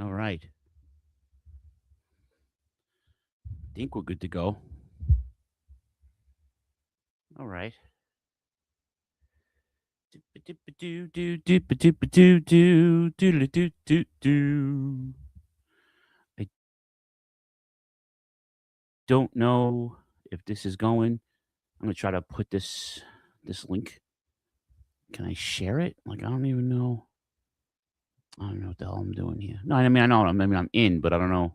All right. I think we're good to go. All right. I don't know if this is going. I'm gonna try to put this link. Can I share it? Like I don't even know. I don't know what the hell I'm doing here. No, I mean I know. I mean I'm in, but I don't know.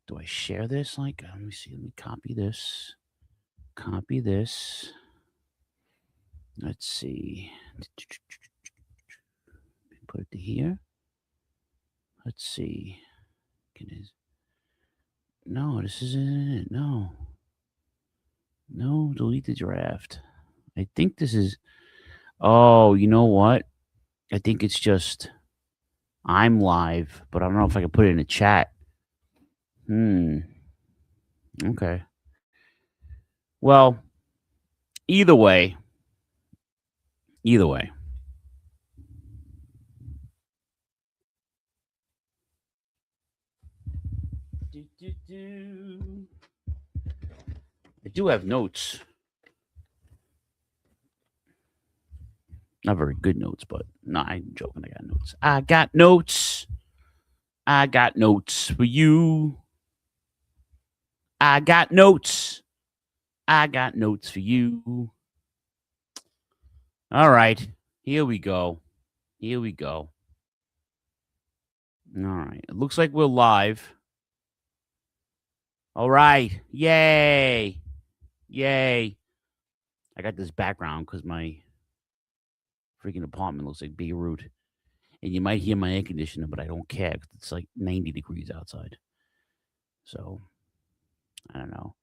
Do I share this? Like let me see. Let me copy this. Copy this. Let's see. Put it to here. Let's see. Can it? No, this isn't it. No. No, delete the draft. I think this is. Oh, you know what? I think it's just I'm live, but I don't know if I can put it in the chat. Okay. Well, either way. Either way. I do have notes. Not very good notes, but no, I'm joking. I got notes. I got notes. I got notes for you. I got notes. I got notes for you. All right. Here we go. Here we go. All right. It looks like we're live. All right. Yay. Yay. I got this background because my freaking apartment looks like Beirut. And you might hear my air conditioner, but I don't care because it's like 90 degrees outside. So, I don't know.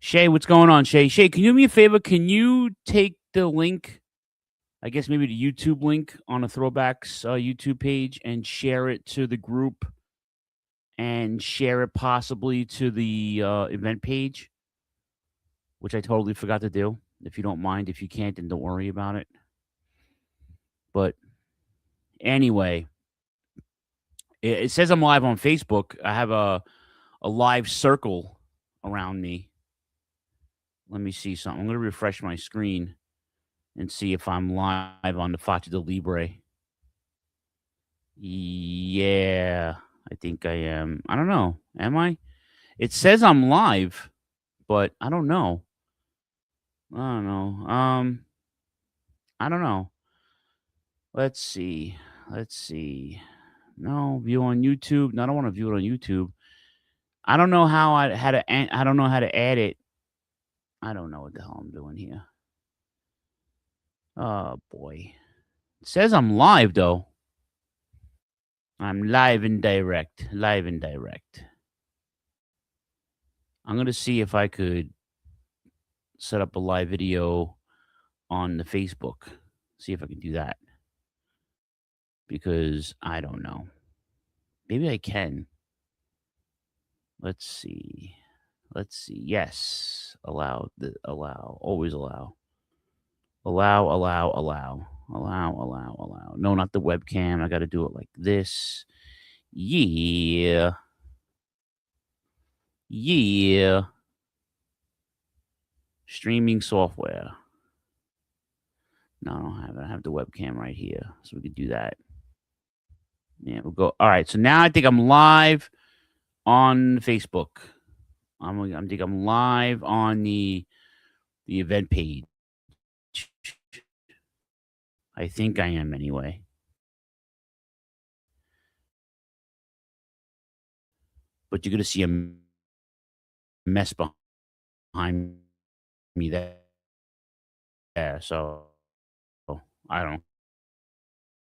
Shay, what's going on, Shay? Shay, can you do me a favor? Can you take the link, I guess maybe the YouTube link on the Throwbacks YouTube page and share it to the group and share it possibly to the event page, which I totally forgot to do. If you don't mind, if you can't, then don't worry about it. But anyway, it says I'm live on Facebook. I have a live circle around me. Let me see something. I'm going to refresh my screen and see if I'm live on the Faccia del Libre. Yeah, I think I am. I don't know. Am I? It says I'm live, but I don't know. I don't know. I don't know. Let's see. Let's see. No, view on YouTube. No, I don't want to view it on YouTube. I don't know how I don't know how to add it. I don't know what the hell I'm doing here. Oh boy. It says I'm live though. I'm live and direct. Live and direct. I'm gonna see if I could set up a live video on the Facebook. See if I can do that. Because I don't know. Maybe I can. Let's see. Let's see. Yes. Allow. Allow. Always allow. Allow, allow, allow. Allow, allow, allow. No, not the webcam. I got to do it like this. Yeah. Yeah. Streaming software. No, I don't have it. I have the webcam right here. So we could do that. Yeah, we'll go. All right. So now I think I'm live on Facebook. I think I'm live on the event page. I think I am anyway. But you're gonna see a mess behind me there. So I don't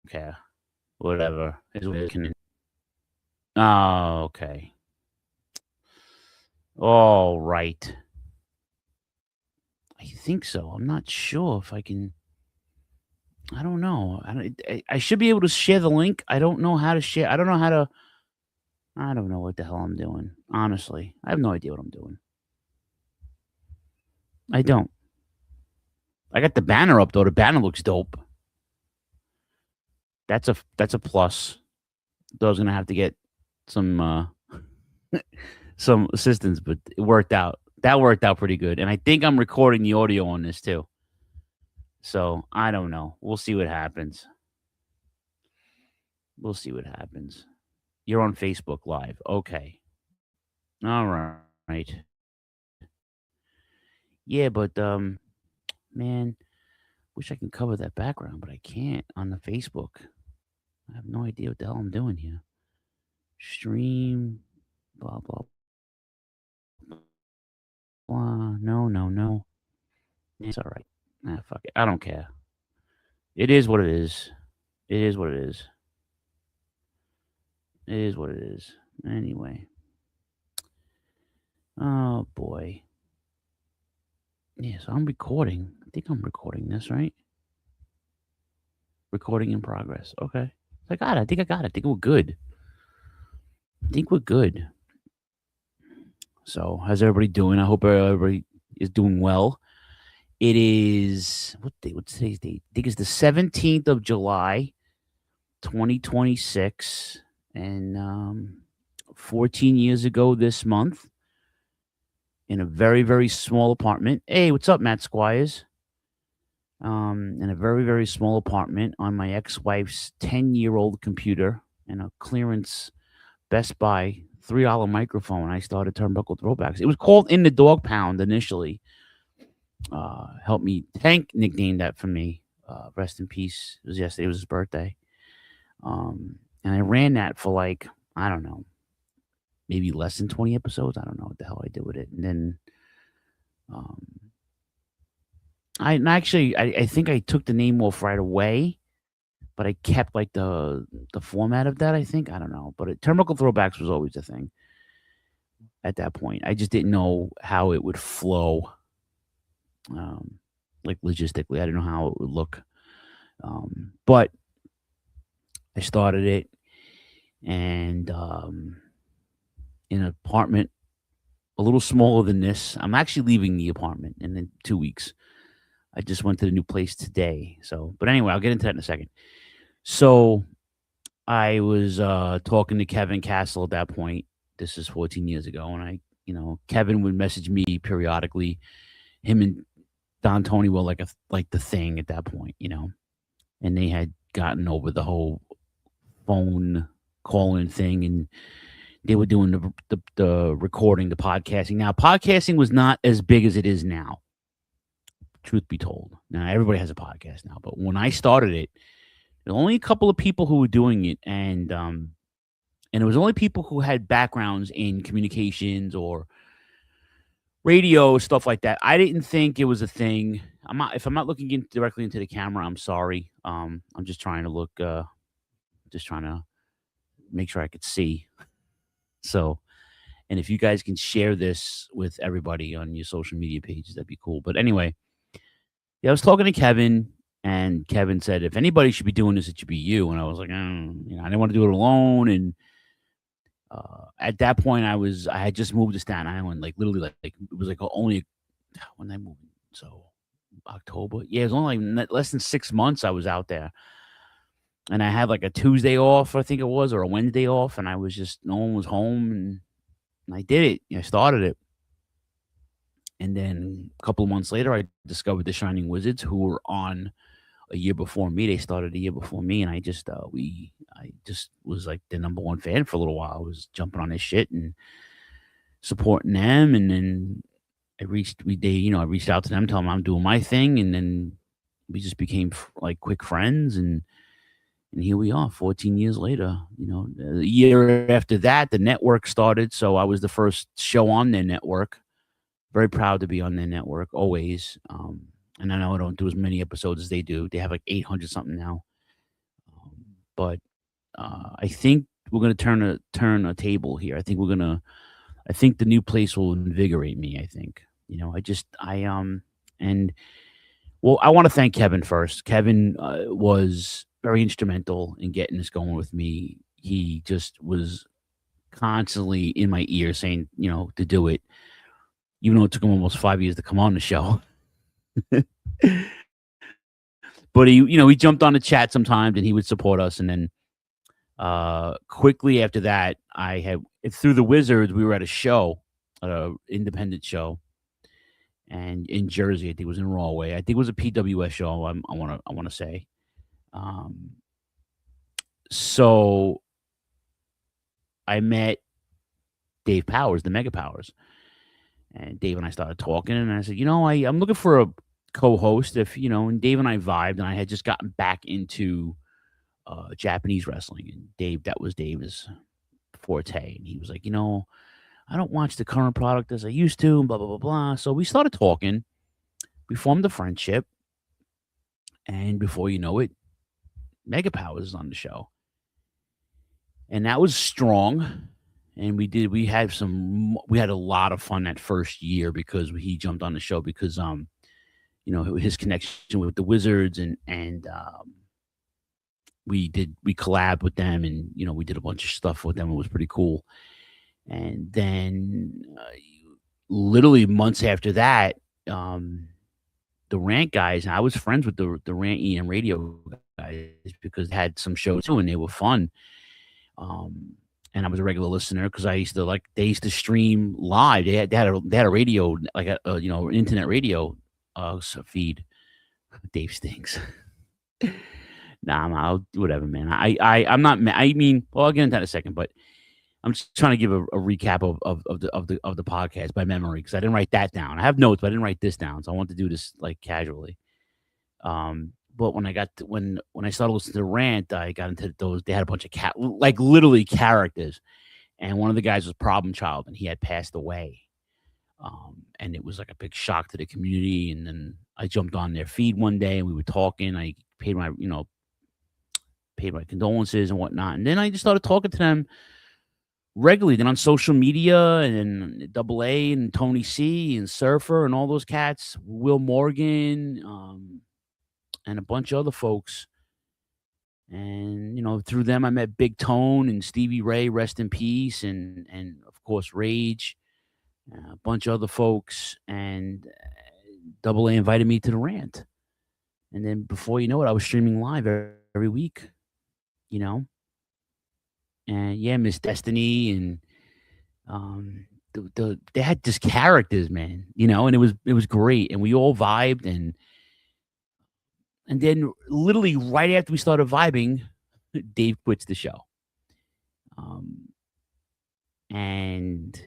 care. Whatever is what it can. Oh, okay. All right. I think so. I'm not sure if I can. I don't know. I should be able to share the link. I don't know how to share. I don't know how to. I don't know what the hell I'm doing. Honestly, I have no idea what I'm doing. I don't. I got the banner up though. The banner looks dope. That's a plus. Thought I was gonna have to get some some assistance, but it worked out. That worked out pretty good, and I think I'm recording the audio on this too. So I don't know. We'll see what happens. We'll see what happens. You're on Facebook Live. Okay. All right. Yeah, but man, wish I can cover that background, but I can't on the Facebook. I have no idea what the hell I'm doing here. Stream, blah blah blah. No. It's all right. Fuck it. I don't care. It is what it is. It is what it is. It is what it is. Anyway. Oh boy. Yeah, so I'm recording. I think I'm recording this, right? Recording in progress. Okay. I got it. I think I got it. I think we're good. I think we're good. So, how's everybody doing? I hope everybody is doing well. It is what day? What's today's date? I think it's the 17th of July, 2026, and 14 years ago this month, in a very, very small apartment. Hey, what's up, Matt Squires? In a very, very small apartment on my ex-wife's 10-year-old computer and a clearance Best Buy $3 microphone. I started Turnbuckle Throwbacks. It was called In the Dog Pound initially. Helped me. Tank nicknamed that for me. Rest in peace. It was yesterday. It was his birthday. And I ran that for like, I don't know, maybe less than 20 episodes. I don't know what the hell I did with it. And then I think I took the name off right away, but I kept like the format of that, I think. I don't know. But Turnbuckle Throwbacks was always a thing at that point. I just didn't know how it would flow. Like logistically, I didn't know how it would look. But I started it, and in an apartment a little smaller than this. I'm actually leaving the apartment in 2 weeks. I just went to the new place today. So, but anyway, I'll get into that in a second. So I was talking to Kevin Castle at that point. This is 14 years ago, and Kevin would message me periodically. Him and Don Tony were like the thing at that point, and they had gotten over the whole phone calling thing, and they were doing the recording, the podcasting. Now, podcasting was not as big as it is now, truth be told. Now, everybody has a podcast now, but when I started it, there were only a couple of people who were doing it, and it was only people who had backgrounds in communications or radio, stuff like that. I didn't think it was a thing. If I'm not looking directly into the camera, I'm sorry. I'm just trying to look, just trying to make sure I could see. So, and if you guys can share this with everybody on your social media pages, that'd be cool. But anyway, yeah, I was talking to Kevin, and Kevin said, if anybody should be doing this, it should be you. And I was like, I didn't want to do it alone. And at that point, I had just moved to Staten Island, like literally, like it was like only when I moved, so October. Yeah, it was only like less than 6 months I was out there, and I had like a Tuesday off, I think it was, or a Wednesday off, and I was just no one was home, and I did it. I started it, and then a couple of months later, I discovered the Shining Wizards, who were on a year before me. They started a year before me, and I just was like the number one fan for a little while. I was jumping on this shit and supporting them, and then I reached out to them, telling them I'm doing my thing, and then we just became like quick friends, and here we are 14 years later. A year after that, the network started, so I was the first show on their network. Very proud to be on their network, always. And I know I don't do as many episodes as they do. They have like 800 something now. But I think we're gonna turn a table here. I think the new place will invigorate me. I think. I want to thank Kevin first. Kevin was very instrumental in getting this going with me. He just was constantly in my ear saying, to do it, even though it took him almost 5 years to come on the show. But he jumped on the chat sometimes, and he would support us. And then Quickly after that, I had through the Wizards. We were at a show, independent show, and in Jersey, I think it was in Rahway. I think it was a PWS show. I want to say. Um, so I met Dave Powers, the Mega Powers, and Dave and I started talking. And I said, I'm looking for a co-host. And Dave and I vibed, and I had just gotten back into Japanese wrestling, and that was Dave's forte. And he was like, I don't watch the current product as I used to, and blah blah blah blah. So we started talking. We formed a friendship, and before you know it, Mega Powers is on the show, and that was strong. And we had a lot of fun that first year because he jumped on the show because his connection with the Wizards, and we collabed with them, and we did a bunch of stuff with them. It was pretty cool. And then literally months after that, the Rant guys, and I was friends with the Rant EM radio guys because they had some shows too, and they were fun. And I was a regular listener because they used to stream live. They had a radio, like internet radio feed. Dave stinks. Nah, whatever, man. I'm not. I mean, well, I'll get into that in a second, but I'm just trying to give a recap of the podcast by memory because I didn't write that down. I have notes, but I didn't write this down, so I want to do this like casually. But when I started listening to Rant, I got into those. They had a bunch of literally characters, and one of the guys was Problem Child, and he had passed away. And it was like a big shock to the community. And then I jumped on their feed one day, and we were talking. I paid my condolences and whatnot, and then I just started talking to them regularly. Then on social media, and Double A and Tony C and Surfer and all those cats, Will Morgan, and a bunch of other folks. And through them I met Big Tone and Stevie Ray, rest in peace, and of course Rage, a bunch of other folks. And Double A invited me to the Rant, and then before you know it, I was streaming live every week. And yeah, Miss Destiny, and they had just characters, man. And it was great, and we all vibed. And then literally right after we started vibing, Dave quits the show. And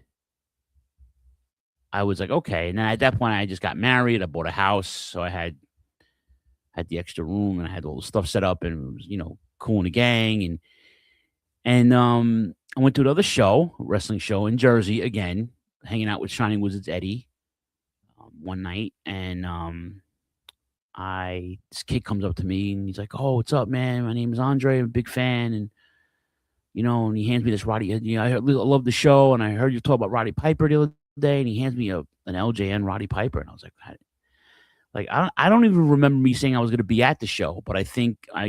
I was like, okay. And then at that point, I just got married. I bought a house, so I had the extra room, and I had all the stuff set up, and it was cool in the gang. And I went to another show, a wrestling show in Jersey again, hanging out with Shining Wizards Eddie one night, and this kid comes up to me, and he's like, "Oh, what's up, man? My name is Andre. I'm a big fan." And and he hands me this Roddy. I love the show, and I heard you talk about Roddy Piper the other day, and he hands me an LJN Roddy Piper, and I was like, I don't even remember me saying I was going to be at the show, but I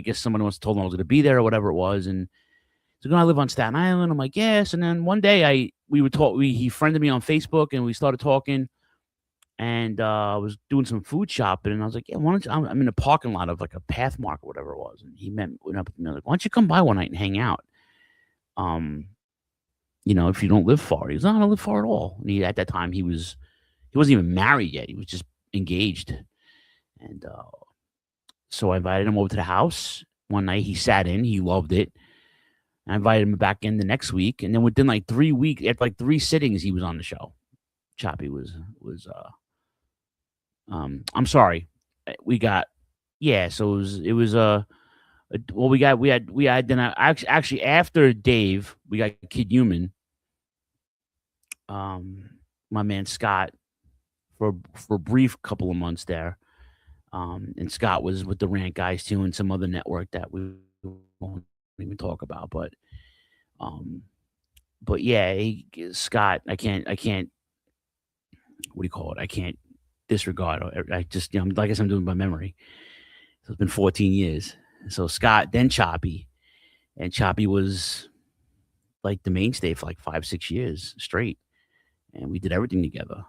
guess someone else told him I was going to be there or whatever it was. And he's like, I live on Staten Island. I'm like, yes. And then one day he friended me on Facebook, and we started talking. And I was doing some food shopping, and I was like, yeah, why don't you, I'm in a parking lot of like a Pathmark or whatever it was. And he went up to me, like, why don't you come by one night and hang out? If you don't live far. He was, I don't live far at all. And at that time, he wasn't even married yet. He was just engaged. And so I invited him over to the house one night. He sat in, he loved it. I invited him back in the next week. And then within like 3 weeks, after like 3 sittings, he was on the show. Choppy was I'm sorry. We got, yeah. So we had then actually after Dave, we got Kid Human. My man Scott for a brief couple of months there. And Scott was with the Rant guys too, and some other network that we won't even talk about. But yeah, Scott, I can't. What do you call it? I can't disregard. I just, like I said, I'm doing by memory. So it's been 14 years. So Scott, then Choppy, and Choppy was like the mainstay for like 5-6 years straight, and we did everything together,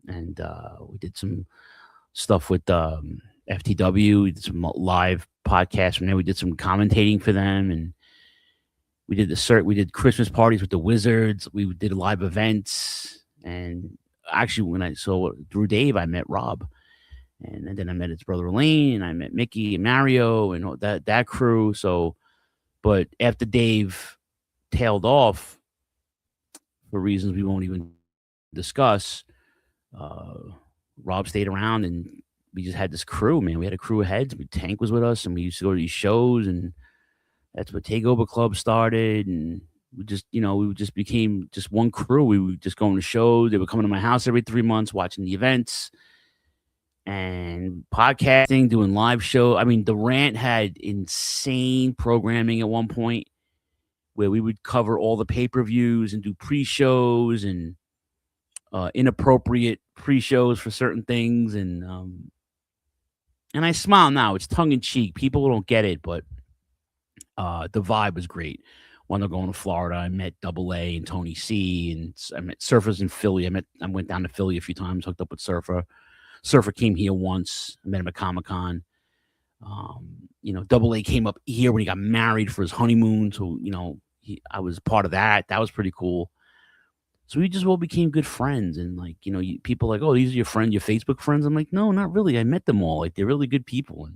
and we did some stuff with FTW. We did some live podcasts from there. We did some commentating for them, and we did Christmas parties with the Wizards. We did live events, and actually, when I so through Dave, I met Rob, and then I met his brother Elaine, and I met Mickey and Mario and all that crew. So, but after Dave tailed off for reasons we won't even discuss, uh, Rob stayed around, and we just had this crew. Man, we had a crew of heads. Tank was with us, and we used to go to these shows, and that's what Takeover Club started, and we just became just one crew. We would just going to shows. They were coming to my house every 3 months, watching the events and podcasting, doing live show. I mean, the Rant had insane programming at one point where we would cover all the pay-per-views and do pre-shows and inappropriate pre-shows for certain things. And I smile now. It's tongue-in-cheek. People don't get it, but the vibe was great. When they're going to Florida, I met Double A and Tony C, and I met Surfers in Philly. I went down to Philly a few times, hooked up with Surfer. Surfer came here once. I met him at Comic-Con. Double A came up here when he got married for his honeymoon. So, I was part of that. That was pretty cool. So we just all became good friends. And people like, oh, these are your friends, your Facebook friends. I'm like, no, not really. I met them all. Like, they're really good people.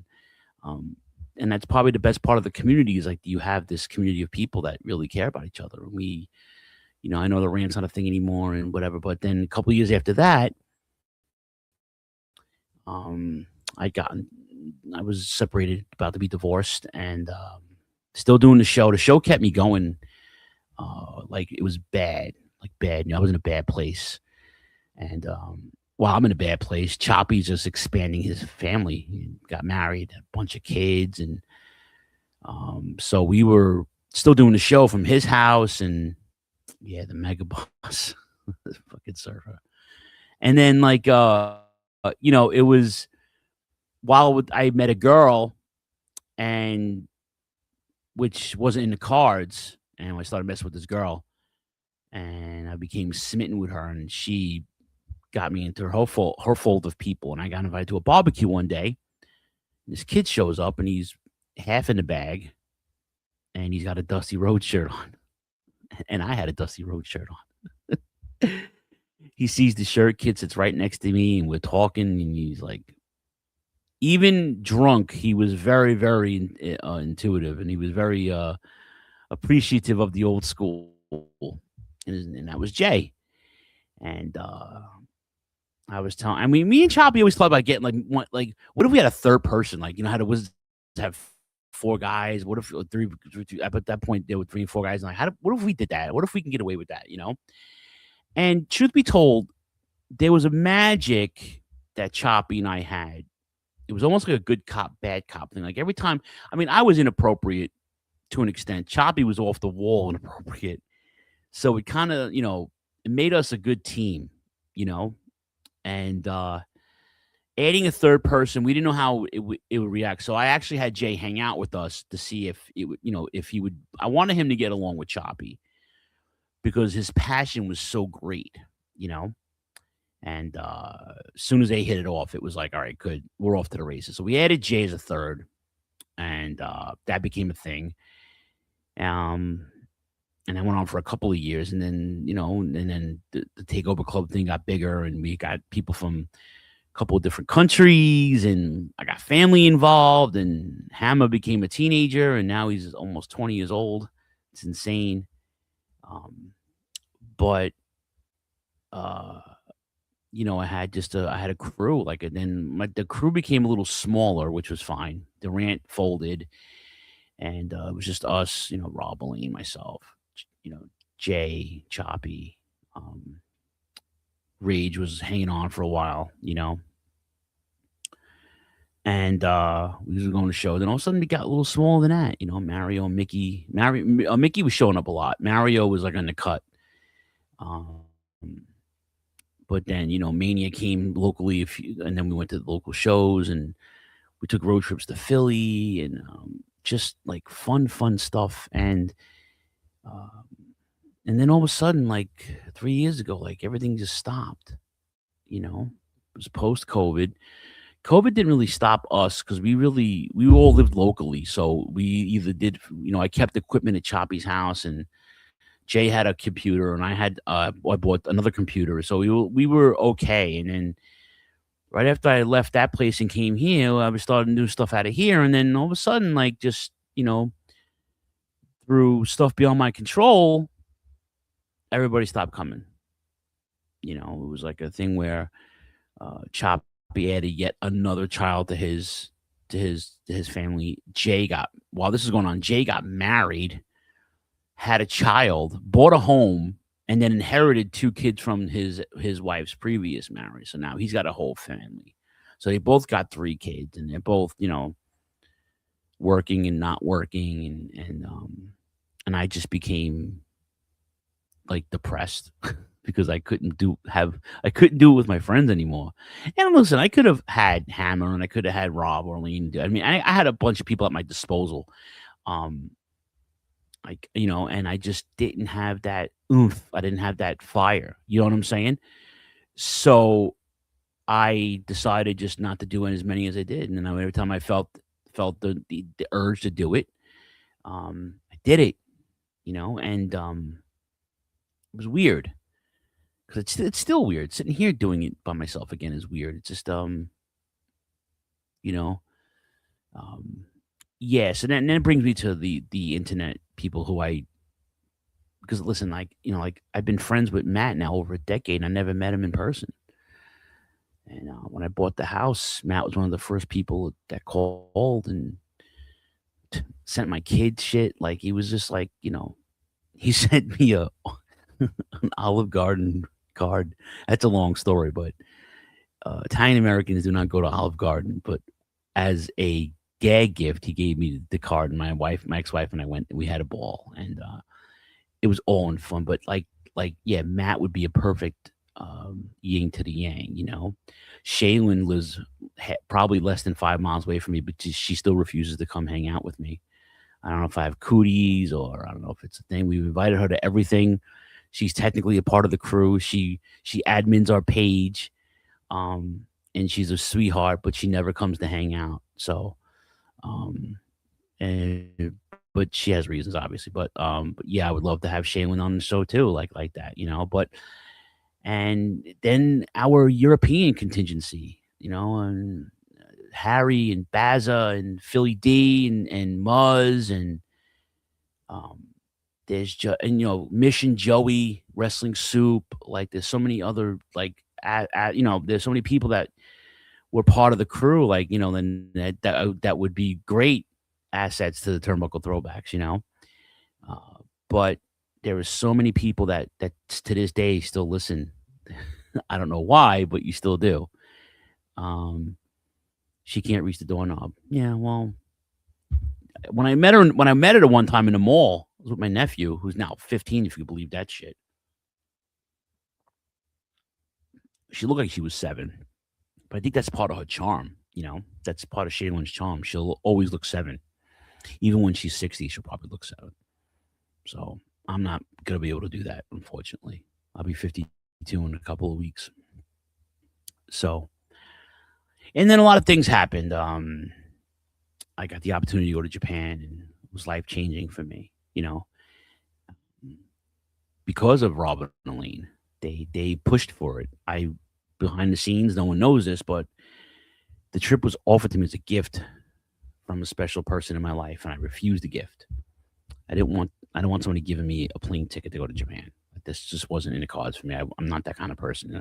And that's probably the best part of the community is like you have this community of people that really care about each other. We, I know the Rant's not a thing anymore and whatever, but then a couple of years after that, I was separated, about to be divorced, and still doing the show. The show kept me going. Like it was bad, like bad. I was in a bad place, and while I'm in a bad place, Choppy's just expanding his family. He got married, a bunch of kids, and so we were still doing the show from his house, and yeah, the mega boss, this fucking Surfer. And then it was while I met a girl, and which wasn't in the cards, and I started messing with this girl, and I became smitten with her, and she got me into her fold of people, and I got invited to a barbecue one day. This kid shows up, and he's half in the bag, and he's got a Dusty Road shirt on, and I had a Dusty Road shirt on. He sees the shirt, kid sits right next to me, and we're talking, and he's like, even drunk, he was very, very intuitive, and he was very appreciative of the old school, and that was Jay. And I was telling, I mean, me and Choppy always thought about getting what if we had a third person? How to have four guys? What if three? At that point, there were 3 and 4 guys. And what if we did that? What if we can get away with that? And truth be told, there was a magic that Choppy and I had. It was almost like a good cop, bad cop thing. Like every time, I mean, I was inappropriate to an extent. Choppy was off the wall inappropriate. So it kind of, it made us a good team, and adding a third person, we didn't know how it would react. So I actually had Jay hang out with us to see if it would, if he would. I wanted him to get along with Choppy because his passion was so great, And as soon as they hit it off, it was like, all right, good, we're off to the races. So we added Jay as a third, and that became a thing. And that went on for a couple of years, and then the Takeover Club thing got bigger, and we got people from a couple of different countries, and I got family involved, and Hammer became a teenager, and now he's almost 20 years old. It's insane. But I had a crew, and then the crew became a little smaller, which was fine. The Rant folded, and it was just us, Rob, Elaine, myself, Jay, Choppy. Rage was hanging on for a while, and we were going to show. Then all of a sudden, we got a little smaller than that, Mario and Mickey. Mickey was showing up a lot. Mario was on the cut. But then, Mania came locally, and then we went to the local shows, and we took road trips to Philly, and just fun stuff. And then all of a sudden, 3 years ago, everything just stopped. It was post-COVID. COVID didn't really stop us because we all lived locally. So we either did, I kept equipment at Choppy's house, and Jay had a computer, and I bought another computer. So we were okay. And then right after I left that place and came here, I was starting to do stuff out of here. And then all of a sudden, like, just, through stuff beyond my control, everybody stopped coming. It was like a thing where Choppy added yet another child to his family. While this is going on, Jay got married, had a child, bought a home, and then inherited 2 kids from his wife's previous marriage. So now he's got a whole family. So they both got 3 kids, and they're both, working and not working, and I just became, like, depressed because I couldn't do it with my friends anymore. And listen, I could have had Hammer, and I could have had Rob or Lean. I mean, I had a bunch of people at my disposal. Um, and I just didn't have that oomph. I didn't have that fire. You know what I'm saying? So I decided just not to do as many as I did. And then every time I felt the urge to do it, I did it, and it was weird. 'Cause it's still weird. Sitting here doing it by myself again is weird. It's just, you know, um, yeah, so then it brings me to the internet people who I because listen, like, I've been friends with Matt now over a decade, and I never met him in person. And, when I bought the house, Matt was one of the first people that called and sent my kids shit. Like, he was just like, he sent me an Olive Garden card. That's a long story, but Italian Americans do not go to Olive Garden. But as a gag gift, he gave me the card, and my ex-wife, and I went. And we had a ball, and it was all in fun. But yeah, Matt would be a perfect yin to the yang. Shaylin lives probably less than 5 miles away from me, but she still refuses to come hang out with me. I don't know if I have cooties, or I don't know if it's a thing. We've invited her to everything. She's technically a part of the crew. She admins our page, and she's a sweetheart, but she never comes to hang out. So, um, and but she has reasons, obviously. But yeah, I would love to have Shaylin on the show too, like that, But and then our European contingency, and Harry and Baza and Philly D and Muzz and um Mission Joey, Wrestling Soup. Like, there's so many other, like, there's so many people that were part of the crew, like, then that would be great assets to the Turnbuckle Throwbacks. But there were so many people that to this day still listen. I don't know why, but you still do. She can't reach the doorknob. Yeah, well, when I met her one time in the mall, I was with my nephew, who's now 15, if you believe that shit. She looked like she was 7, but I think that's part of her charm. That's part of Shaylin's charm. She'll always look 7, even when she's 60. She'll probably look 7. So I'm not gonna be able to do that, unfortunately. I'll be 52 in a couple of weeks. So, and then a lot of things happened. I got the opportunity to go to Japan, and it was life changing for me. Because of Robin and Elaine, they pushed for it. Behind the scenes, no one knows this, but the trip was offered to me as a gift from a special person in my life, and I refused the gift. I didn't want somebody giving me a plane ticket to go to Japan. Like, this just wasn't in the cards for me. I'm not that kind of person.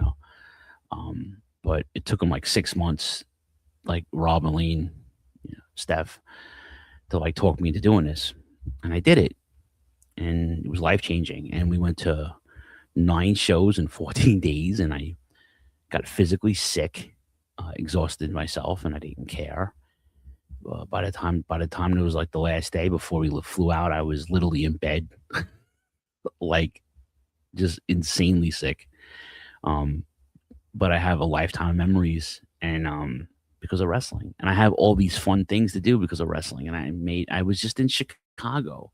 But it took them like 6 months, like Rob and Elaine, Steph, to like talk me into doing this, and I did it, and it was life changing. And we went to 9 shows in 14 days, and I got physically sick, exhausted myself, and I didn't care. By the time it was like the last day before we flew out, I was literally in bed, like, just insanely sick. But I have a lifetime of memories, and because of wrestling, and I have all these fun things to do because of wrestling. And I was just in Chicago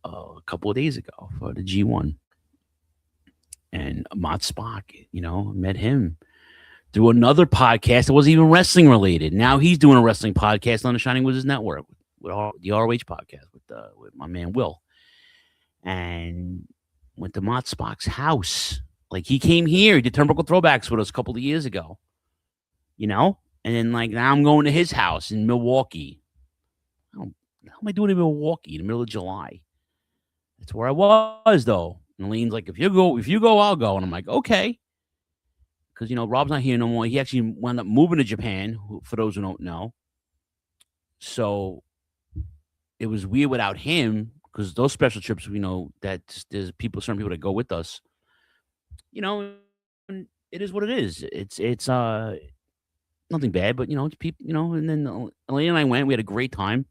a couple of days ago for the G1, and Mott Spock, met him. through another podcast that wasn't even wrestling related. Now he's doing a wrestling podcast on the Shining Wizards Network with the ROH podcast with my man Will. And went to Mott Spock's house. Like, he came here, he did Turnbuckle Throwbacks with us a couple of years ago. You know? And then, like, now I'm going to his house in Milwaukee. How am I doing in Milwaukee in the middle of July? That's where I was, though. And Lean's like, if you go, I'll go. And I'm like, okay. Because, you know, Rob's not here no more. He actually wound up moving to Japan, for those who don't know. So it was weird without him, because those special trips, you know, that there's certain people that go with us. You know, it is what it is. It's nothing bad, but, you know, it's people, you know. And then Elaine and I went. We had a great time.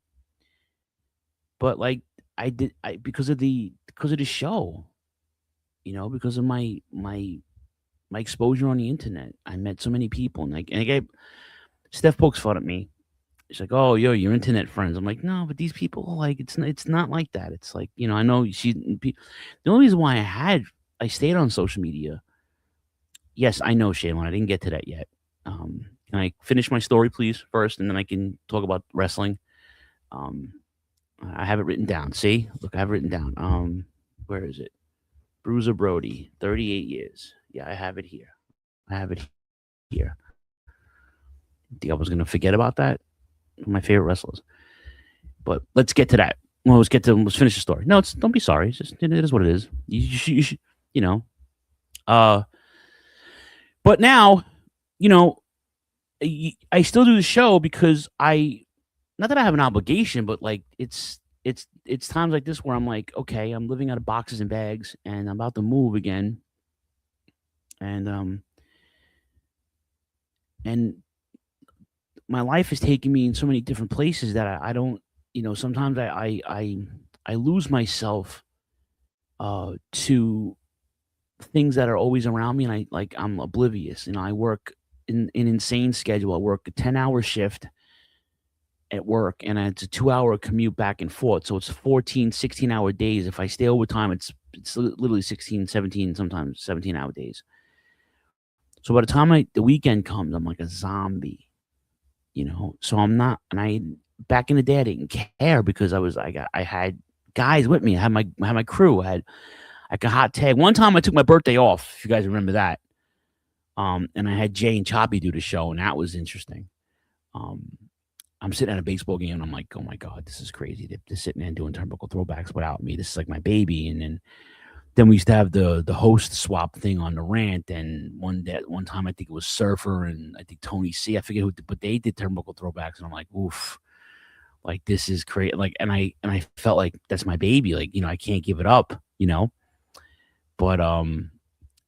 But, like, because of the show, you know, because of my exposure on the internet, I met so many people. And Steph pokes fun at me. She's like, "Oh, your internet friends." I'm like, "No, but these people, like, it's not like that. It's like, you know, I know the only reason why I stayed on social media. Yes, I know, Shaylin. I didn't get to that yet. Can I finish my story, please, first, and then I can talk about wrestling? I have it written down. See, look, I have it written down. Where is it? Bruiser Brody, 38 years. Yeah, I have it here. I think I was gonna forget about that. My favorite wrestlers. But let's get to that. Well, let's finish the story. No, don't be sorry. It's just, it is what it is. You should, you know. But now, you know, I still do the show because not that I have an obligation, but, like, it's times like this where I'm like, okay, I'm living out of boxes and bags, and I'm about to move again, and my life is taking me in so many different places that I don't, you know, sometimes I lose myself to things that are always around me, and I'm oblivious. You know, I work in an insane schedule. I work a 10-hour shift at work, and it's a 2-hour commute back and forth. So it's 14, 16-hour days. If I stay overtime, it's literally 16, 17, sometimes 17-hour days. So by the time the weekend comes, I'm like a zombie. You know, so I'm not, and back in the day, I didn't care because I had guys with me. I had my crew. I had like a hot tag. One time I took my birthday off, if you guys remember that. And I had Jay and Choppy do the show, and that was interesting. I'm sitting at a baseball game, and I'm like, oh my God, this is crazy. They're sitting there and doing Turnbuckle Throwbacks without me. This is like my baby. And then we used to have the host swap thing on the rant, and one time I think it was Surfer and I think Tony C. I forget who, but they did Turnbuckle Throwbacks, and I'm like, oof, like, this is crazy. Like, and I felt like that's my baby. Like, you know, I can't give it up, you know. But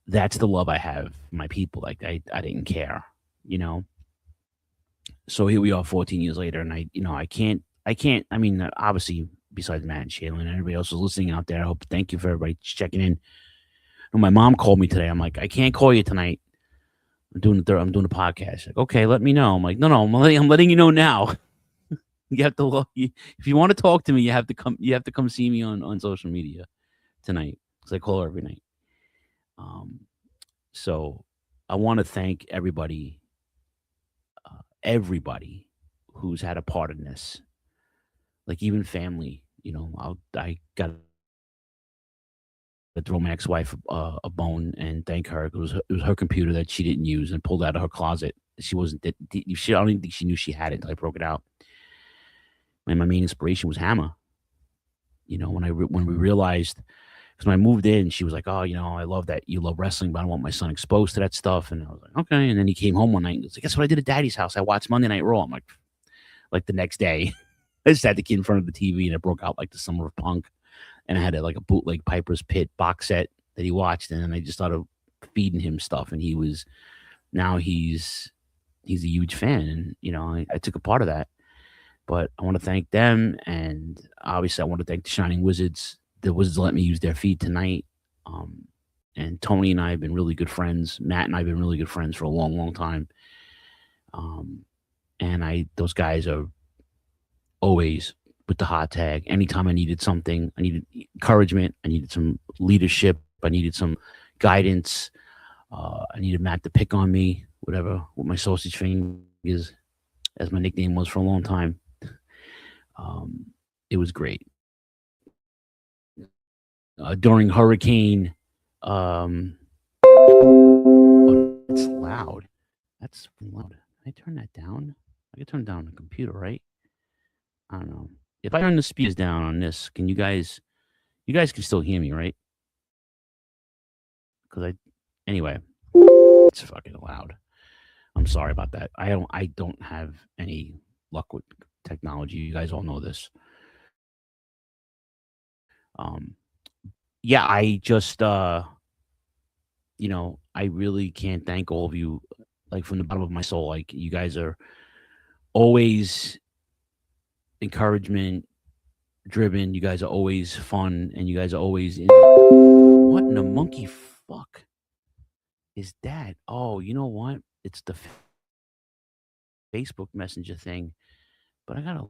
that's the love I have for my people. Like, I didn't care, you know. So here we are 14 years later, and I can't, I mean, obviously, besides Matt and Shaylin and everybody else who's listening out there, thank you for everybody checking in. And my mom called me today. I'm like, I can't call you tonight. I'm doing a podcast. She's like, okay, let me know. I'm like, no, I'm letting you know now. You have to look. If you want to talk to me, you have to come see me on social media tonight, because I call her every night. So I want to thank everybody who's had a part in this, like even family. You know, I got to throw my ex-wife a bone and thank her. It was her computer that she didn't use and pulled out of her closet. She I don't even think she knew she had it until I broke it out. And my main inspiration was Hammer. You know, when we realized, because when I moved in, she was like, "Oh, you know, I love that you love wrestling, but I don't want my son exposed to that stuff." And I was like, "Okay." And then he came home one night and was like, "Guess what I did at Daddy's house? I watched Monday Night Raw." I'm like the next day, I just had the kid in front of the TV, and it broke out like the Summer of Punk, and I had like a bootleg Piper's Pit box set that he watched, and then I just started feeding him stuff, and he's a huge fan, and you know, I took a part of that. But I want to thank them, and obviously I want to thank the Shining Wizards. The Wizards let me use their feed tonight. And Tony and I have been really good friends. Matt and I have been really good friends for a long, long time. And those guys are always with the hot tag. Anytime I needed something, I needed encouragement, I needed some leadership, I needed some guidance. I needed Matt to pick on me, what my sausage fingers, as my nickname was for a long time. It was great. During Hurricane, oh, it's loud. That's loud. Can I turn that down? I can turn it down on the computer, right? I don't know. If I turn the speakers down on this, can you guys can still hear me, right? Because anyway, it's fucking loud. I'm sorry about that. I don't have any luck with technology. You guys all know this. Um, yeah, I just I really can't thank all of you, like from the bottom of my soul. Like you guys are always encouragement driven. You guys are always fun, and you guys are always in. What in the monkey fuck is that? Oh, you know what? It's the Facebook Messenger thing. But I gotta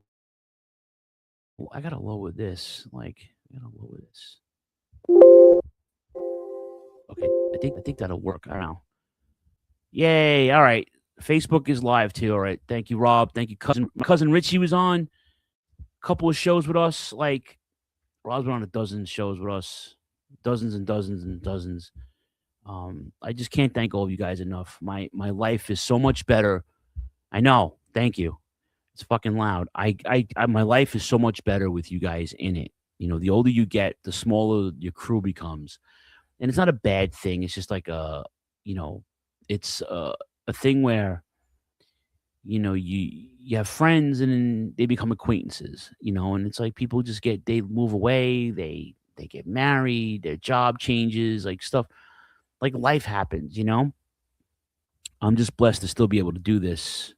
lower this. Like I gotta lower this. Okay, I think that'll work. I don't know. Yay! All right, Facebook is live too. All right, thank you, Rob. Thank you, cousin. My cousin Richie was on a couple of shows with us. Like Rob's been on a dozen shows with us, dozens and dozens and dozens. I just can't thank all of you guys enough. My life is so much better. I know. Thank you. It's fucking loud. My life is so much better with you guys in it. You know, the older you get, the smaller your crew becomes, and it's not a bad thing. It's just like you know, it's a thing where you have friends and then they become acquaintances. And it's like people just they move away, they get married, their job changes, like stuff, like life happens. I'm just blessed to still be able to do this.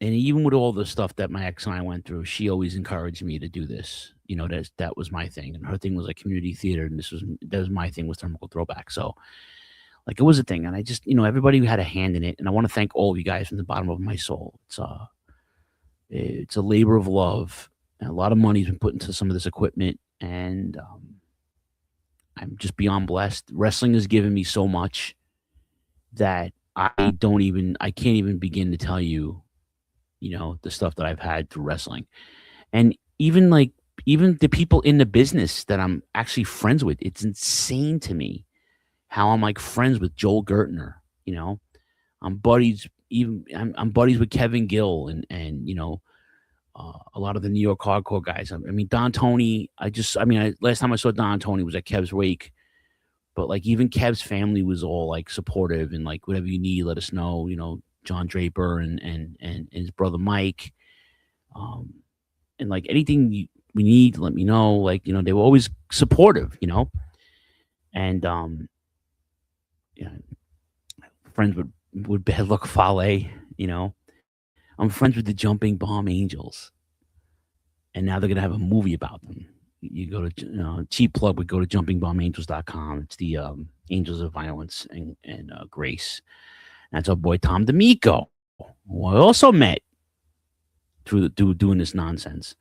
And even with all the stuff that my ex and I went through, she always encouraged me to do this. That was my thing, and her thing was like community theater, and that was my thing with Turnbuckle Throwbacks. So, like, it was a thing, and I just, everybody had a hand in it, and I want to thank all of you guys from the bottom of my soul. It's a labor of love, and a lot of money's been put into some of this equipment, and I'm just beyond blessed. Wrestling has given me so much that I can't even begin to tell you, the stuff that I've had through wrestling. And even the people in the business that I'm actually friends with, it's insane to me how I'm like friends with Joel Gertner. I'm buddies I'm buddies with Kevin Gill and a lot of the New York hardcore guys. I mean, Don Tony, last time I saw Don Tony was at Kev's wake. But like even Kev's family was all like supportive and like whatever you need, let us know. John Draper and his brother Mike, and like anything we need, let me know. Like they were always supportive. And friends with Bad Luck Fale. I'm friends with the Jumping Bomb Angels, and now they're gonna have a movie about them. You go to cheap plug would go to jumpingbombangels.com. It's the Angels of Violence and Grace. That's our boy Tom D'Amico, who I also met through doing this nonsense.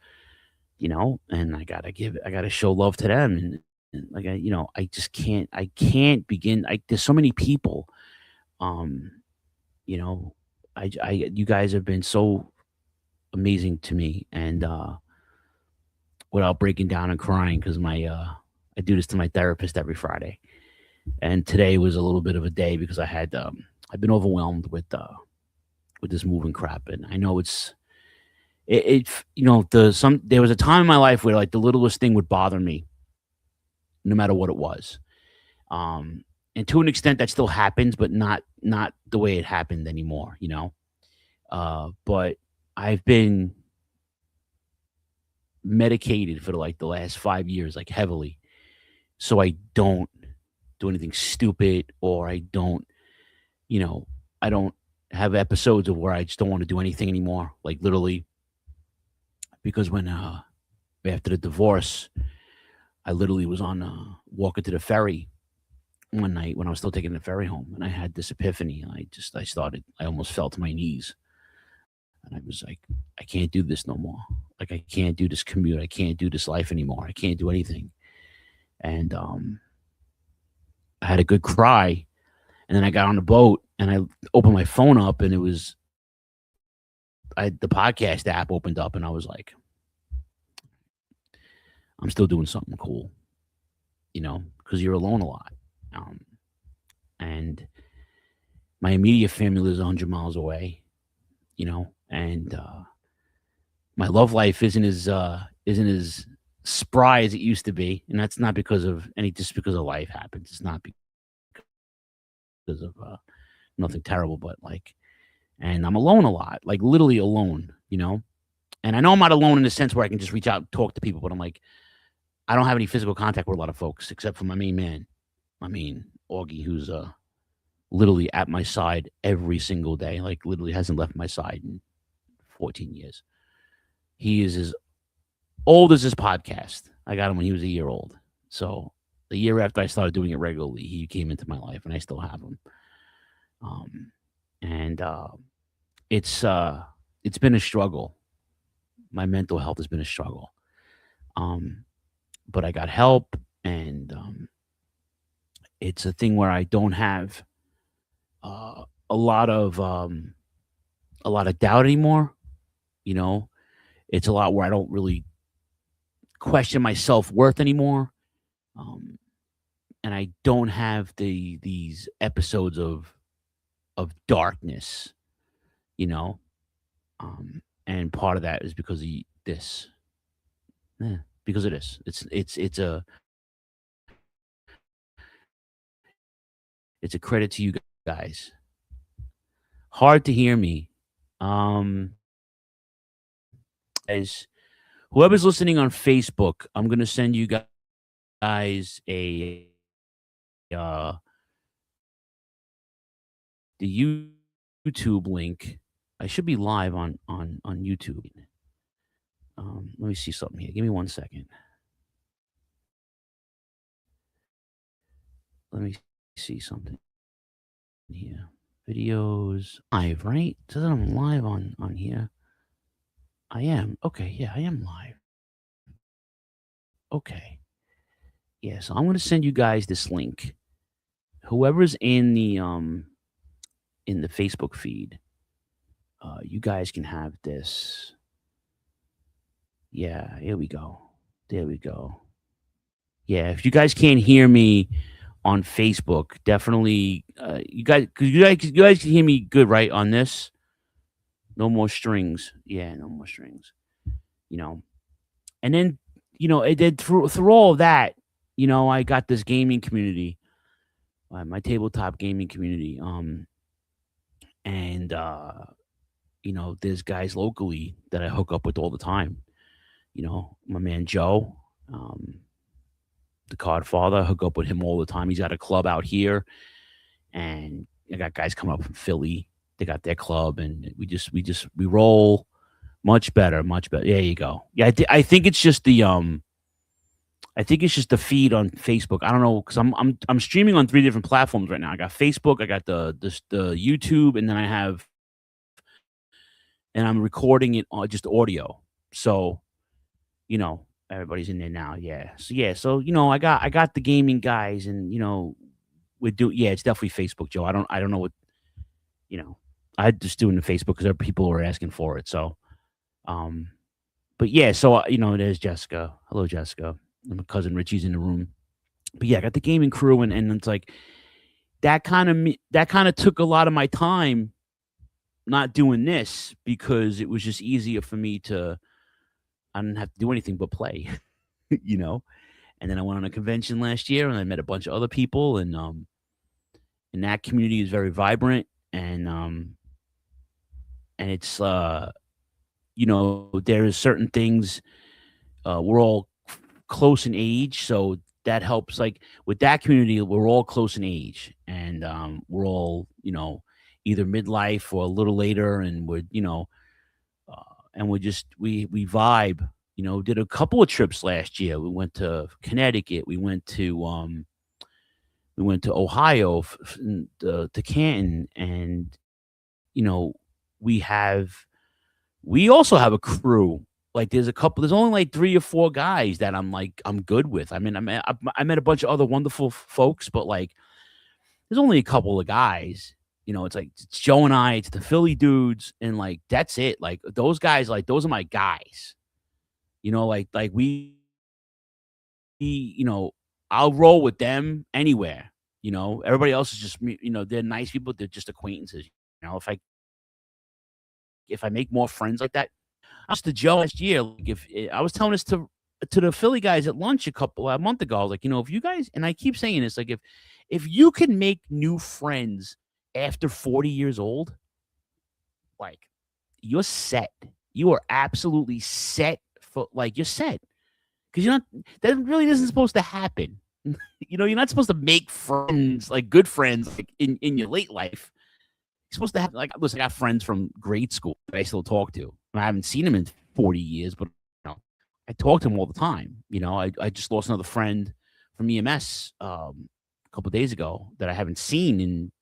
And I gotta show love to them, and like I just can't begin. There's so many people. You guys have been so amazing to me, and without breaking down and crying, because I do this to my therapist every Friday, and today was a little bit of a day because I've been overwhelmed with this moving crap, and I know there was a time in my life where like the littlest thing would bother me, no matter what it was, and to an extent that still happens, but not the way it happened anymore, but I've been medicated for like the last 5 years, like heavily, so I don't do anything stupid, or I don't have episodes of where I just don't want to do anything anymore, like literally, because when after the divorce, I literally was on walking to the ferry one night when I was still taking the ferry home, and I had this epiphany, and I almost fell to my knees. And I was like, I can't do this no more. Like, I can't do this commute. I can't do this life anymore. I can't do anything. And I had a good cry. And then I got on the boat and I opened my phone up, and it was the podcast app opened up, and I was like, I'm still doing something cool, because you're alone a lot. Um, and my immediate family lives 100 miles away, and my love life isn't as spry as it used to be, and that's not just because of life happens. It's not because of nothing terrible, but like, and I'm alone a lot, like literally alone. And I know I'm not alone in the sense where I can just reach out and talk to people, but I'm like, I don't have any physical contact with a lot of folks except for my main man. I mean, Augie, who's literally at my side every single day, like literally hasn't left my side in 14 years. He is as old as this podcast. I got him when he was a year old. So the year after I started doing it regularly, he came into my life, and I still have him. And it's been a struggle. My mental health has been a struggle. But I got help, and it's a thing where I don't have a lot of doubt anymore. It's a lot where I don't really question my self-worth anymore. And I don't have these episodes of darkness, you know. And part of that is because of this. Yeah, because of this. It's a credit to you guys. Hard to hear me. As whoever's listening on Facebook, I'm gonna send you guys the YouTube link. I should be live on YouTube. Let me see something here. Give me 1 second. Let me see something here. Videos live, right? It says that I'm live on here. I am. Okay, yeah, I am live. Okay. Yeah, so I'm gonna send you guys this link. Whoever's in the Facebook feed, you guys can have this. Yeah, here we go. There we go. Yeah, if you guys can't hear me on Facebook, definitely you guys can hear me good, right? On this. No more strings. Yeah, no more strings. And then it did through all of that, I got this gaming community, my tabletop gaming community. And there's guys locally that I hook up with all the time. My man Joe, the Codfather, I hook up with him all the time. He's got a club out here, and I got guys coming up from Philly. They got their club, and we roll much better, much better. There you go. Yeah, I think it's just the feed on Facebook. I don't know, because I'm streaming on 3 different platforms right now. I got Facebook, I got the YouTube, and then I'm recording it on just audio. So, everybody's in there now. Yeah. So I got the gaming guys, and it's definitely Facebook, Joe. I don't know what, I just doing the Facebook because there are people who are asking for it. So, but yeah, so there's Jessica. Hello, Jessica. And my cousin Richie's in the room. But yeah, I got the gaming crew, and it's like that kind of took a lot of my time not doing this, because it was just easier for me I didn't have to do anything but play, And then I went on a convention last year, and I met a bunch of other people, and that community is very vibrant, and it's there is certain things. We're all close in age, so that helps. Like with that community, we're all close in age, and we're all either midlife or a little later, and we're and we vibe. Did a couple of trips last year. We went to Connecticut. We went to Ohio, to Canton, and we also have a crew. Like there's only like 3 or 4 guys that I'm good with. I mean, I met a bunch of other wonderful folks, but like there's only a couple of guys, It's like it's Joe and I, it's the Philly dudes, and like that's it. Like those guys, like those are my guys. Like we, I'll roll with them anywhere. Everybody else is just they're nice people. They're just acquaintances. If I make more friends like that, I was to Joe last year. Like if I was telling this to the Philly guys at lunch a month ago, I was like, if you guys, and I keep saying this, like if you can make new friends after 40 years old, like you're set. You are absolutely set for like you're set because that really isn't supposed to happen. You're not supposed to make friends like good friends like in your late life. You're supposed to have like listen. I got friends from grade school that I still talk to. I haven't seen them in 40 years, but I talk to them all the time. I just lost another friend from EMS a couple of days ago that I haven't seen in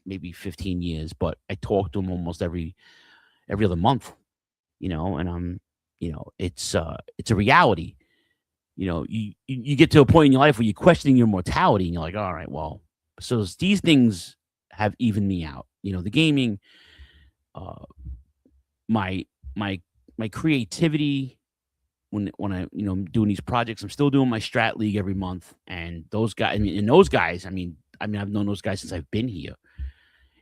maybe 15 years, but I talk to him almost every other month, and it's a reality. You get to a point in your life where you're questioning your mortality and you're like, all right, well, so these things have evened me out. The gaming, my creativity when I, I'm doing these projects, I'm still doing my strat league every month. And those guys, I mean, I've known those guys since I've been here.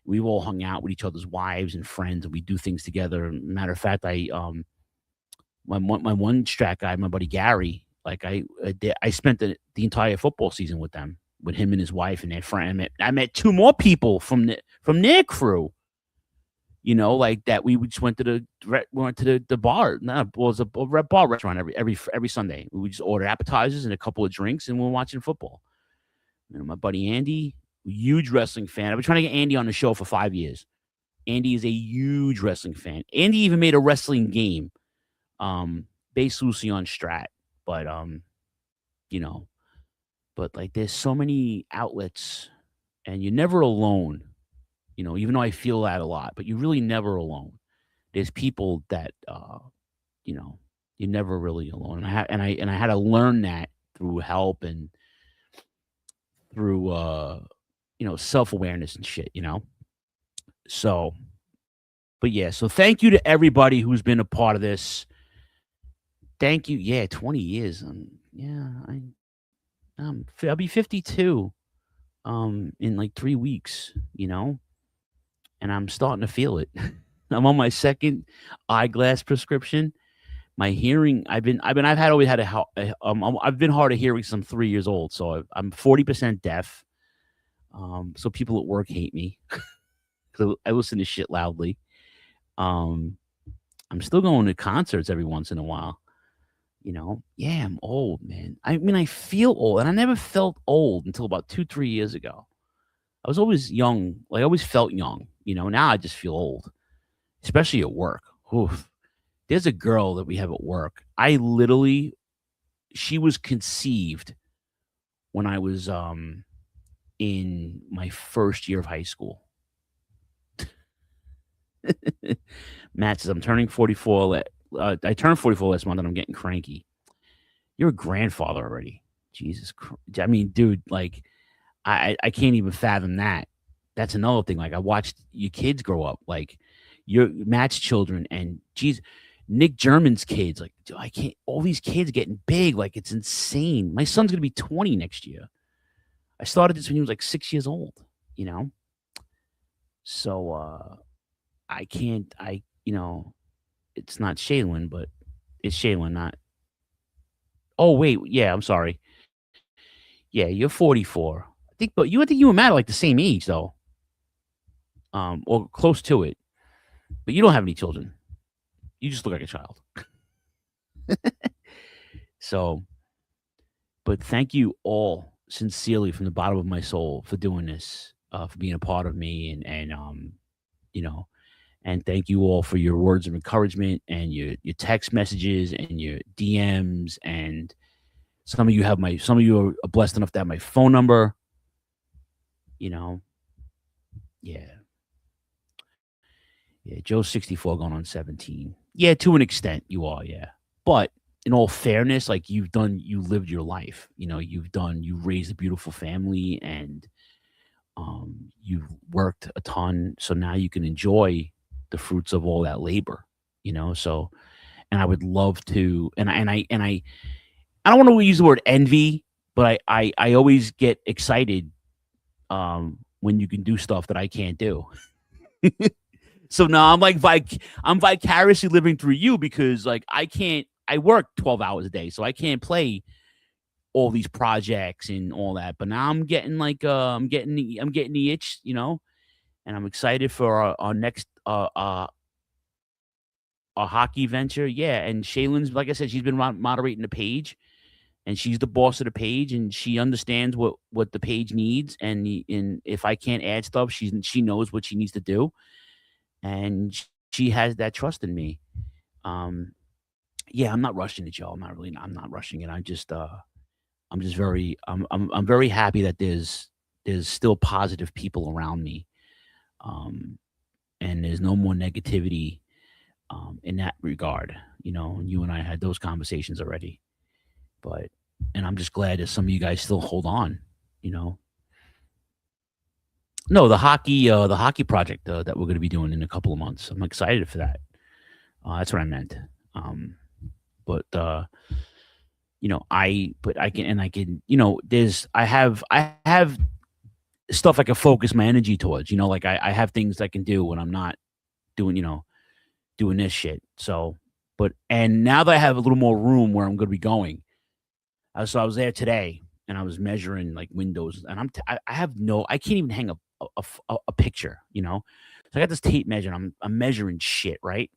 We've all hung out with each other's wives and friends, and we do things together. Matter of fact, my one strat guy, my buddy Gary, like I spent the entire football season with him and his wife and their friend. I met two more people from their crew. Like that. We just went to the bar. No, it was a bar restaurant every Sunday. We just ordered appetizers and a couple of drinks, and we're watching football. My buddy Andy, huge wrestling fan. I've been trying to get Andy on the show for 5 years. Andy is a huge wrestling fan. Andy even made a wrestling game, based loosely on strat. But but like there's so many outlets, and you're never alone. Even though I feel that a lot, but you're really never alone. There's people that you're never really alone. And I had to learn that through help and through self-awareness and shit. So, but yeah, so thank you to everybody who's been a part of this. Thank you. Yeah, 20 years. I'll be 52 in like 3 weeks, and I'm starting to feel it. I'm on my second eyeglass prescription. My hearing, I've been hard of hearing since I'm 3 years old, so I'm 40% deaf. So people at work hate me because I listen to shit loudly. I'm still going to concerts every once in a while. Yeah, I'm old, man. I feel old, and I never felt old until about 2-3 years ago. I was always young. Like I always felt young. Now I just feel old, especially at work. Oof. There's a girl that we have at work. She was conceived when I was in my first year of high school. Matt says I'm turning 44. I turned 44 last month, and I'm getting cranky. You're a grandfather already. Jesus Christ. I mean, dude, like I can't even fathom that. That's another thing. Like I watched your kids grow up, like your Matt's children, and geez, Nick German's kids. Like I can't. All these kids getting big. Like it's insane. My son's gonna be 20 next year. I started this when he was like 6 years old. So I can't. It's not Shaylin, but it's Shaylin, not. Oh wait, yeah. I'm sorry. Yeah, you're 44. I think you and Matt are like the same age though, or close to it. But you don't have any children. You just look like a child. So, but thank you all sincerely from the bottom of my soul for doing this, for being a part of me, and and thank you all for your words of encouragement and your text messages and your DMs, and some of you are blessed enough to have my phone number. Yeah. Yeah, Joe's 64 going on 17. Yeah, to an extent you are, yeah. But in all fairness, like you lived your life. You raised a beautiful family, and You've worked a ton, so now you can enjoy the fruits of all that labor, So, and I would love to, I don't want to use the word envy, but I always get excited when you can do stuff that I can't do. So now I'm vicariously living through you because like I work 12 hours a day, so I can't play all these projects and all that. But now I'm getting I'm getting the itch, and I'm excited for our next our hockey venture. Yeah, and Shaylin's, like I said, she's been moderating the page, and she's the boss of the page, and she understands what the page needs, and if I can't add stuff, she knows what she needs to do, and she has that trust in me. Um, yeah, I'm not rushing it, y'all. I'm not rushing it. I'm just I'm very happy that there's still positive people around me. Um, and there's no more negativity in that regard. You and I had those conversations already. But and I'm just glad that some of you guys still hold on, you know. No, the hockey project that we're going to be doing in a couple of months. I'm excited for that. That's what I meant. Um, but I can, I have stuff I can focus my energy towards. Like I have things I can do when I'm not doing, doing this shit. So, and now that I have a little more room where I'm going to be going, so I was there today and I was measuring like windows, and I can't even hang a picture. So I got this tape measure. And I'm measuring shit, right?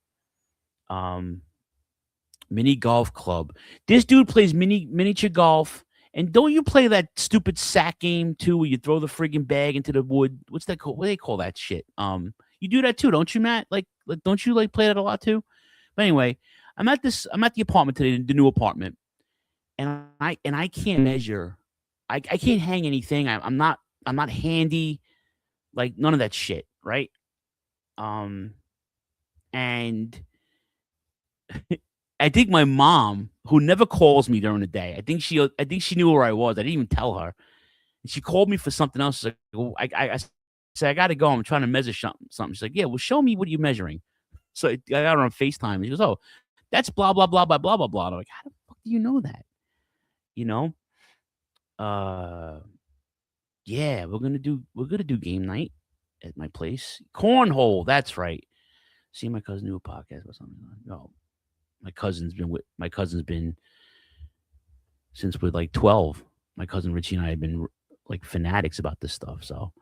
Um, Mini golf club. This dude plays miniature golf. And don't you play that stupid sack game too, where you throw the friggin' bag into the wood? What's that called? What do they call that shit? You do that too, don't you, Matt? Like don't you like play that a lot too? But anyway, I'm at the apartment today, the new apartment, and I can't measure. I can't hang anything. I'm not handy, like none of that shit, right? Um, and I think my mom, who never calls me during the day, I think she knew where I was. I didn't even tell her. And she called me for something else. She's like, well, I said, I got to go. I'm trying to measure something. She's like, yeah, well, show me what you're measuring. So I got her on FaceTime. And she goes, oh, that's blah, blah, blah, blah, blah, blah, blah. And I'm like, how the fuck do you know that? You know? Yeah, we're gonna do game night at my place. Cornhole, that's right. See my cousin do a podcast or something. No, my cousin's been since we're like 12. My cousin Richie and I have been like fanatics about this stuff. So,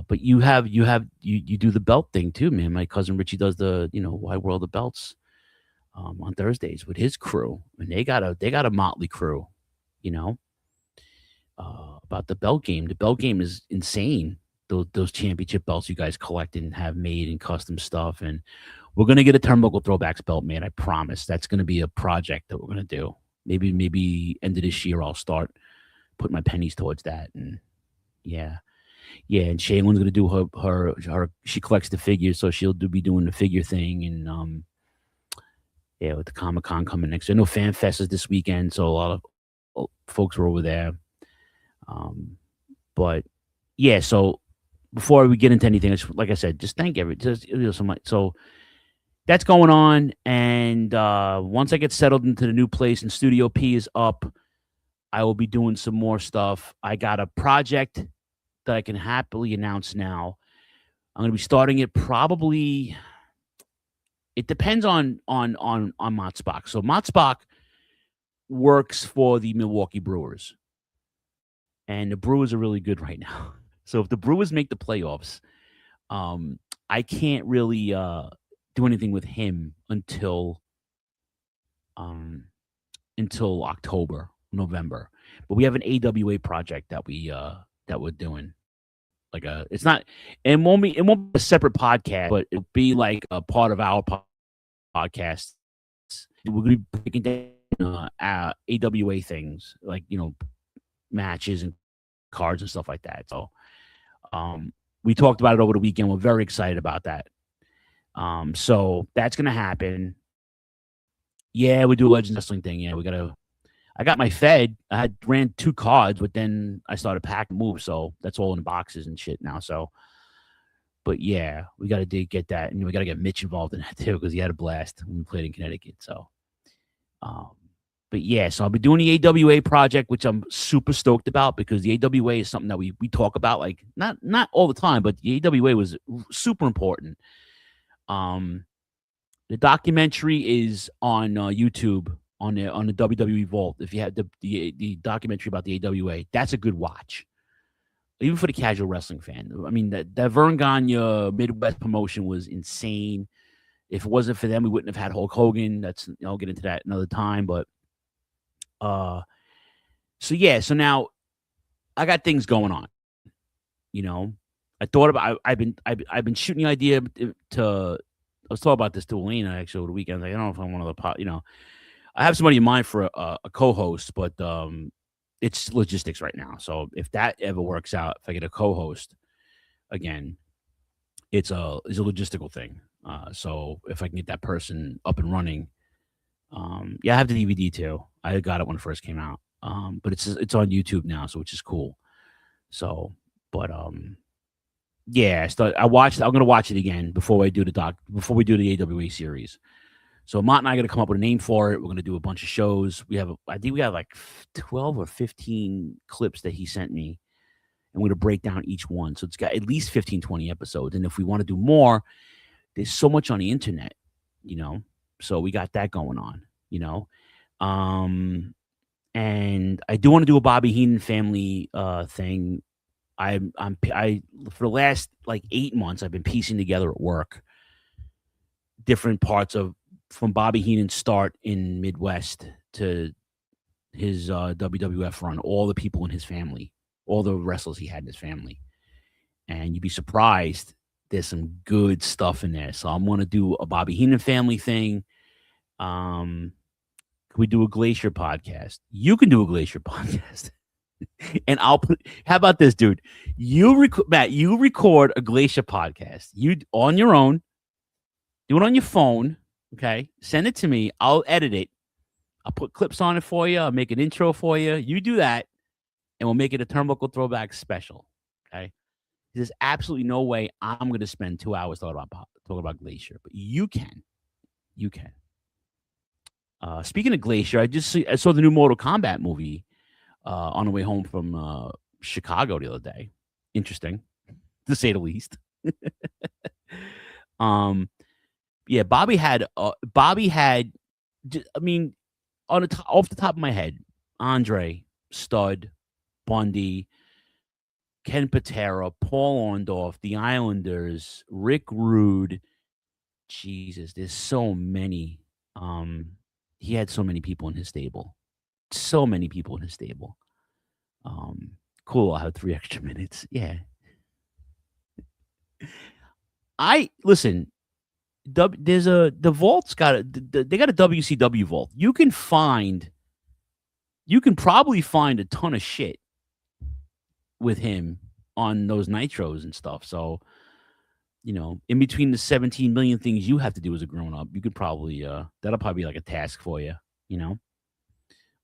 but you do the belt thing too, man. My cousin Richie does the Wide World of Belts on Thursdays with his crew, and they got a motley crew, you know. About the belt game. The belt game is insane. Those championship belts you guys collect and have made and custom stuff, and we're gonna get a Turnbuckle Throwbacks belt made. I promise. That's gonna be a project that we're gonna do. Maybe end of this year I'll start putting my pennies towards that. And yeah. And Shaylin's gonna do her. She collects the figures, so she'll be doing the figure thing. And yeah, with the Comic-Con coming next year. I know Fan Fest is this weekend, so a lot of folks were over there. But yeah, so before we get into anything, like I said, just thank so much. So that's going on. And once I get settled into the new place and Studio P is up, I will be doing some more stuff. I got a project that I can happily announce now. I'm going to be starting it probably. It depends on Motzbach. So Motzbach works for the Milwaukee Brewers. And the Brewers are really good right now. So if the Brewers make the playoffs, I can't really do anything with him until October, November. But we have an AWA project that we're doing. Like it won't be a separate podcast, but it'll be like a part of our podcast. We're gonna be breaking down AWA things, like matches and cards and stuff like that. So we talked about it over the weekend. We're very excited about that. So that's gonna happen. Yeah, we do a Legends Wrestling thing. Yeah, I got my Fed. I had ran 2 cards, but then I started packing moves, so that's all in boxes and shit now. So, but yeah, we got to get that, and we got to get Mitch involved in that too because he had a blast when we played in Connecticut. So, um, but yeah, so I'll be doing the AWA project, which I'm super stoked about because the AWA is something that we talk about, like not all the time, but the AWA was super important. The documentary is on YouTube on the WWE Vault. If you have the documentary about the AWA, that's a good watch, even for the casual wrestling fan. I mean, that Vern Gagne Midwest promotion was insane. If it wasn't for them, we wouldn't have had Hulk Hogan. I'll get into that another time. But so yeah, so now I got things going on. You know, I thought about. I've been shooting the idea to. I was talking about this to Elena actually over the weekend. Like, I don't know if I'm one of the I have somebody in mind for a co-host, but it's logistics right now. So if that ever works out, if I get a co-host again, it's a logistical thing. So if I can get that person up and running, yeah, I have the DVD too. I got it when it first came out, but it's on YouTube now, so which is cool. So, but yeah, I watched. I'm gonna watch it again before we do the AWA series. So Mott and I are gonna come up with a name for it. We're gonna do a bunch of shows. I think we have like 12 or 15 clips that he sent me, and we're gonna break down each one. So it's got at least 15, 20 episodes. And if we want to do more, there's so much on the internet, you know. So we got that going on, you know. And I do want to do a Bobby Heenan family thing. I for the last like 8 months, I've been piecing together at work different parts from Bobby Heenan's start in Midwest to his WWF run, all the people in his family, all the wrestlers he had in his family. And you'd be surprised, there's some good stuff in there. So I'm going to do a Bobby Heenan family thing. Can we do a Glacier podcast? You can do a Glacier podcast. And how about this, dude? Matt, you record a Glacier podcast. You on your own, do it on your phone, okay? Send it to me. I'll edit it. I'll put clips on it for you. I'll make an intro for you. You do that, and we'll make it a Turnbuckle Throwbacks special, okay? There's absolutely no way I'm going to spend 2 hours talking about Glacier, but you can. You can. Speaking of Glacier, I saw the new Mortal Kombat movie on the way home from Chicago the other day. Interesting, to say the least. Yeah, Bobby had. I mean, off the top of my head, Andre, Stud, Bundy, Ken Patera, Paul Orndorff, the Islanders, Rick Rude. Jesus, there's so many. He had so many people in his stable. So many people in his stable. Cool. I'll have 3 extra minutes. Yeah. Listen. The vault's got they got a WCW vault. You can probably find a ton of shit with him on those nitros and stuff. So, you know, in between the 17 million things you have to do as a grown up, you could probably that'll probably be like a task for you, you know.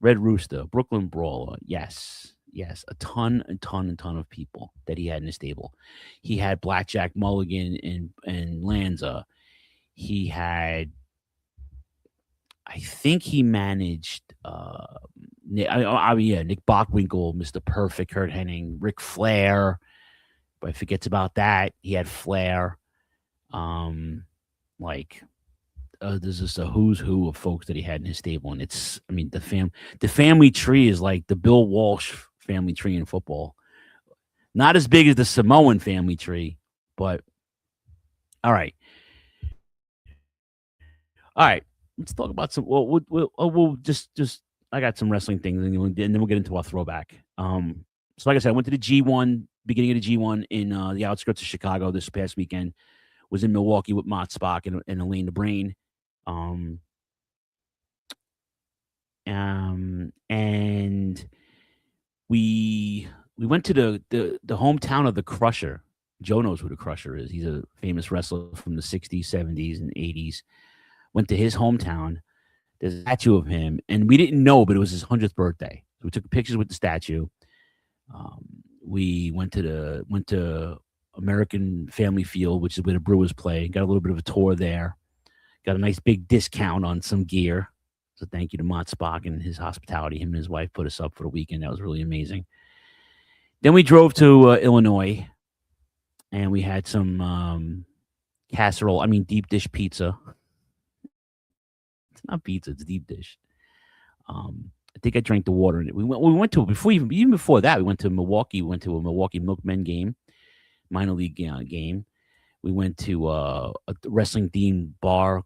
Red Rooster, Brooklyn Brawler, yes, a ton of people that he had in his stable. He had Blackjack Mulligan and Lanza. He had, I think he managed Nick Bockwinkel, Mr. Perfect, Kurt Hennig, Ric Flair. But I forgets about that. He had Flair. There's just a who's who of folks that he had in his stable, and the family tree is like the Bill Walsh family tree in football. Not as big as the Samoan family tree, but all right. Let's talk about some. Well, we'll just. I got some wrestling things, and then we'll get into our throwback. So, like I said, I went to the G1, beginning of the G1 in the outskirts of Chicago this past weekend. Was in Milwaukee with Mott Spock and Elaine the Brain. And we went to the hometown of the Crusher. Joe knows who the Crusher is. He's a famous wrestler from the 60s, 70s, and 80s. Went to his hometown, There's a statue of him, and we didn't know, but it was his 100th birthday. So we took pictures with the statue. Um, we went to American Family Field, which is where the Brewers play. Got a little bit of a tour there. Got a nice big discount on some gear. So thank you to Mott Spock and his hospitality. Him and his wife put us up for the weekend. That was really amazing. Then we drove to Illinois, and we had some deep dish pizza. It's not pizza; it's deep dish. I think I drank the water in it. We went to even before that. We went to Milwaukee. We went to a Milwaukee Milkmen game, minor league game. We went to a wrestling themed bar,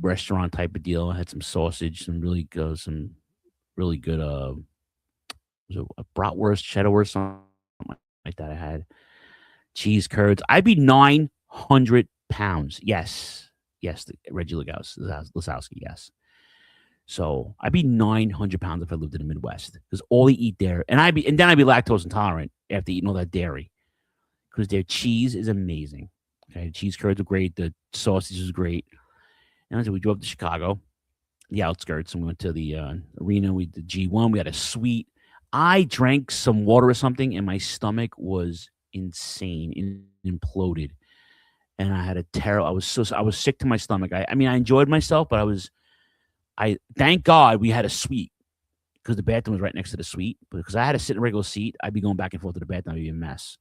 restaurant type of deal. I had some sausage, some really good was it a bratwurst, cheddarwurst, something like that. I had cheese curds. I'd be 900 pounds. Yes, Reggie Lasowski. Yes. So I'd be 900 pounds if I lived in the Midwest because all they eat there, and then I'd be lactose intolerant after eating all that dairy because their cheese is amazing. Okay, the cheese curds are great. The sausage is great. And so we drove to Chicago, the outskirts, and we went to the arena. We did G1. We had a suite. I drank some water or something, and my stomach was insane, imploded, and I had a terrible. I was sick to my stomach. I enjoyed myself, but thank God we had a suite because the bathroom was right next to the suite. Because I had to sit in a regular seat, I'd be going back and forth to the bathroom. It'd be a mess.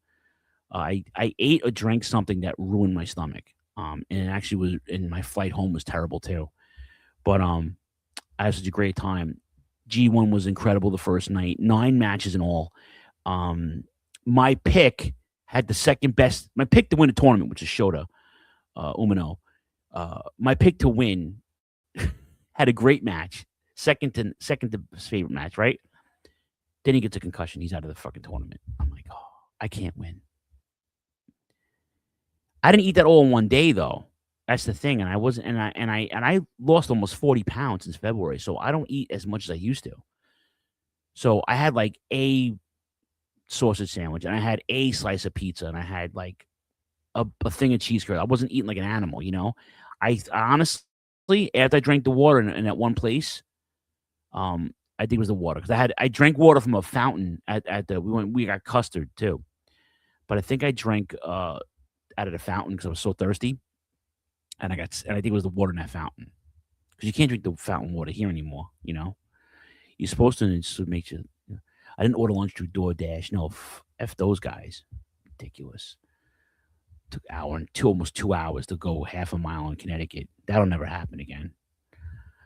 I ate or drank something that ruined my stomach. And it actually was, and my flight home was terrible too. But I had such a great time. G1 was incredible the first night. 9 matches in all. My pick had the second best. My pick to win the tournament, which is Shota Umino. My pick to win had a great match. Second to his favorite match, right? Then he gets a concussion. He's out of the fucking tournament. I'm like, oh, I can't win. I didn't eat that all in one day though. That's the thing. And I lost almost 40 pounds since February. So I don't eat as much as I used to. So I had like a sausage sandwich and I had a slice of pizza and I had like a thing of cheese curd. I wasn't eating like an animal, you know. I honestly, after I drank the water in that one place, I think it was the water because I drank water from a fountain we got custard too, but I think I drank out of the fountain because I was so thirsty, and I think it was the water in that fountain because you can't drink the fountain water here anymore. You know, you're supposed to. And it just makes you. I didn't order lunch through DoorDash. No, f those guys, ridiculous. Took almost 2 hours to go half a mile in Connecticut. That'll never happen again.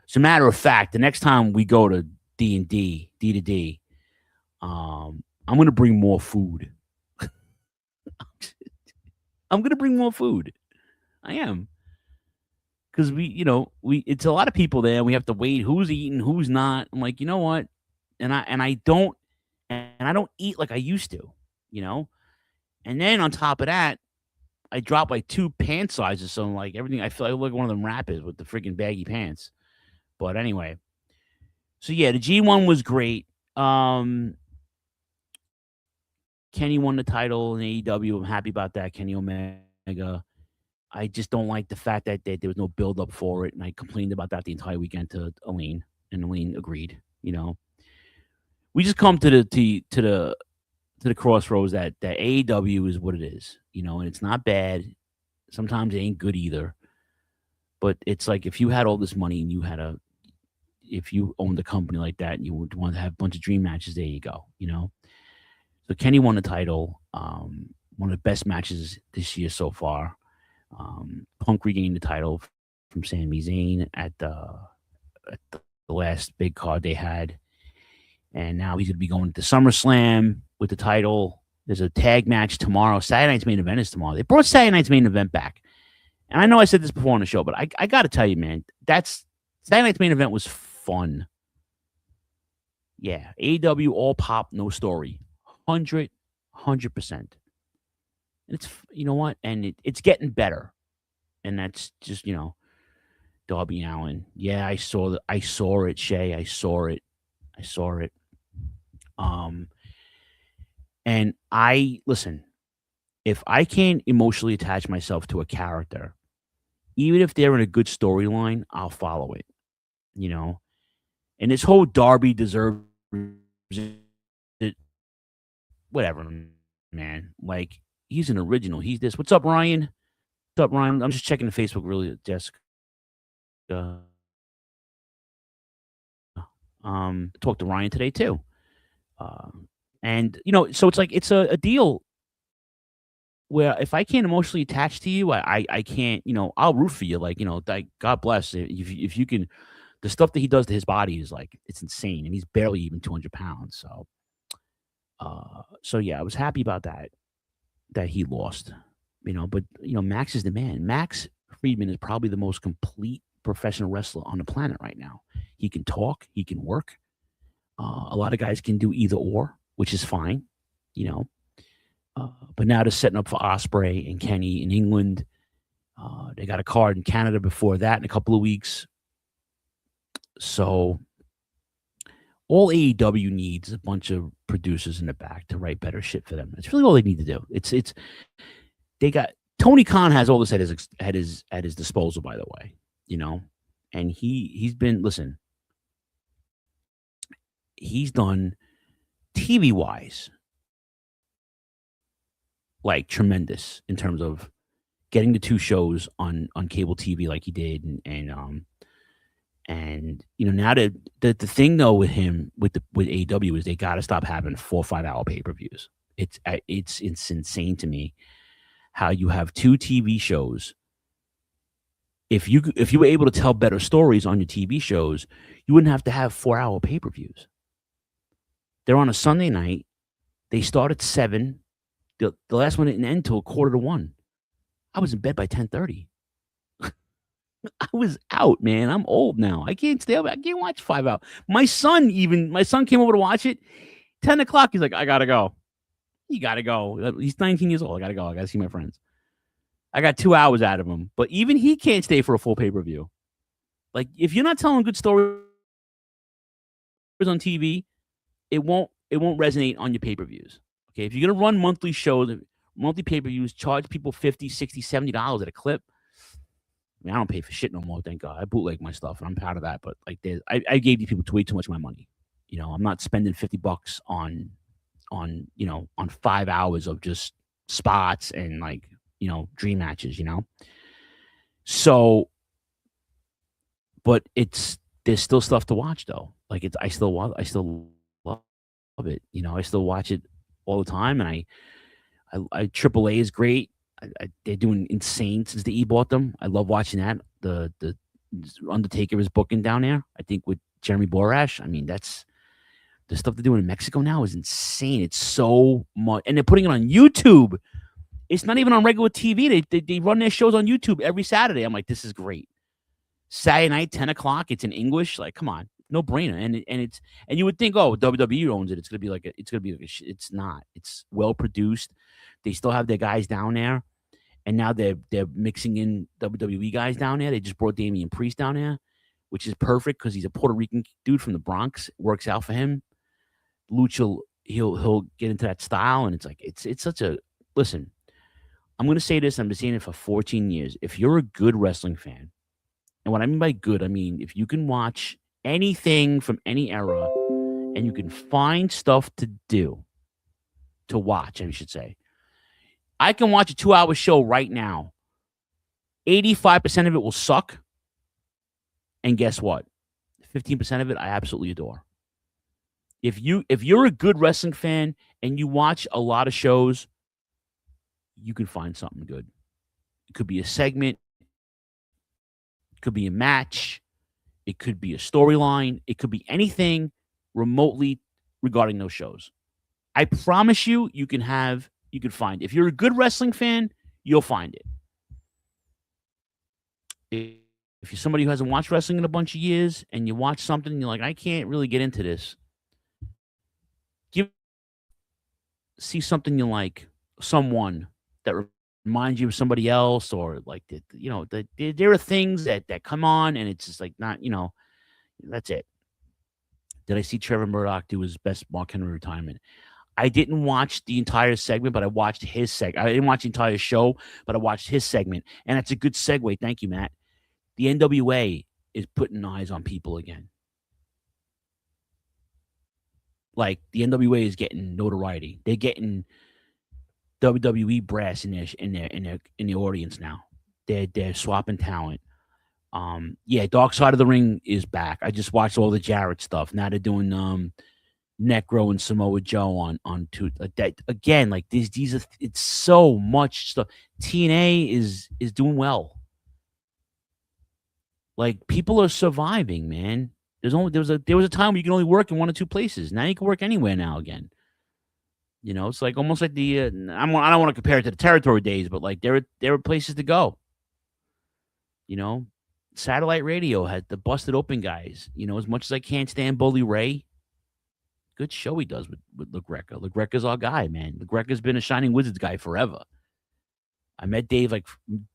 As a matter of fact, the next time we go to D to D, I'm gonna bring more food. I'm gonna bring more food. I am. Because it's a lot of people there. We have to wait who's eating, who's not. I'm like, you know what? And I don't eat like I used to, you know? And then on top of that, I dropped like 2 pant sizes. So like everything, I feel like I look like one of them rappers with the freaking baggy pants. But anyway. So yeah, the G1 was great. Kenny won the title in AEW. I'm happy about that. Kenny Omega. I just don't like the fact that there was no build up for it, and I complained about that the entire weekend to Elaine, and Elaine agreed. You know, we just come to the crossroads that AEW is what it is. You know, and it's not bad. Sometimes it ain't good either. But it's like if you had all this money and if you owned a company like that and you would want to have a bunch of dream matches, there you go. You know. So Kenny won the title. One of the best matches this year so far. Punk regained the title from Sami Zayn at the last big card they had. And now he's going to be going to SummerSlam with the title. There's a tag match tomorrow. Saturday night's main event is tomorrow. They brought Saturday night's main event back. And I know I said this before on the show, but I got to tell you, man, Saturday night's main event was fun. Yeah, AEW all pop, no story. 100%. And it's, you know what? And it's getting better. And that's just, Darby Allin. Yeah, I saw it, Shay. I saw it. And listen, if I can't emotionally attach myself to a character, even if they're in a good storyline, I'll follow it. you know. And this whole Darby deserves it, whatever, man. Like, he's an original. He's this. What's up, Ryan? What's up, Ryan? I'm just checking the Facebook really, Jessica. Talked to Ryan today too. And so it's like it's a deal where if I can't emotionally attach to you, I can't, I'll root for you. Like, like, God bless. If you can, the stuff that he does to his body is like, it's insane. And he's barely even 200 pounds. So yeah, I was happy about that he lost, but Max is the man. Max Friedman is probably the most complete professional wrestler on the planet right now. He can talk, he can work. A lot of guys can do either or, which is fine, but now they're setting up for Ospreay and Kenny in England. They got a card in Canada before that in a couple of weeks. So all AEW needs is a bunch of producers in the back to write better shit for them. It's really all they need to do. They got Tony Khan has all this at his disposal, by the way, and he's been, listen, he's done TV wise, like, tremendous in terms of getting the 2 shows on cable TV like he did, and now the thing though with him with AEW is they got to stop having 4 or 5 hour pay-per-views. It's insane to me how you have 2 TV shows. If you were able to tell better stories on your TV shows, you wouldn't have to have 4 hour pay-per-views. They're on a Sunday night. They start at 7. The last one didn't end till 12:45. I was in bed by 10:30. I was out, man. I'm old now. I can't stay up. I can't watch 5 hours. My son came over to watch it. 10 o'clock. He's like, I gotta go. You gotta go. He's 19 years old. I gotta go. I gotta see my friends. I got 2 hours out of him, but even he can't stay for a full pay-per-view. Like, if you're not telling good stories on TV, it won't resonate on your pay-per-views. Okay, if you're gonna run monthly shows, monthly pay-per-views, charge people $50, $60, $70 at a clip. I mean, I don't pay for shit no more, thank God. I bootleg my stuff, and I'm proud of that. But like, I gave these people way too much of my money. I'm not spending $50 on 5 hours of just spots and, like, dream matches. So, but there's still stuff to watch though. Like, I still love it. I still watch it all the time, and I AAA is great. They're doing insane since the E bought them. I love watching that. The Undertaker is booking down there, I think, with Jeremy Borash. I mean, that's the stuff they're doing in Mexico now is insane. It's so much, and they're putting it on YouTube. It's not even on regular TV. They run their shows on YouTube every Saturday. I'm like, this is great. Saturday night, 10 o'clock. It's in English. Like, come on, no brainer. And you would think, oh, WWE owns it. It's gonna be like it's not. It's well produced. They still have their guys down there, and now they're mixing in WWE guys down there. They just brought Damian Priest down there, which is perfect because he's a Puerto Rican dude from the Bronx. It works out for him. Lucha, he'll get into that style, and it's like it's such a listen. I'm gonna say this. I've been saying it for 14 years. If you're a good wrestling fan, and what I mean by good, I mean if you can watch anything from any era, and you can find stuff to watch, I should say. I can watch a 2-hour show right now. 85% of it will suck. And guess what? 15% of it I absolutely adore. If you're a good wrestling fan and you watch a lot of shows, you can find something good. It could be a segment. It could be a match. It could be a storyline. It could be anything remotely regarding those shows. I promise you, you can find it. If you're a good wrestling fan, you'll find it. If you're somebody who hasn't watched wrestling in a bunch of years and you watch something and you're like, I can't really get into this, see something you like, someone that reminds you of somebody else, or like, there are things that come on and it's just like not, that's it. Did I see Trevor Murdoch do his best Mark Henry retirement? I didn't watch the entire segment, but I watched his segment. I didn't watch the entire show, but I watched his segment. And that's a good segue. Thank you, Matt. The NWA is putting eyes on people again. Like the NWA is getting notoriety. They're getting WWE brass in the audience now. They're swapping talent. Yeah, Dark Side of the Ring is back. I just watched all the Jarrett stuff. Now they're doing Necro and Samoa Joe on two. That again, like these are, it's so much stuff. TNA is doing well. Like people are surviving, man. There was a time where you can only work in one or two places. Now you can work anywhere now again. It's like almost like the I don't want to compare it to the territory days, but like there are places to go. Satellite radio had the busted open guys. As much as I can't stand Bully Ray, good show he does with LaGreca. LaGreca's our guy, man. LaGreca's been a Shining Wizards guy forever. I met Dave, like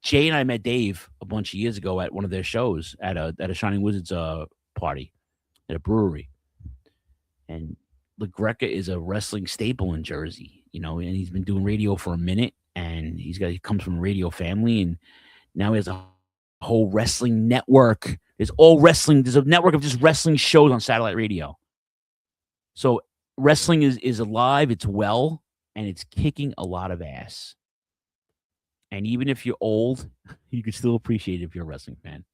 Jay and I met Dave a bunch of years ago at one of their shows at a Shining Wizards party at a brewery. And LaGreca is a wrestling staple in Jersey, and he's been doing radio for a minute, and he comes from a radio family, and now he has a whole wrestling network. There's a network of just wrestling shows on satellite radio. So wrestling is alive, it's well, and it's kicking a lot of ass. And even if you're old, you can still appreciate it if you're a wrestling fan.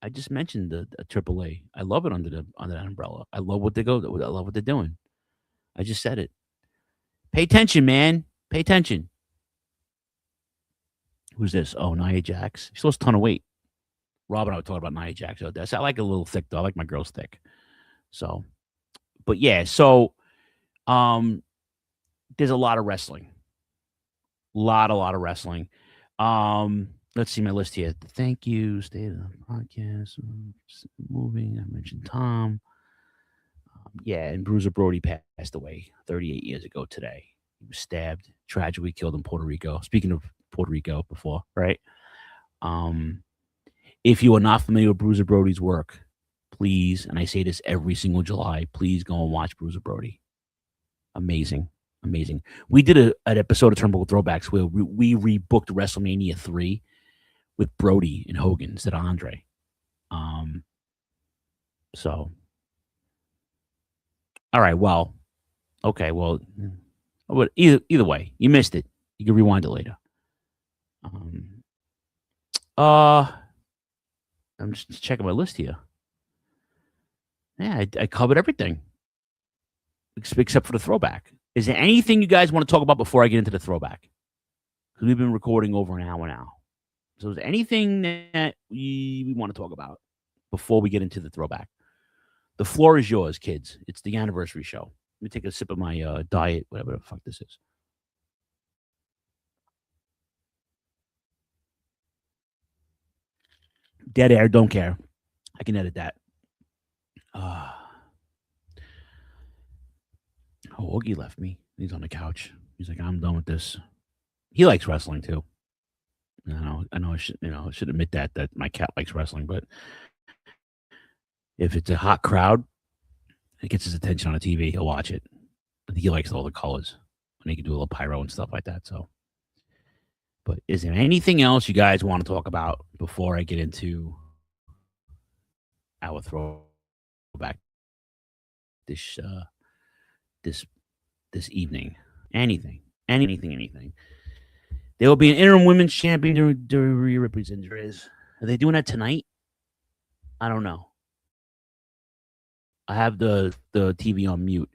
I just mentioned the AAA. I love it under that umbrella. I love what they go. I love what they're doing. I just said it. Pay attention, man. Pay attention. Who's this? Oh, Nia Jax. She lost a ton of weight. Rob and I were talking about Nia Jax. So I like a little thick, though. I like my girls thick. So, but yeah. So, there's a lot of wrestling. Lot of wrestling. Let's see my list here. Thank you. State of the podcast. Moving. I mentioned Tom. Yeah, and Bruiser Brody passed away 38 years ago today. He was stabbed, tragically killed in Puerto Rico. Speaking of Puerto Rico before, right? If you are not familiar with Bruiser Brody's work, please, and I say this every single July, please go and watch Bruiser Brody. Amazing. We did an episode of Turnbuckle Throwbacks where we rebooked WrestleMania 3 with Brody and Hogan instead of Andre. So, all right. Well, okay. Well, either way, you missed it. You can rewind it later. I'm just checking my list here. Yeah, I covered everything except for the throwback. Is there anything you guys want to talk about before I get into the throwback? Because we've been recording over an hour now. So is there anything that we want to talk about before we get into the throwback? The floor is yours, kids. It's the anniversary show. Let me take a sip of my diet, whatever the fuck this is. Dead air, don't care. I can edit that. Oogie left me. He's on the couch. He's like, I'm done with this. He likes wrestling too. I know. I should admit that my cat likes wrestling, but if it's a hot crowd, it gets his attention on the TV. He'll watch it. I think he likes all the colors, and he can do a little pyro and stuff like that. So, but is there anything else you guys want to talk about before I get into our throwback this evening? Anything. There will be an interim women's champion during Rhea Ripley's injuries. Are they doing that tonight? I don't know. I have the TV on mute.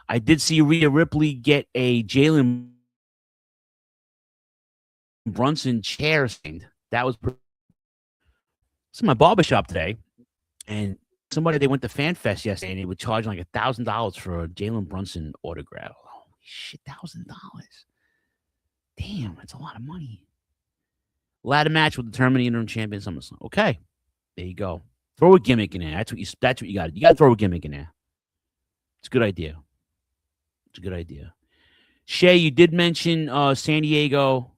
I did see Rhea Ripley get a Jalen Brunson chair signed. That was it's in my barbershop today, and they went to Fan Fest yesterday, and they would charge like $1,000 for a Jalen Brunson autograph. Holy shit, $1,000! Damn, that's a lot of money. Ladder match will determine the interim champion SummerSlam. Okay, there you go. Throw a gimmick in there. That's what you got. You got to throw a gimmick in there. It's a good idea. Shay, you did mention San Diego.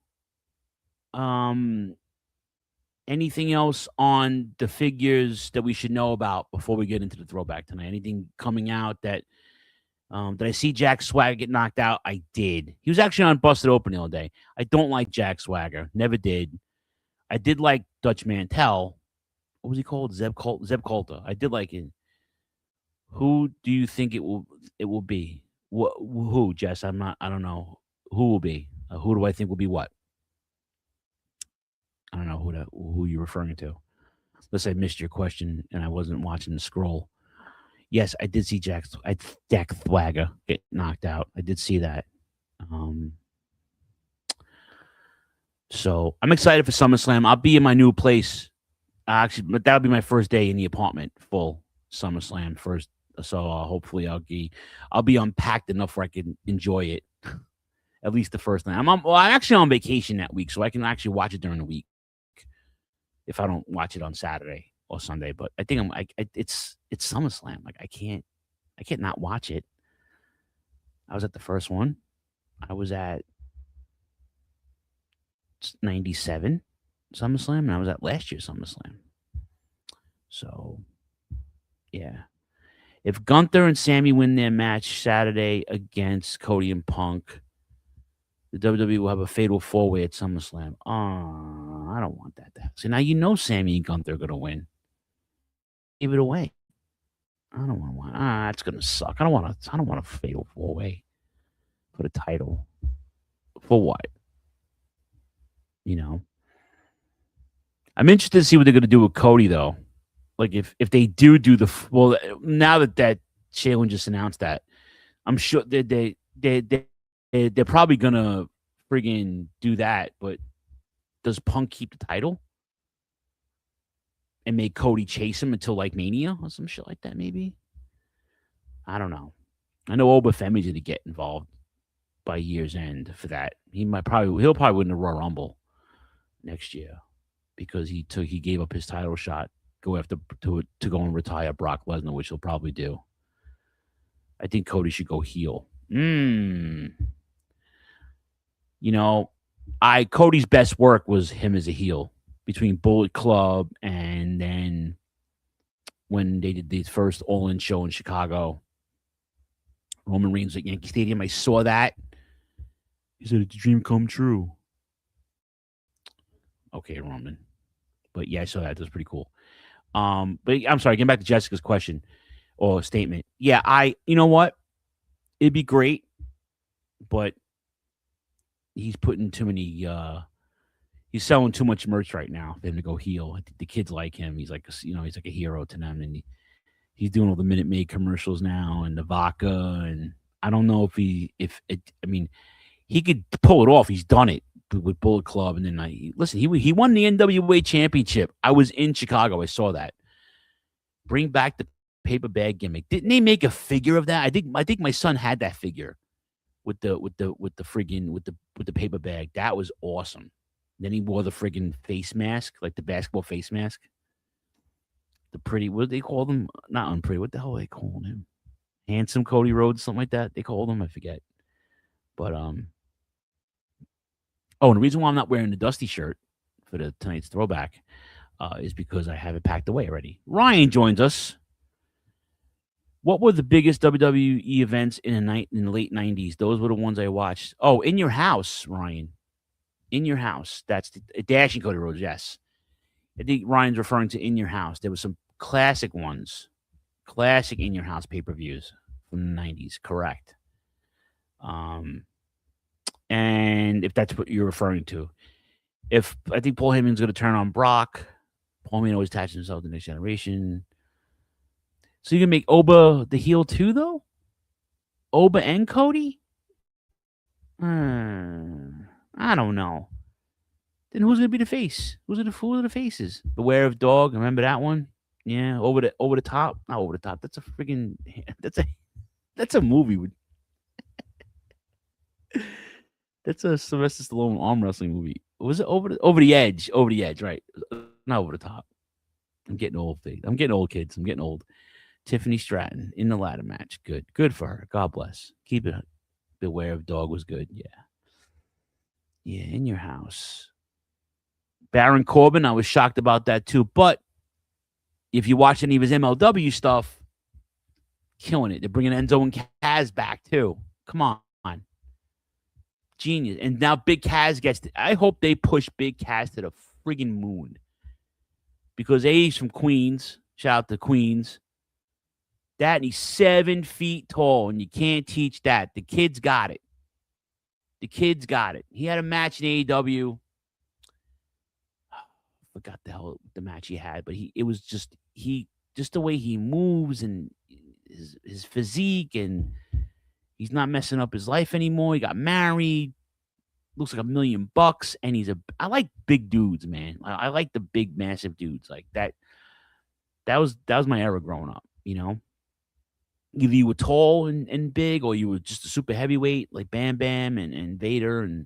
Anything else on the figures that we should know about before we get into the throwback tonight? Anything coming out that did I see Jack Swagger get knocked out? I did. He was actually on Busted Open the other day. I don't like Jack Swagger. Never did. I did like Dutch Mantel. What was he called? Zeb Coulter. I did like it. Who do you think it will be? Who, Jess? I don't know. Who will be? Who do I think will be what? I don't know who you're referring to. Unless I missed your question and I wasn't watching the scroll. Yes, I did see Jack Thwagger get knocked out. I did see that. Um, so I'm excited for SummerSlam. I'll be in my new place. Actually, but that'll be my first day in the apartment, full SummerSlam first. So hopefully I'll be unpacked enough where I can enjoy it. At least the first night. I'm actually on vacation that week, so I can actually watch it during the week. If I don't watch it on Saturday or Sunday, but I think it's SummerSlam. Like I can't not watch it. I was at the first one. I was at 97 SummerSlam, and I was at last year's SummerSlam. So, yeah. If Gunther and Sammy win their match Saturday against Cody and Punk, the WWE will have a fatal four-way at SummerSlam. Oh, I don't want that to happen. So now Sammy and Gunther are going to win. Give it away. I don't want. It's going to suck. I don't want a fatal four-way for the title. For what? I'm interested to see what they're going to do with Cody, though. Like if they do now that Shaylin just announced that, I'm sure they're probably gonna friggin' do that. But does Punk keep the title and make Cody chase him until like Mania or some shit like that? Maybe. I don't know. I know Obafemi's gonna get involved by year's end for that. He'll probably win the Royal Rumble next year because he gave up his title shot. Go after to go and retire Brock Lesnar, which he'll probably do. I think Cody should go heel. Cody's best work was him as a heel between Bullet Club and then when they did the first All-In show in Chicago. Roman Reigns at Yankee Stadium. I saw that. He said it's a dream come true. Okay, Roman. But yeah, I saw that. That was pretty cool. But I'm sorry, getting back to Jessica's question or statement. Yeah, you know what? It'd be great, but he's putting too many he's selling too much merch right now for him to go heel. I think the kids like him. He's like he's like a hero to them, and he's doing all the Minute Maid commercials now and the vodka, and I don't know if he could pull it off. He's done it with Bullet Club, and then he won the NWA championship. I was in Chicago. I saw that. Bring back the paper bag gimmick. Didn't they make a figure of that? I think my son had that figure with the paper bag. That was awesome. Then he wore the friggin' face mask, like the basketball face mask. The pretty, what do they call them? Not unpretty. What the hell are they calling him? Handsome Cody Rhodes, something like that. They called him. I forget. But and the reason why I'm not wearing the Dusty shirt for tonight's throwback is because I have it packed away already. Ryan joins us. What were the biggest WWE events in the late 90s? Those were the ones I watched. Oh, In Your House, Ryan. In Your House. That's Dashing Cody Rhodes, yes. I think Ryan's referring to In Your House. There were some classic ones. Classic In Your House pay-per-views from the 90s. Correct. And if that's what you're referring to. If I think Paul Heyman's going to turn on Brock. Paul Heyman always attaches himself to the Next Generation. So you can make Oba the heel too, though? Oba and Cody? I don't know. Then who's gonna be the face? Who's the fool of the faces? Beware of Dog. Remember that one? Yeah, over the top. Not over the top. That's a freaking. That's a movie with. That's a Sylvester Stallone arm wrestling movie. Was it over the edge? Over the edge, right? Not over the top. I'm getting old. I'm getting old, kids. I'm getting old. Tiffany Stratton in the ladder match. Good for her. God bless. Keep it. Beware of Dog was good. Yeah, In Your House. Baron Corbin, I was shocked about that too. But if you watch any of his MLW stuff, killing it. They're bringing Enzo and Kaz back too. Come on. Genius. And now Big Kaz I hope they push Big Kaz to the friggin' moon. because he's from Queens. Shout out to Queens. That, and he's 7 feet tall, and you can't teach that. The kid's got it. The kid's got it. He had a match in AEW. Forgot the match he had, but it was just the way he moves and his physique, and he's not messing up his life anymore. He got married, looks like $1 million, and I like big dudes, man. I like the big, massive dudes like that. That was my era growing up, you know. Either you were tall and big, or you were just a super heavyweight like Bam Bam and Vader and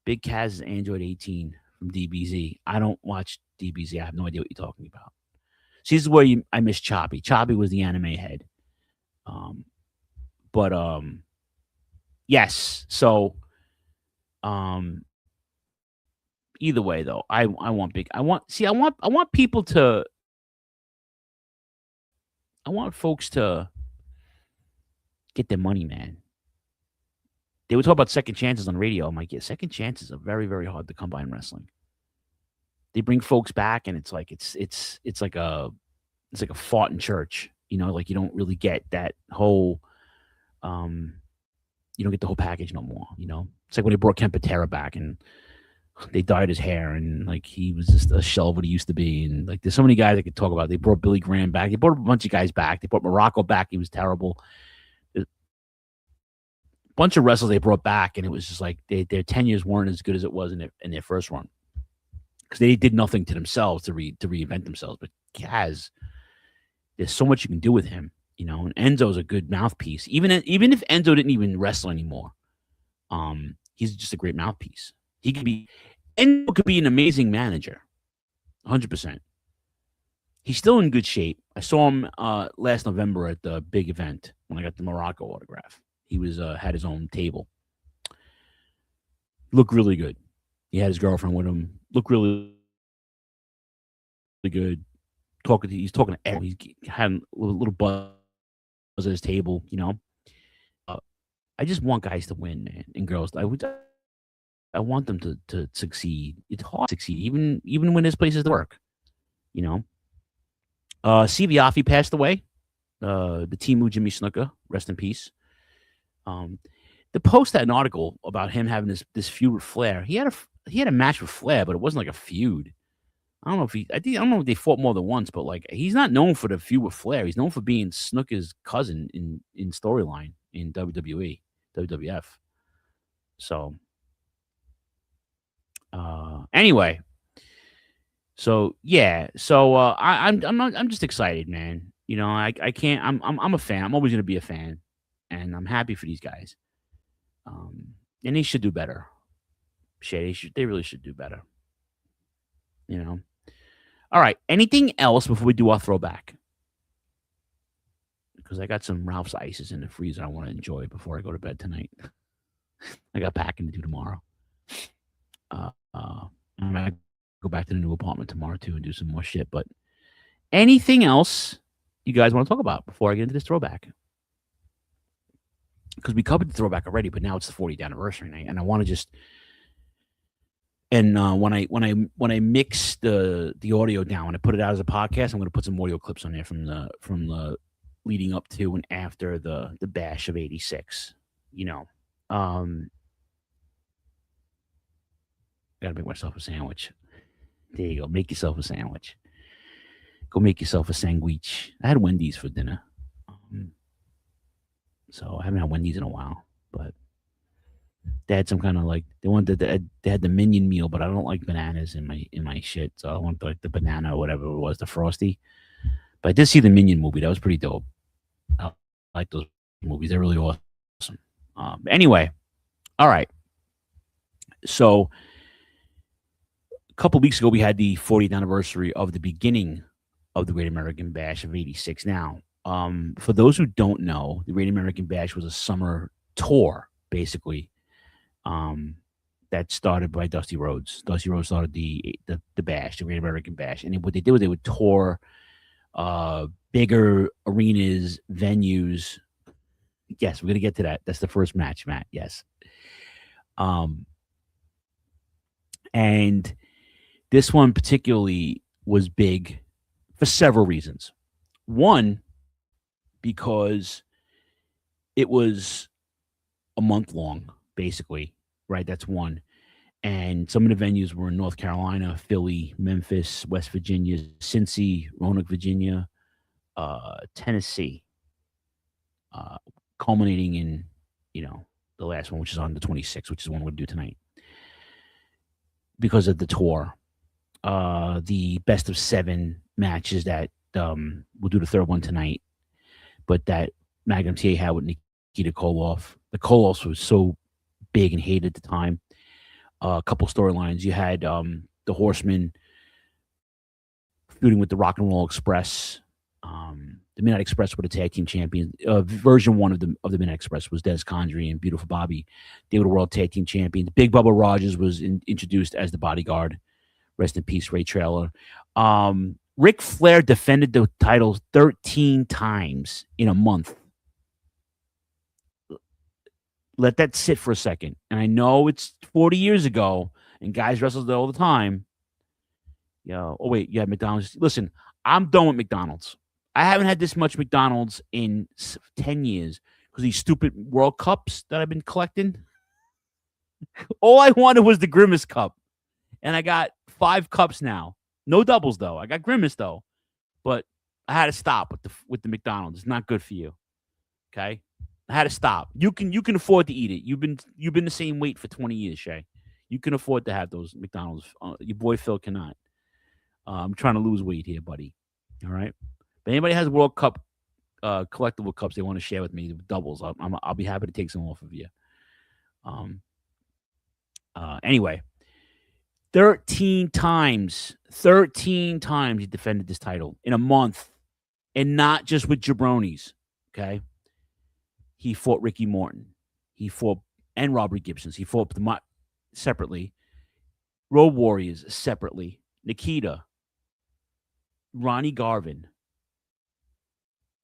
Big Kaz's Android 18 from DBZ. I don't watch DBZ. I have no idea what you're talking about. See, this is where I miss Choppy. Choppy was the anime head. Yes. So, either way though, I want folks to get their money, man. They would talk about second chances on radio. I'm like, yeah, second chances are very, very hard to come by in wrestling. They bring folks back, and it's like a fart in church. You know, like you don't really get that whole, you don't get the whole package no more. You know, it's like when they brought Ken Patera back and they dyed his hair, and like he was just a shell of what he used to be. And like there's so many guys I could talk about. They brought Billy Graham back. They brought a bunch of guys back. They brought Morocco back. He was terrible. A bunch of wrestlers they brought back, and it was just like their tenures weren't as good as it was in their first run, because they did nothing to themselves to reinvent themselves. But Kaz, there's so much you can do with him, you know. And Enzo's a good mouthpiece. Even if Enzo didn't even wrestle anymore, he's just a great mouthpiece. Enzo could be an amazing manager, 100%. He's still in good shape. I saw him last November at the big event when I got the Morocco autograph. He was had his own table. Looked really good. He had his girlfriend with him. Looked really, really good. He's talking to everyone. He had a little buzz at his table, you know. I just want guys to win, man, and girls. I want them to succeed. It's hard to succeed, even when there's places to work, you know. Steve Yaffe passed away. The Timu Jimmy Snuka, rest in peace. The Post had an article about him having this feud with Flair. He had a match with Flair, but it wasn't like a feud. I don't know if they fought more than once, but like he's not known for the feud with Flair. He's known for being Snuka's cousin in storyline in WWE, WWF. So anyway, so yeah, so I'm just excited, man. You know, I can't. I'm a fan. I'm always gonna be a fan, and I'm happy for these guys. And they should do better. Shit, they really should do better. You know. All right. Anything else before we do our throwback? Because I got some Ralph's Ices in the freezer I want to enjoy before I go to bed tonight. I got packing to do tomorrow. I might go back to the new apartment tomorrow too and do some more shit. But anything else you guys want to talk about before I get into this throwback? Because we covered the throwback already, but now it's the 40th anniversary night, and I want to just. And when I mix the audio down and I put it out as a podcast, I'm going to put some audio clips on there from the leading up to and after the bash of '86. You know, gotta make myself a sandwich. There you go. Make yourself a sandwich. Go make yourself a sandwich. I had Wendy's for dinner, so I haven't had Wendy's in a while, but. They had some kind of like they had the minion meal, but I don't like bananas in my shit, so I want like the banana or whatever it was, the Frosty. But I did see the Minion movie; that was pretty dope. I like those movies; they're really awesome. Anyway, all right. So a couple weeks ago, we had the 40th anniversary of the beginning of the Great American Bash of '86. Now, for those who don't know, the Great American Bash was a summer tour, basically. That started by Dusty Rhodes. Dusty Rhodes started the bash, the Great American Bash, and what they did was they would tour bigger arenas, venues. Yes, we're gonna get to that. That's the first match, Matt. Yes. And this one particularly was big for several reasons. One, because it was a month long, basically, right? That's one. And some of the venues were in North Carolina, Philly, Memphis, West Virginia, Cincy, Roanoke, Virginia, Tennessee, culminating in, the last one, which is on the 26th, which is the one we'll do tonight. Because of the tour, the best of 7 matches that we'll do the third one tonight, but that Magnum TA had with Nikita Koloff. The Koloffs was so big and hated at the time. A couple storylines. You had the Horsemen feuding with the Rock and Roll Express. The Midnight Express were the tag team champions. Version 1 of the Midnight Express was Dennis Condrey and Beautiful Bobby. They were the world tag team champions. Big Bubba Rogers was introduced as the bodyguard. Rest in peace, Ray Traylor. Ric Flair defended the title 13 times in a month. Let that sit for a second. And I know it's 40 years ago, and guys wrestled all the time. Oh, wait, you had McDonald's. Listen, I'm done with McDonald's. I haven't had this much McDonald's in 10 years because these stupid World Cups that I've been collecting. All I wanted was the Grimace Cup, and I got 5 cups now. No doubles, though. I got Grimace, though. But I had to stop with the McDonald's. It's not good for you. Okay? I had to stop. You can afford to eat it. You've been the same weight for 20 years, Shay. You can afford to have those McDonald's. Your boy Phil cannot. I'm trying to lose weight here, buddy. All right. If anybody has World Cup collectible cups they want to share with me, doubles, I'll be happy to take some off of you. Anyway, 13 times he defended this title in a month, and not just with jabronis. Okay. He fought Ricky Morton. And Robert Gibson. He fought separately. Road Warriors separately. Nikita. Ronnie Garvin.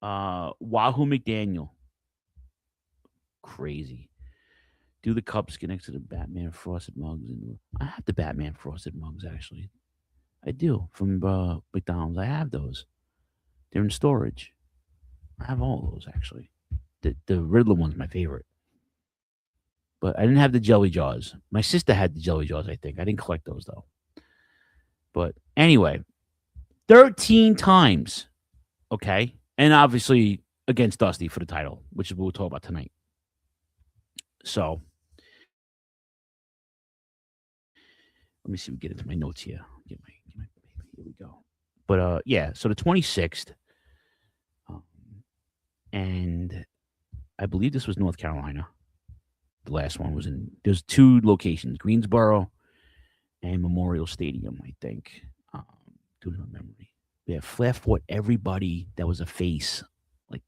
Wahoo McDaniel. Crazy. Do the cups get next to the Batman frosted mugs? I have the Batman frosted mugs, actually. I do. From McDonald's. I have those. They're in storage. I have all those, actually. The Riddler one's my favorite. But I didn't have the jelly jars. My sister had the jelly jars, I think. I didn't collect those, though. But anyway, 13 times. Okay? And obviously against Dusty for the title, which is what we'll talk about tonight. So, let me see if we get into my notes here. Get my here we go. But, yeah, so the 26th. And I believe this was North Carolina. The last one was there's 2 locations, Greensboro and Memorial Stadium, I think. To my memory. Yeah, Flair fought everybody that was a face.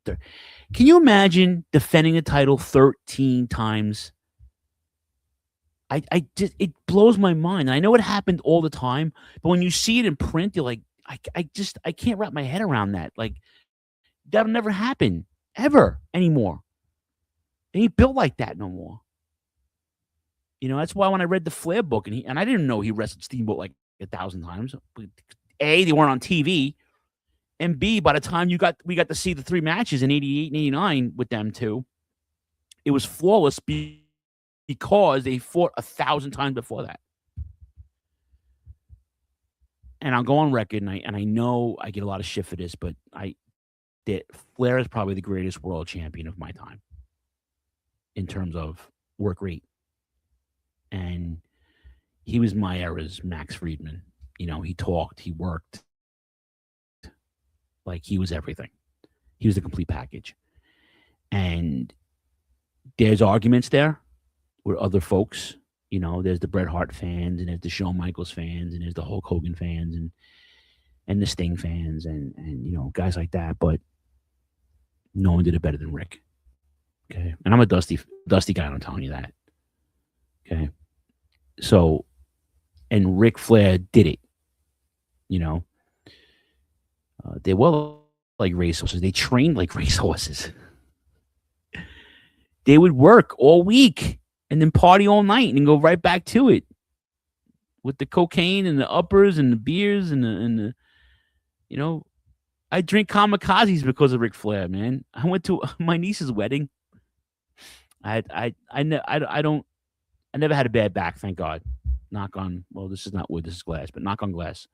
Can you imagine defending a title 13 times? It blows my mind. I know it happened all the time, but when you see it in print, you're like, I can't wrap my head around that. That'll never happen ever anymore. And he built like that no more. That's why when I read the Flair book, and I didn't know he wrestled Steamboat 1,000 times. A, they weren't on TV, and B, by the time we got to see the 3 matches in 88 and 89 with them too, it was flawless because they fought 1,000 times before that. And I'll go on record, and I know I get a lot of shit for this, but Flair is probably the greatest world champion of my time in terms of work rate. And he was my era's Max Friedman. He talked, he worked. He was everything. He was the complete package. And there's arguments there with other folks. There's the Bret Hart fans, and there's the Shawn Michaels fans, and there's the Hulk Hogan fans, and the Sting fans, and guys like that. But no one did it better than Rick. Okay. And I'm a dusty guy, I'm telling you that. Okay. So, and Ric Flair did it. They were like racehorses. They trained like racehorses. They would work all week and then party all night and go right back to it with the cocaine and the uppers and the beers and You know, I drink kamikazes because of Ric Flair, man. I went to my niece's wedding. I don't I never had a bad back, thank God. Knock on well, this is not wood, this is glass, but knock on glass.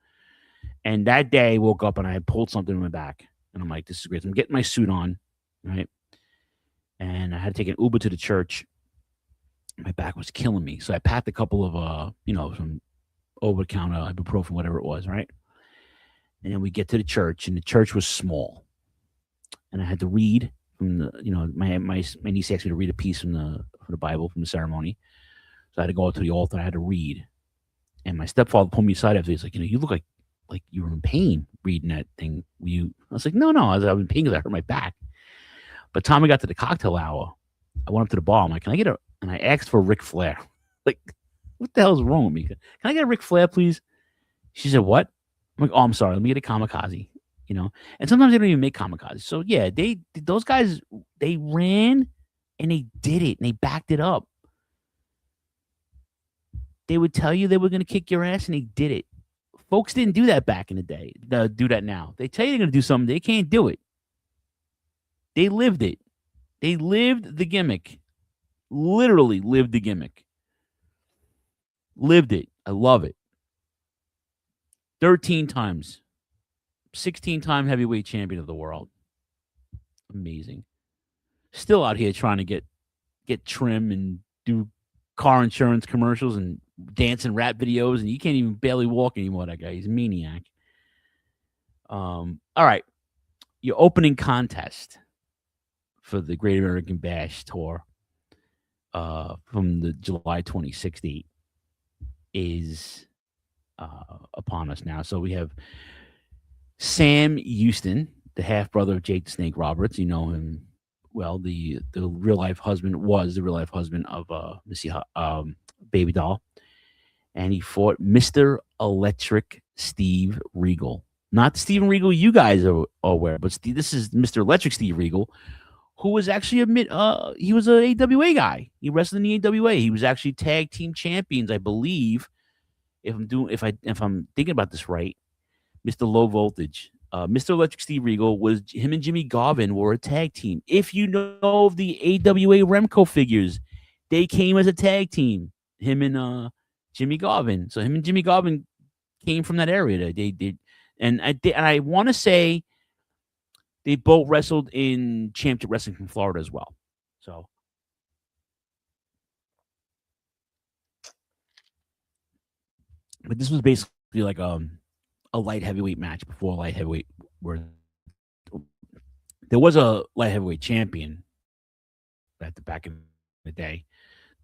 And that day I woke up and I had pulled something in my back. And I'm like, this is great. So I'm getting my suit on, right? And I had to take an Uber to the church. My back was killing me. So I packed a couple of some over the counter ibuprofen, whatever it was, right? And then we get to the church, and the church was small. And I had to read from my niece asked me to read a piece from the Bible from the ceremony. So I had to go out to the altar. I had to read, and my stepfather pulled me aside after. He's like, you look like you were in pain reading that thing. I was like, no, I was in pain because I hurt my back. But time I got to the cocktail hour, I went up to the bar. I'm like, can I get a? And I asked for Ric Flair. Like, what the hell is wrong with me? Can I get a Ric Flair, please? She said, what? I'm like, oh, I'm sorry. Let me get a kamikaze. And sometimes they don't even make kamikazes. So yeah, those guys, they ran and they did it and they backed it up. They would tell you they were going to kick your ass and they did it. Folks didn't do that back in the day. Do that now. They tell you they're going to do something. They can't do it. They lived it. They lived the gimmick. Literally lived the gimmick. Lived it. I love it. 13 times. 16-time heavyweight champion of the world. Amazing. Still out here trying to get trim and do car insurance commercials and dance and rap videos, and you can't even barely walk anymore. That guy, he's a maniac. All right, your opening contest for the Great American Bash tour from the July 26th date is upon us now. So we have Sam Houston, the half brother of Jake the Snake Roberts. You know him well. The real life husband was the real life husband of Missy Baby Doll, and he fought Mr. Electric Steve Regal. Not Steven Regal you guys are aware, but this is Mr. Electric Steve Regal, who was actually he was an AWA guy. He wrestled in the AWA. He was actually tag team champions, I believe. If I'm thinking about this right, Mr. Low Voltage. Mr. Electric Steve Regal him and Jimmy Garvin were a tag team. If you know of the AWA Remco figures, they came as a tag team. Him and Jimmy Garvin. So him and Jimmy Garvin came from that area. They did, and I want to say they both wrestled in Championship Wrestling from Florida as well. So. But this was basically like a light heavyweight match before light heavyweight there was a light heavyweight champion at the back in the day.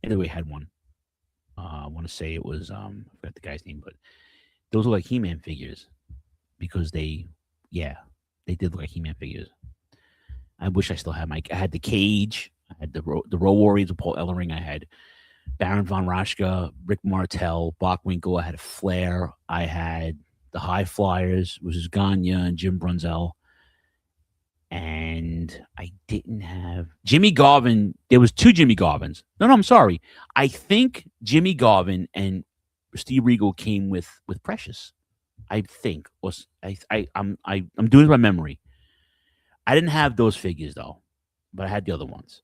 Anyway, had one. I want to say it was I forgot the guy's name, but those were like He-Man figures because they did look like He-Man figures. I wish I still had I had the Cage, I had the Road Warriors with Paul Ellering, I had Baron von Raschke, Rick Martel, Bockwinkel, I had Flair, I had the High Flyers, which is Gagne and Jim Brunzell. And I didn't have Jimmy Garvin. There was two Jimmy Garvins. No, I'm sorry. I think Jimmy Garvin and Steve Regal came with Precious. I think. I'm doing it by memory. I didn't have those figures though, but I had the other ones.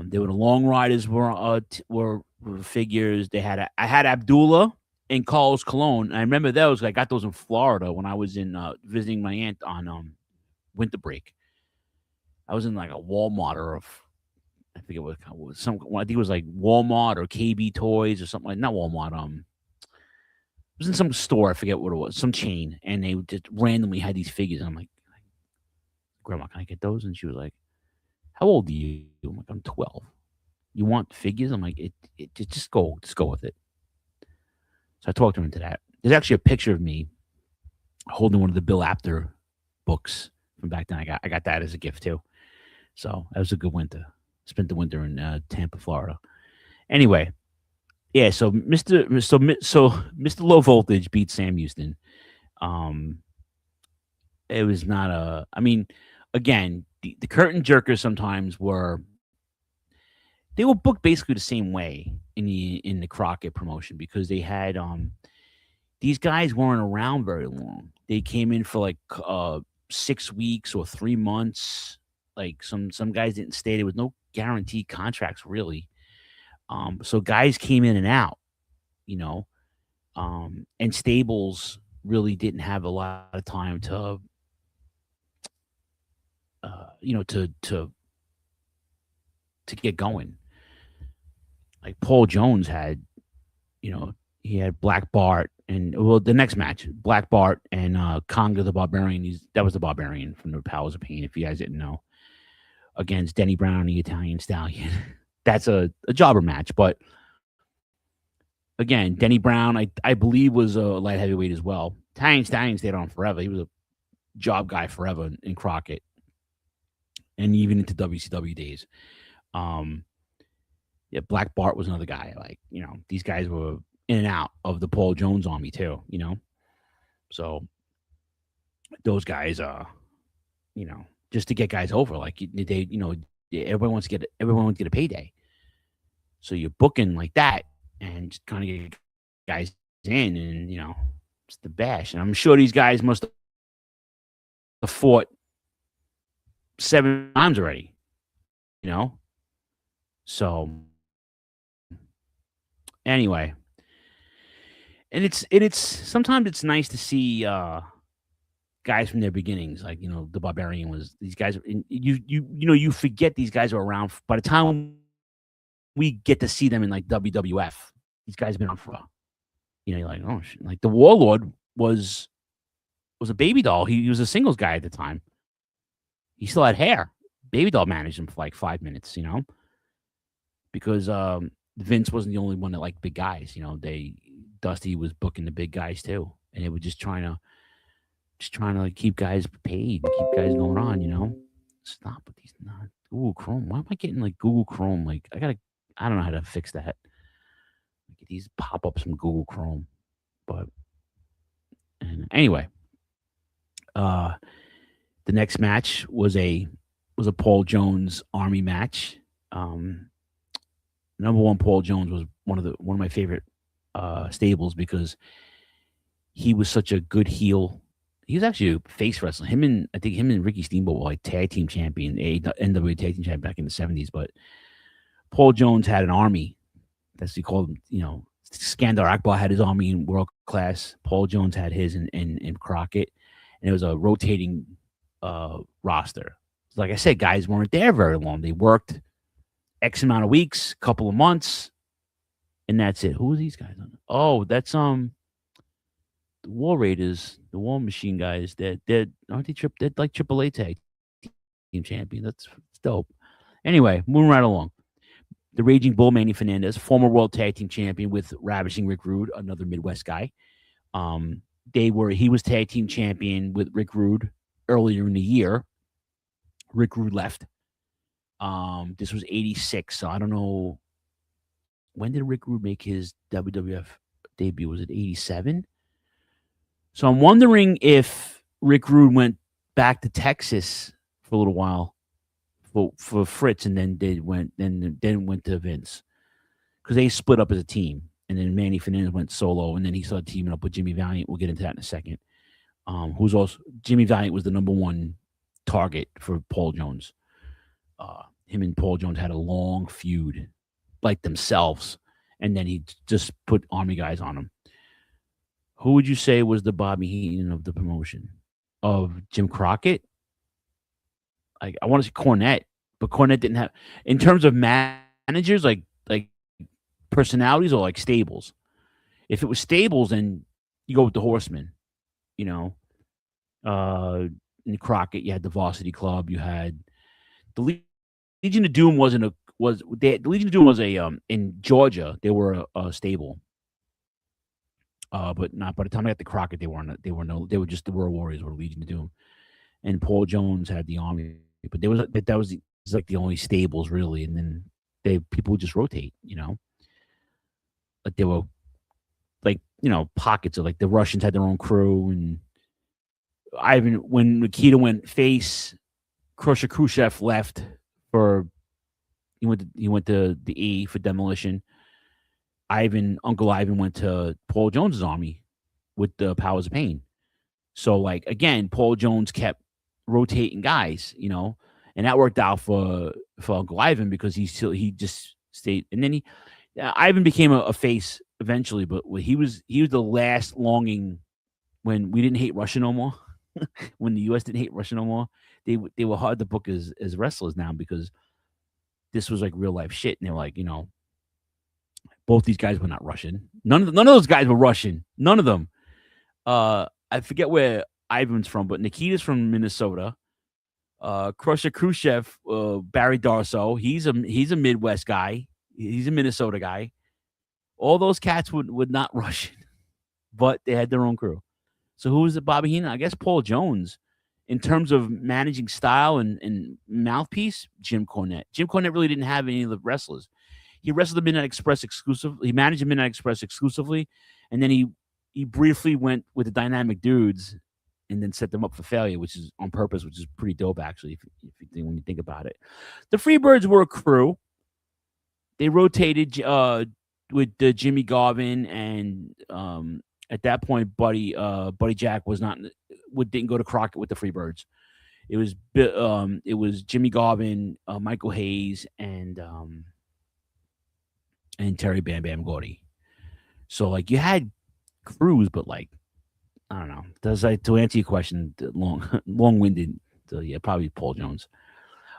There were the Long Riders were figures. I had Abdullah and Carlos Colon. And I remember those. I got those in Florida when I was in visiting my aunt on winter break. I was in like a Walmart or I think it was I think it was like Walmart or KB Toys or something like not Walmart. It was in some store. I forget what it was, some chain, and they just randomly had these figures. And I'm like, Grandma, can I get those? And she was like, how old are you? I'm like, I'm 12. You want figures? I'm like, just go with it. So I talked her into that. There's actually a picture of me holding one of the Bill Apter books from back then. I got that as a gift too. So that was a good winter. Spent the winter in Tampa, Florida. Anyway, yeah. So Mr. Low Voltage beat Sam Houston. It was not again, the curtain jerkers sometimes were booked basically the same way in the Crockett promotion because they had these guys weren't around very long. They came in for like 6 weeks or 3 months. Like some guys didn't stay. There was no guaranteed contracts really. So guys came in and out, you know, and stables really didn't have a lot of time to, to get going. Like Paul Jones had, he had Black Bart and the next match, Black Bart and Conga the Barbarian. That was the Barbarian from the Powers of Pain, if you guys didn't know, against Denny Brown, the Italian Stallion. That's a jobber match, but again, Denny Brown, I believe, was a light heavyweight as well. Italian Stallion stayed on forever. He was a job guy forever in Crockett, and even into WCW days. Yeah, Black Bart was another guy. Like, these guys were in and out of the Paul Jones army too, So those guys, just to get guys over, like everyone wants to get a payday. So you're booking like that and just kind of get guys in, and it's the bash. And I'm sure these guys must have fought 7 times already, So anyway, and it's sometimes it's nice to see guys from their beginnings, like the Barbarian was. These guys, you forget these guys are around by the time we get to see them in like WWF. These guys have been on for, you're like, oh shit. Like the Warlord was a baby doll. He was a singles guy at the time. He still had hair. Baby doll managed him for like 5 minutes, because Vince wasn't the only one that liked big guys. Dusty was booking the big guys too, and they were just trying to like keep guys paid, keep guys going on. Stop with these Google Chrome. Why am I getting like Google Chrome? Like I don't know how to fix that. Get these pop-ups from Google Chrome, but anyway, the next match was a Paul Jones Army match. Number one, Paul Jones was one of my favorite stables because he was such a good heel. He was actually a face wrestler. I think him and Ricky Steamboat were like tag team champion, NWA tag team champion back in the 70s. But Paul Jones had an army. That's what he called them. Skandar Akbar had his army in World Class. Paul Jones had his in Crockett. And it was a rotating roster. Like I said, guys weren't there very long. They worked X amount of weeks, couple of months, and that's it. Who are these guys on? Oh, that's the War Raiders, the War Machine guys. They're aren't they they're like AAA tag team champion. That's dope. Anyway, moving right along. The Raging Bull, Manny Fernandez, former world tag team champion with Ravishing Rick Rude, another Midwest guy. He was tag team champion with Rick Rude earlier in the year. Rick Rude left. This was 86, so I don't know. When did Rick Rude make his WWF debut? Was it 87? So I'm wondering if Rick Rude went back to Texas for a little while for Fritz, and then went to Vince, because they split up as a team, and then Manny Fernandez went solo, and then he started teaming up with Jimmy Valiant. We'll get into that in a second. Who's also Jimmy Valiant was the number one target for Paul Jones. Him and Paul Jones had a long feud, like themselves, and then he just put Army guys on him. Who would you say was the Bobby Heenan of the promotion? Of Jim Crockett? I want to say Cornette, but Cornette didn't have, in terms of managers, like personalities, or like stables. If it was stables, then you go with the Horsemen. In Crockett, you had the Varsity Club. You had the Legion of Doom. The Legion of Doom was in Georgia. They were a stable. But not by the time I got to Crockett, they were just the World Warriors, or Legion of Doom, and Paul Jones had the Army. But that was like the only stables really, and then people would just rotate, like they were like pockets of, like, the Russians had their own crew, and when Nikita went face, Crusher Khrushchev left he went to the E for Demolition. Uncle Ivan went to Paul Jones's army, with the Powers of Pain. So, like, again, Paul Jones kept rotating guys, and that worked out for Uncle Ivan because he just stayed. And then Ivan became a face eventually, but he was the last longing when we didn't hate Russia no more. When the U.S. didn't hate Russia no more, they were hard to book as wrestlers now because this was like real life shit. And they're like, both these guys were not Russian. None of those guys were Russian. None of them. I forget where Ivan's from, but Nikita's from Minnesota. Crusher Khrushchev, Barry Darso, he's a Midwest guy. He's a Minnesota guy. All those cats would not Russian, but they had their own crew. So who was it, Bobby Heenan? I guess Paul Jones. In terms of managing style and mouthpiece, Jim Cornette. Jim Cornette really didn't have any of the wrestlers. He wrestled the Midnight Express exclusively. He managed the Midnight Express exclusively, and then he briefly went with the Dynamic Dudes and then set them up for failure, which is on purpose, which is pretty dope, actually, when you think about it. The Freebirds were a crew. They rotated with Jimmy Garvin, and at that point, Buddy Jack didn't go to Crockett with the Freebirds. It was Jimmy Garvin, Michael Hayes, and Terry Bam Bam Gordy. So, like, you had crews, but, like, I don't know. To answer your question, long-winded. So, yeah, probably Paul Jones.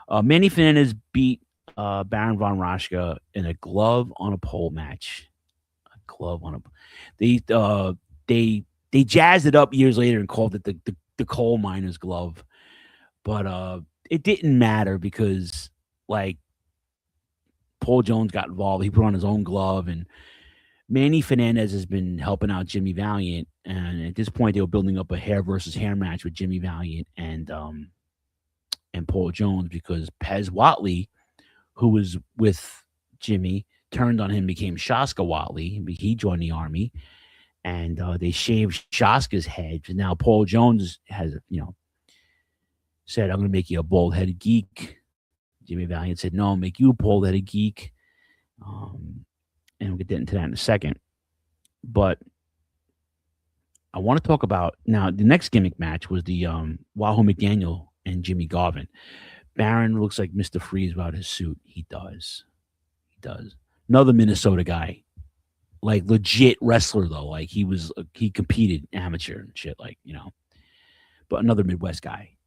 Manny Fernandez beat Baron von Raschke in a glove on a pole match. They jazzed it up years later and called it the coal miner's glove, but it didn't matter because, like, Paul Jones got involved. He put on his own glove, and Manny Fernandez has been helping out Jimmy Valiant, and at this point they were building up a hair versus hair match with Jimmy Valiant and Paul Jones because Pez Whatley, who was with Jimmy, turned on him, became Shaska Whatley. He joined the army, and they shaved Shaska's head. And now Paul Jones has, said, "I'm going to make you a bald-headed geek." Jimmy Valiant said, "No, I'll make you a bald-headed geek." And we'll get into that in a second. But I want to talk about now the next gimmick match was the Wahoo McDaniel and Jimmy Garvin. Baron looks like Mr. Freeze without his suit. He does. Another Minnesota guy, like legit wrestler though. Like he competed amateur and shit, like, but another Midwest guy.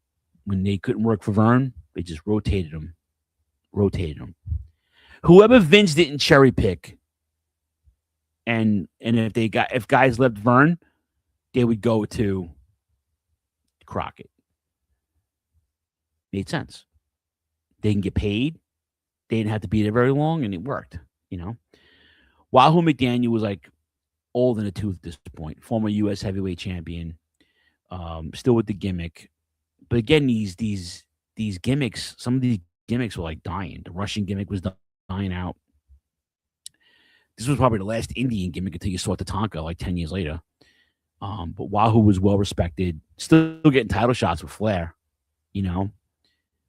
When they couldn't work for Vern, they just rotated him. Whoever Vince didn't cherry pick, and if guys left Vern, they would go to Crockett. Made sense. They can get paid. They didn't have to be there very long, and it worked, Wahoo McDaniel was like old in the tooth at this point. Former U.S. heavyweight champion, still with the gimmick. But again, these gimmicks, some of these gimmicks were like dying. The Russian gimmick was dying out. This was probably the last Indian gimmick until you saw Tatanka like 10 years later. But Wahoo was well respected, still getting title shots with Flair,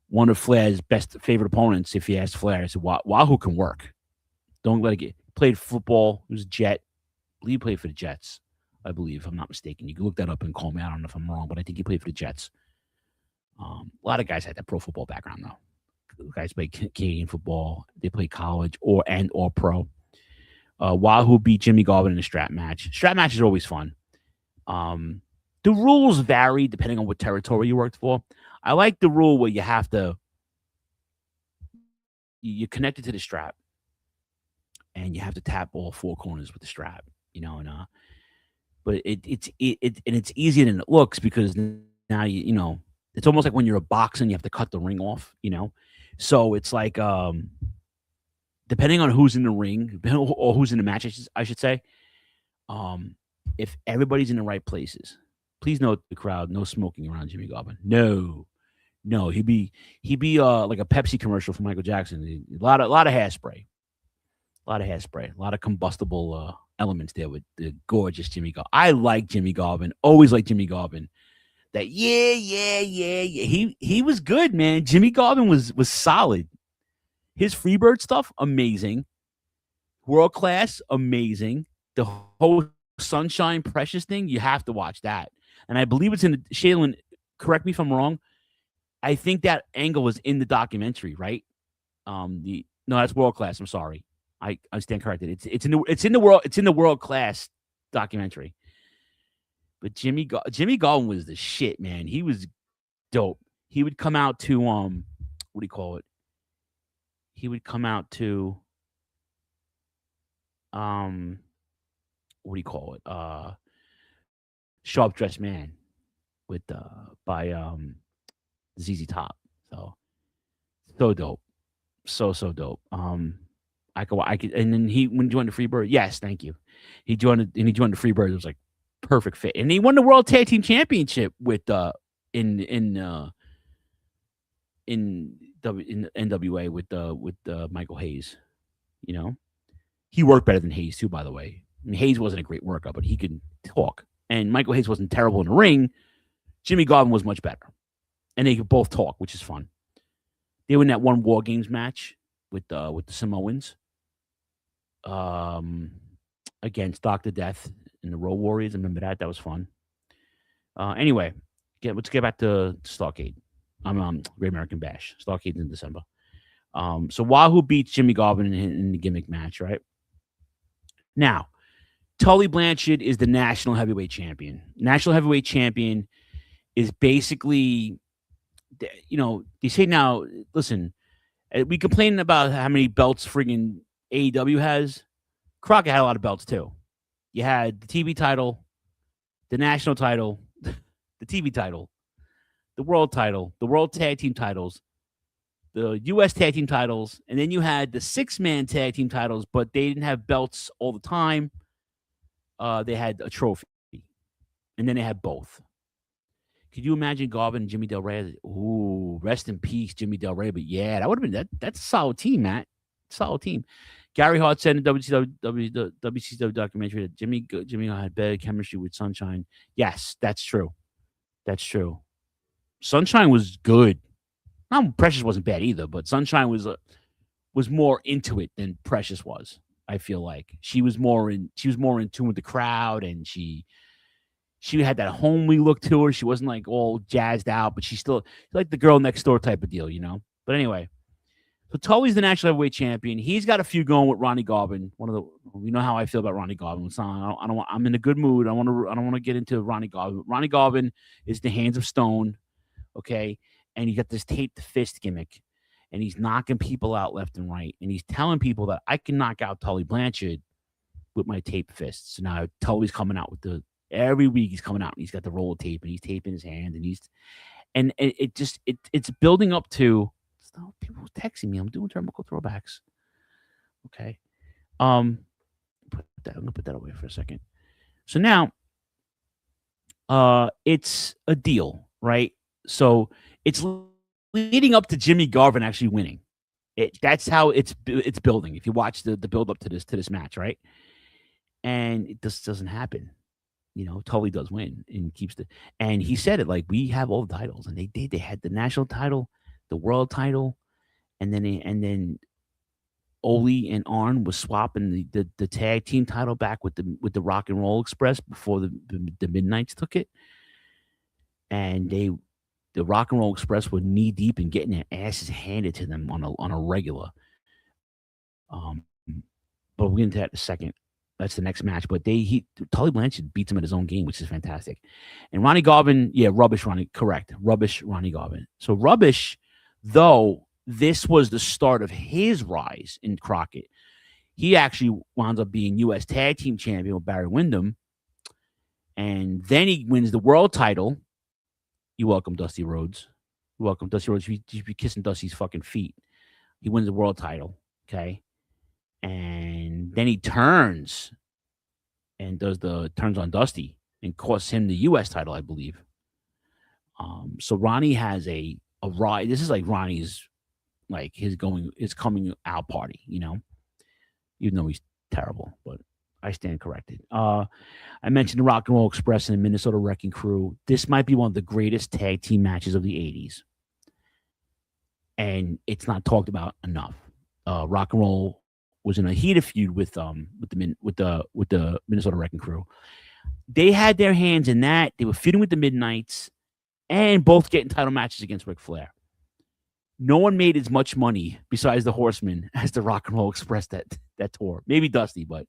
One of Flair's favorite opponents, if you ask Flair, said Wahoo can work. Don't let it get. Played football. He was a Jet. I believe he played for the Jets. I believe, if I'm not mistaken. You can look that up and call me. I don't know if I'm wrong, but I think he played for the Jets. A lot of guys had that pro football background, though. Guys played Canadian football. They played college or pro. Wahoo beat Jimmy Garvin in a strap match. Strap matches are always fun. The rules vary depending on what territory you worked for. I like the rule where you have to, you're connected to the strap, and you have to tap all four corners with the strap, but it's easier than it looks because now it's almost like when you're a boxer and you have to cut the ring off, So it's like depending on who's in the ring or who's in the match, I should say, if everybody's in the right places. Please note the crowd, no smoking around Jimmy Garvin. No, he'd be like a Pepsi commercial for Michael Jackson. A lot of hairspray, a lot of combustible elements there with the gorgeous Jimmy Garvin. I like Jimmy Garvin. Always like Jimmy Garvin. That yeah. He was good, man. Jimmy Garvin was solid. His Freebird stuff, amazing. World class, amazing. The whole Sunshine Precious thing, you have to watch that. And I believe it's in the, Shaylin, correct me if I'm wrong. I think that angle was in the documentary, right? No, that's World Class. I'm sorry. I stand corrected. It's in the World Class documentary. But Jimmy Garvin was the shit, man. He was dope. He would come out to what do you call it? He would come out to what do you call it? Sharp Dressed Man with by ZZ Top. So dope. So dope. I could, and then when he joined the Freebird, yes, thank you. He joined the Freebird. It was like perfect fit, and he won the World Tag Team Championship with in NWA with Michael Hayes. You know, he worked better than Hayes too, by the way. I mean, Hayes wasn't a great worker, but he could talk, and Michael Hayes wasn't terrible in the ring. Jimmy Garvin was much better, and they could both talk, which is fun. They were in that one War Games match with the Samoans against Dr. Death and the Road Warriors. I remember that. That was fun. Anyway, let's get back to Starrcade. Great American Bash. Starrcade in December. So Wahoo beats Jimmy Garvin in the gimmick match, right? Now, Tully Blanchard is the national heavyweight champion. National heavyweight champion is basically, you know, they say now, listen, we complain about how many belts friggin' AEW has. Crockett had a lot of belts too. You had the TV title, the national title, the TV title, the world title, the world tag team titles, the U.S. tag team titles, and then you had the 6-man tag team titles, but they didn't have belts all the time. They had a trophy, and then they had both. Could you imagine Garvin and Jimmy Del Rey? Ooh, rest in peace, Jimmy Del Rey. But yeah, that would have been that's a solid team, Matt. Solid team. Gary Hart said in the WCW documentary that Jimmy had better chemistry with Sunshine. Yes, that's true. That's true. Sunshine was good. Not Precious wasn't bad either, but Sunshine was more into it than Precious was. I feel like she was more in tune with the crowd, and she had that homely look to her. She wasn't like all jazzed out, but she's still like the girl next door type of deal, you know. But anyway, so Tully's the national heavyweight champion. He's got a few going with Ronnie Garvin. We know how I feel about Ronnie Garvin. I'm in a good mood. I don't want to get into Ronnie Garvin. Ronnie Garvin is the Hands of Stone, okay, and he got this tape to fist gimmick, and he's knocking people out left and right, and he's telling people that I can knock out Tully Blanchard with my tape fists. So now Tully's coming out with every week he's coming out and he's got the roll of tape and he's taping his hand and it's building up to people texting me. I'm doing Turnbuckle Throwbacks. Okay. I'm gonna put that away for a second. So now it's a deal, right? So it's leading up to Jimmy Garvin actually winning. That's how it's building. If you watch the build up to this match, right? And it just doesn't happen. You know, Tully does win and and he said it like, we have all the titles, and they did. They had the national title, the world title, and then Ole and Arn was swapping the tag team title back with the Rock and Roll Express before the Midnights took it, and the Rock and Roll Express were knee deep in getting their asses handed to them on a regular. But we'll get into that in a second. That's the next match. But Tully Blanchard beats him at his own game, which is fantastic. And Ronnie Garvin, rubbish Ronnie Garvin. So rubbish, though, this was the start of his rise in Crockett. He actually wound up being U.S. Tag Team Champion with Barry Windham. And then he wins the world title. You're welcome, Dusty Rhodes. You're welcome, Dusty Rhodes. You should be kissing Dusty's fucking feet. He wins the world title, okay? And then he turns on Dusty and costs him the U.S. title, I believe. So Ronnie has a ride. This is like Ronnie's, like his coming out party, you know, even though he's terrible, but I stand corrected. I mentioned the Rock and Roll Express and the Minnesota Wrecking Crew. This might be one of the greatest tag team matches of the 80s. And it's not talked about enough. Rock and Roll was in a heated feud with the Minnesota Wrecking Crew. They had their hands in that. They were feuding with the Midnights and both getting title matches against Ric Flair. No one made as much money besides the Horsemen as the Rock and Roll Express that tour. Maybe Dusty, but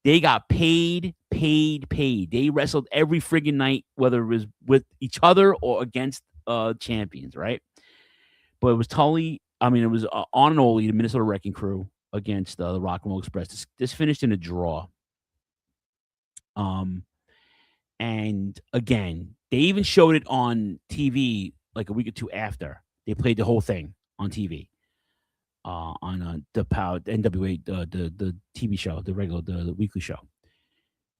they got paid. They wrestled every friggin' night, whether it was with each other or against champions, right? But it was totally, it was on and only the Minnesota Wrecking Crew against the Rock and Roll Express. This finished in a draw. And again, they even showed it on TV like a week or two after. They played the whole thing on TV, on the NWA, the TV show, the weekly show,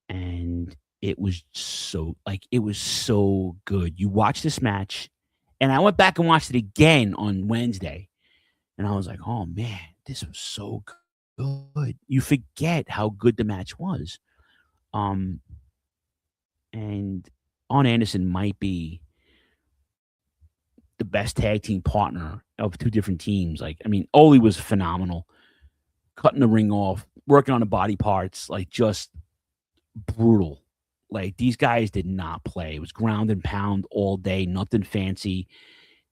and it was so good. You watch this match, and I went back and watched it again on Wednesday, and I was like, oh man, this was so good. You forget how good the match was. And Arn Anderson might be the best tag team partner of two different teams. Ole was phenomenal, cutting the ring off, working on the body parts, just brutal. These guys did not play. It was ground and pound all day, nothing fancy.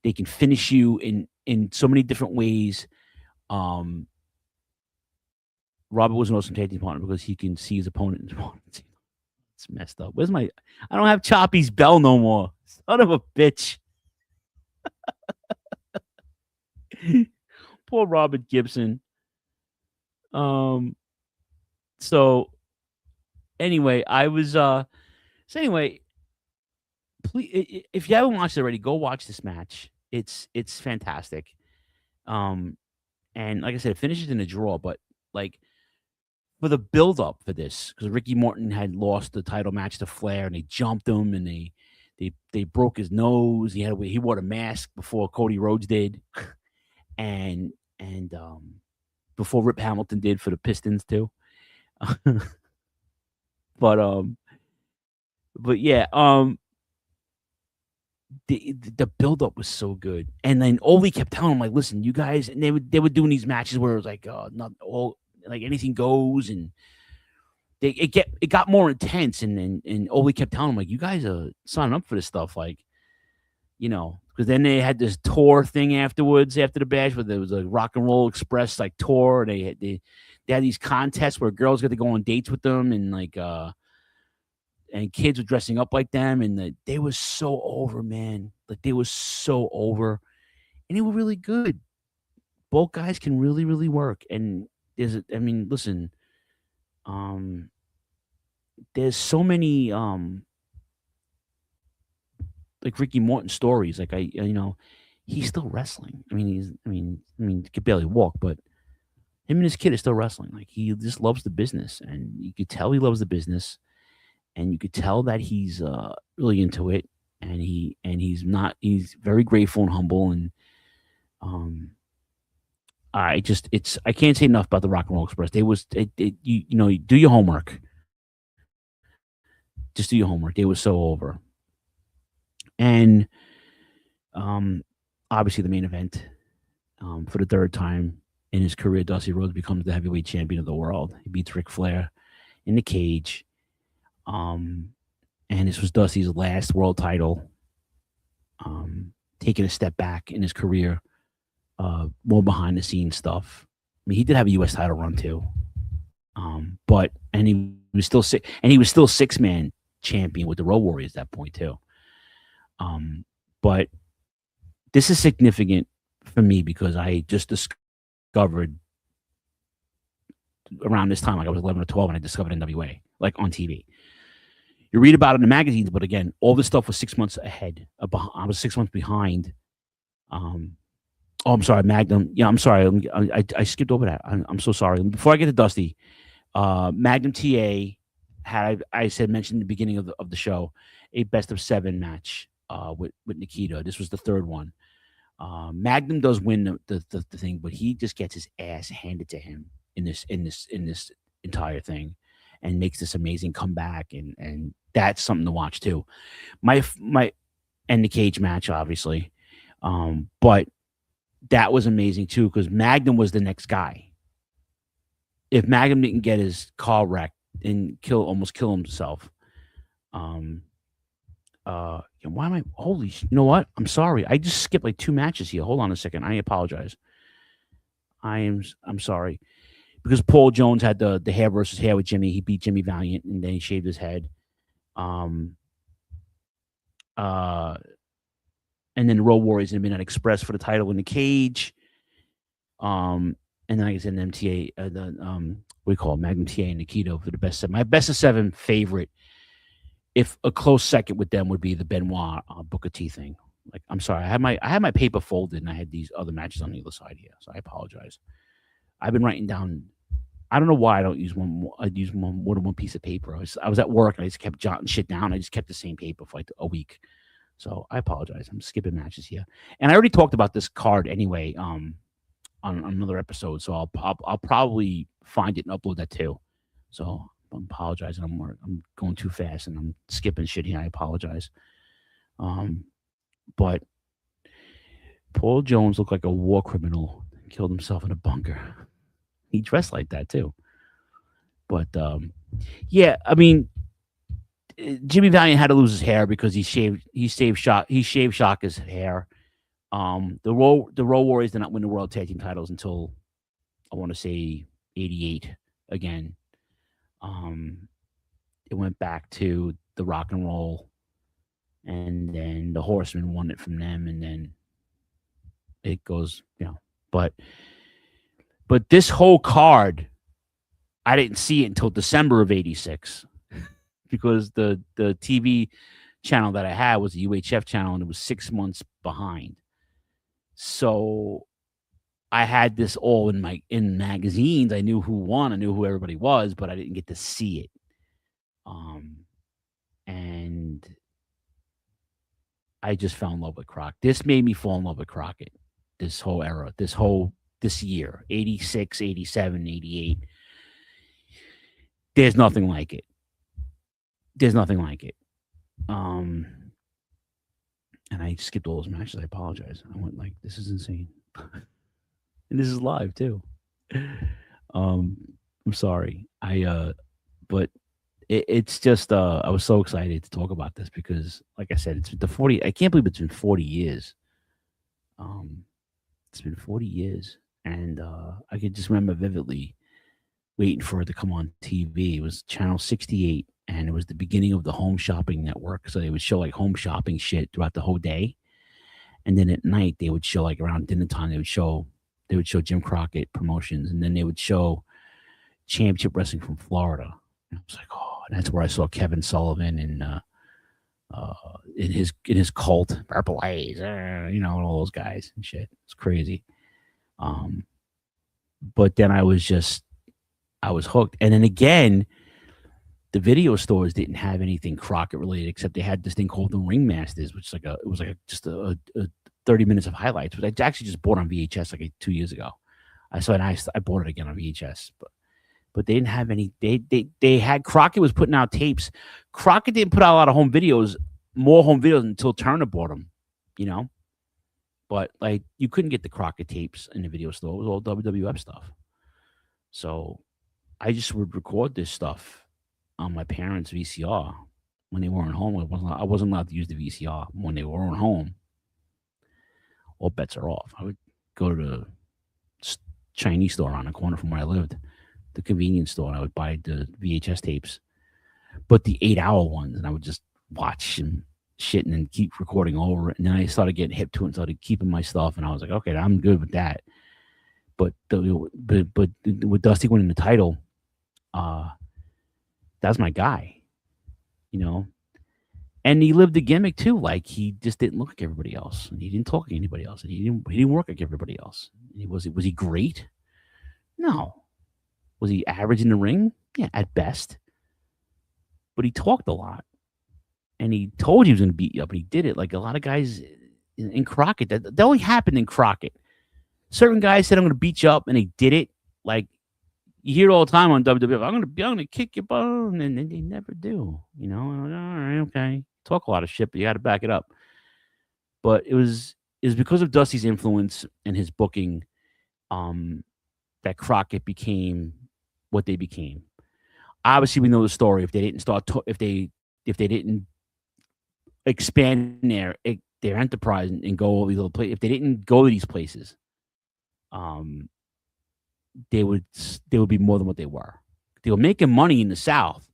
They can finish you in so many different ways. Robert was an awesome tag team partner because he can see his opponent. It's messed up. I don't have Choppy's bell no more. Son of a bitch. Poor Robert Gibson. So anyway, please, if you haven't watched it already, go watch this match. It's fantastic. And like I said, it finishes in a draw, but for the build up for this, because Ricky Morton had lost the title match to Flair, and they jumped him, and they broke his nose. He wore a mask before Cody Rhodes did, and before Rip Hamilton did for the Pistons too. but yeah, the build up was so good, and then Ole kept telling him listen, you guys, and they were doing these matches where it was not all anything goes, and it got more intense, and Ole kept telling him you guys are signing up for this stuff, because then they had this tour thing afterwards after the bash where there was a Rock and Roll Express tour. They had these contests where girls got to go on dates with them, and and kids were dressing up like them, and they were so over, man. They were so over, and they were really good. Both guys can really, really work, and listen, there's so many Ricky Morton stories. He's still wrestling. He could barely walk, but him and his kid are still wrestling. He just loves the business, and you could tell he loves the business, and you could tell that he's really into it, and he's very grateful and humble, and I can't say enough about the Rock and Roll Express. You do your homework. Just do your homework. They were so over. And obviously the main event, for the third time in his career, Dusty Rhodes becomes the heavyweight champion of the world. He beats Ric Flair in the cage. And this was Dusty's last world title, taking a step back in his career. More behind the scenes stuff. He did have a U.S. title run too, but he was still 6-man champion with the Road Warriors at that point too. But this is significant for me because I just discovered around this time, I was 11 or 12, and I discovered NWA on TV. You read about it in the magazines, but again, all this stuff was 6 months ahead. I was 6 months behind. Oh, I'm sorry, Magnum. Yeah, I'm sorry. I skipped over that. I'm so sorry. Before I get to Dusty, Magnum TA had, mentioned in the beginning of the show, a best of 7 match with Nikita. This was the third one. Magnum does win the thing, but he just gets his ass handed to him in this entire thing, and makes this amazing comeback, and that's something to watch too. My and the cage match, obviously, but that was amazing too because Magnum was the next guy. if Magnum didn't get his car wrecked and almost kill himself, why am I? You know what? I'm sorry. I just skipped like 2 matches here. Hold on a second. I apologize. I'm sorry because Paul Jones had the hair versus hair with Jimmy. He beat Jimmy Valiant and then he shaved his head. And then the Road Warriors and Midnight Express for the title in the cage. And then I guess an MTA, what do you call it? Magnum TA and Nikita for the best 7. My best of 7 favorite, if a close second with them would be the Benoit Booker T thing. Like, I'm sorry, I had my paper folded and I had these other matches on the other side here, so I apologize. I've been writing down. I don't know why I don't use one. I'd use more than one piece of paper. I was at work and I just kept jotting shit down. I just kept the same paper for like a week. So I apologize. I'm skipping matches here, and I already talked about this card anyway. On another episode, so I'll probably find it and upload that too. So I'm apologizing. I'm going too fast and I'm skipping shit here. I apologize. But Paul Jones looked like a war criminal. Killed himself in a bunker. He dressed like that too. But yeah, I mean, Jimmy Valiant had to lose his hair because he shaved Shaka's hair. The Road Warriors did not win the World Tag Team titles until I want to say 88 again. It went back to the Rock and Roll, and then the Horsemen won it from them, and then it goes, But this whole card, I didn't see it until December of '86 because the TV channel that I had was a UHF channel, and it was 6 months behind. So I had this all in magazines. I knew who won. I knew who everybody was, but I didn't get to see it. And I just fell in love with Crockett. This made me fall in love with Crockett. This whole era, this year, 86, 87, 88. There's nothing like it. And I skipped all those matches. I apologize. I went like, this is insane. And this is live too. I'm sorry. But it's just I was so excited to talk about this because, like I said, it's the 40. I can't believe it's been 40 years. It's been 40 years, and I could just remember vividly waiting for it to come on TV. It was Channel 68, and it was the beginning of the Home Shopping Network. So they would show like home shopping shit throughout the whole day, and then at night they would show like around dinner time. They would show Jim Crockett promotions, and then they would show Championship Wrestling from Florida. And I was like, oh, and that's where I saw Kevin Sullivan and in his cult, Purple Haze, all those guys and shit. It's crazy. But then I was hooked. And then again, the video stores didn't have anything Crockett related except they had this thing called the Ringmasters, which was just a 30 minutes of highlights, which I actually just bought on VHS like 2 years ago. I bought it again on VHS, but they didn't have any. They had Crockett was putting out tapes. Crockett didn't put out a lot of more home videos until Turner bought them, But like you couldn't get the Crockett tapes in the video store. It was all WWF stuff. So I just would record this stuff on my parents' VCR when they weren't home. I wasn't allowed to use the VCR when they weren't home. All bets are off. I would go to the Chinese store on the corner from where I lived, the convenience store, and I would buy the VHS tapes, but the 8-hour ones, and I would just watch and shit and then keep recording over it. And then I started getting hip to it and started keeping my stuff, and I was like, okay, I'm good with that. But with Dusty winning the title, that's my guy, And he lived the gimmick too. Like he just didn't look like everybody else, and he didn't talk like anybody else, and he didn't work like everybody else. Was he great? No. Was he average in the ring? Yeah, at best. But he talked a lot, and he told you he was going to beat you up, and he did it. Like a lot of guys in Crockett, that only happened in Crockett. Certain guys said, "I'm going to beat you up," and they did it. Like you hear it all the time on WWF. I'm going to kick your bone, and they never do. Like, all right, okay. Talk a lot of shit, but you got to back it up. But it was because of Dusty's influence and his booking, that Crockett became what they became. Obviously, we know the story. If they didn't if they didn't expand their enterprise and go all these other places, if they didn't go to these places, um, they would be more than what they were. They were making money in the South.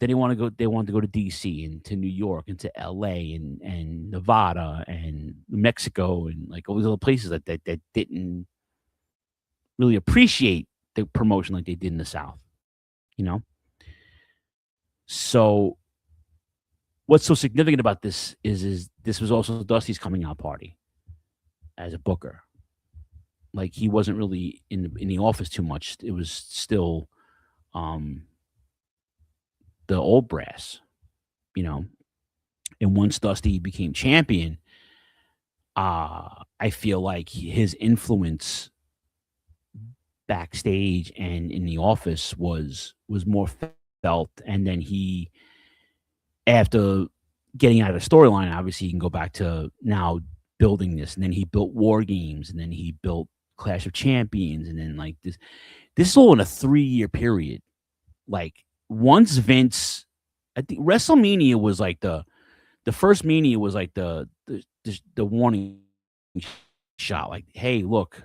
Then they wanted to go to DC and to New York and to LA and Nevada and New Mexico and like all these other places that didn't really appreciate the promotion like they did in the South, you know? So what's so significant about this is this was also Dusty's coming out party as a booker. Like he wasn't really in the office too much. It was still um the old brass, you know. And once Dusty became champion, I feel like his influence backstage and in the office was more felt. And then he, after getting out of the storyline, obviously, he can go back to now building this. And then he built War Games, and then he built Clash of Champions, and then like this. This is all in a 3-year period. Like once Vince, I think WrestleMania was like the first Mania was like the warning shot. Like, hey, look,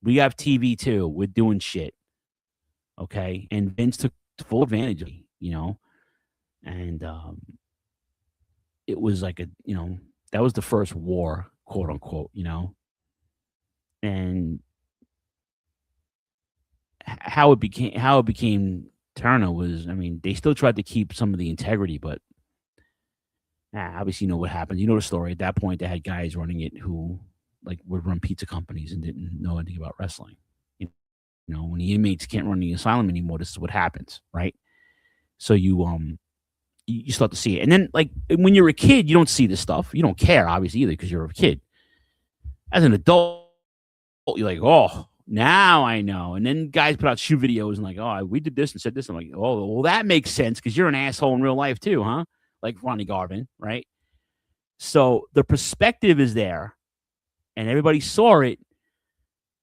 we have TV too. We're doing shit. Okay. And Vince took full advantage of it, you know? And it was like that was the first war, quote unquote, you know? And how it became Turner was, I mean, they still tried to keep some of the integrity, but obviously you know what happened. You know the story. At that point, they had guys running it who like would run pizza companies and didn't know anything about wrestling. You know, when the inmates can't run the asylum anymore, this is what happens, right? So you start to see it. And then like when you're a kid, you don't see this stuff. You don't care, obviously, either, because you're a kid. As an adult, you're like, oh, now I know. And then guys put out shoe videos and like, oh, we did this and said this. I'm like, oh, well, that makes sense because you're an asshole in real life too, huh? Like Ronnie Garvin, right? So the perspective is there and everybody saw it,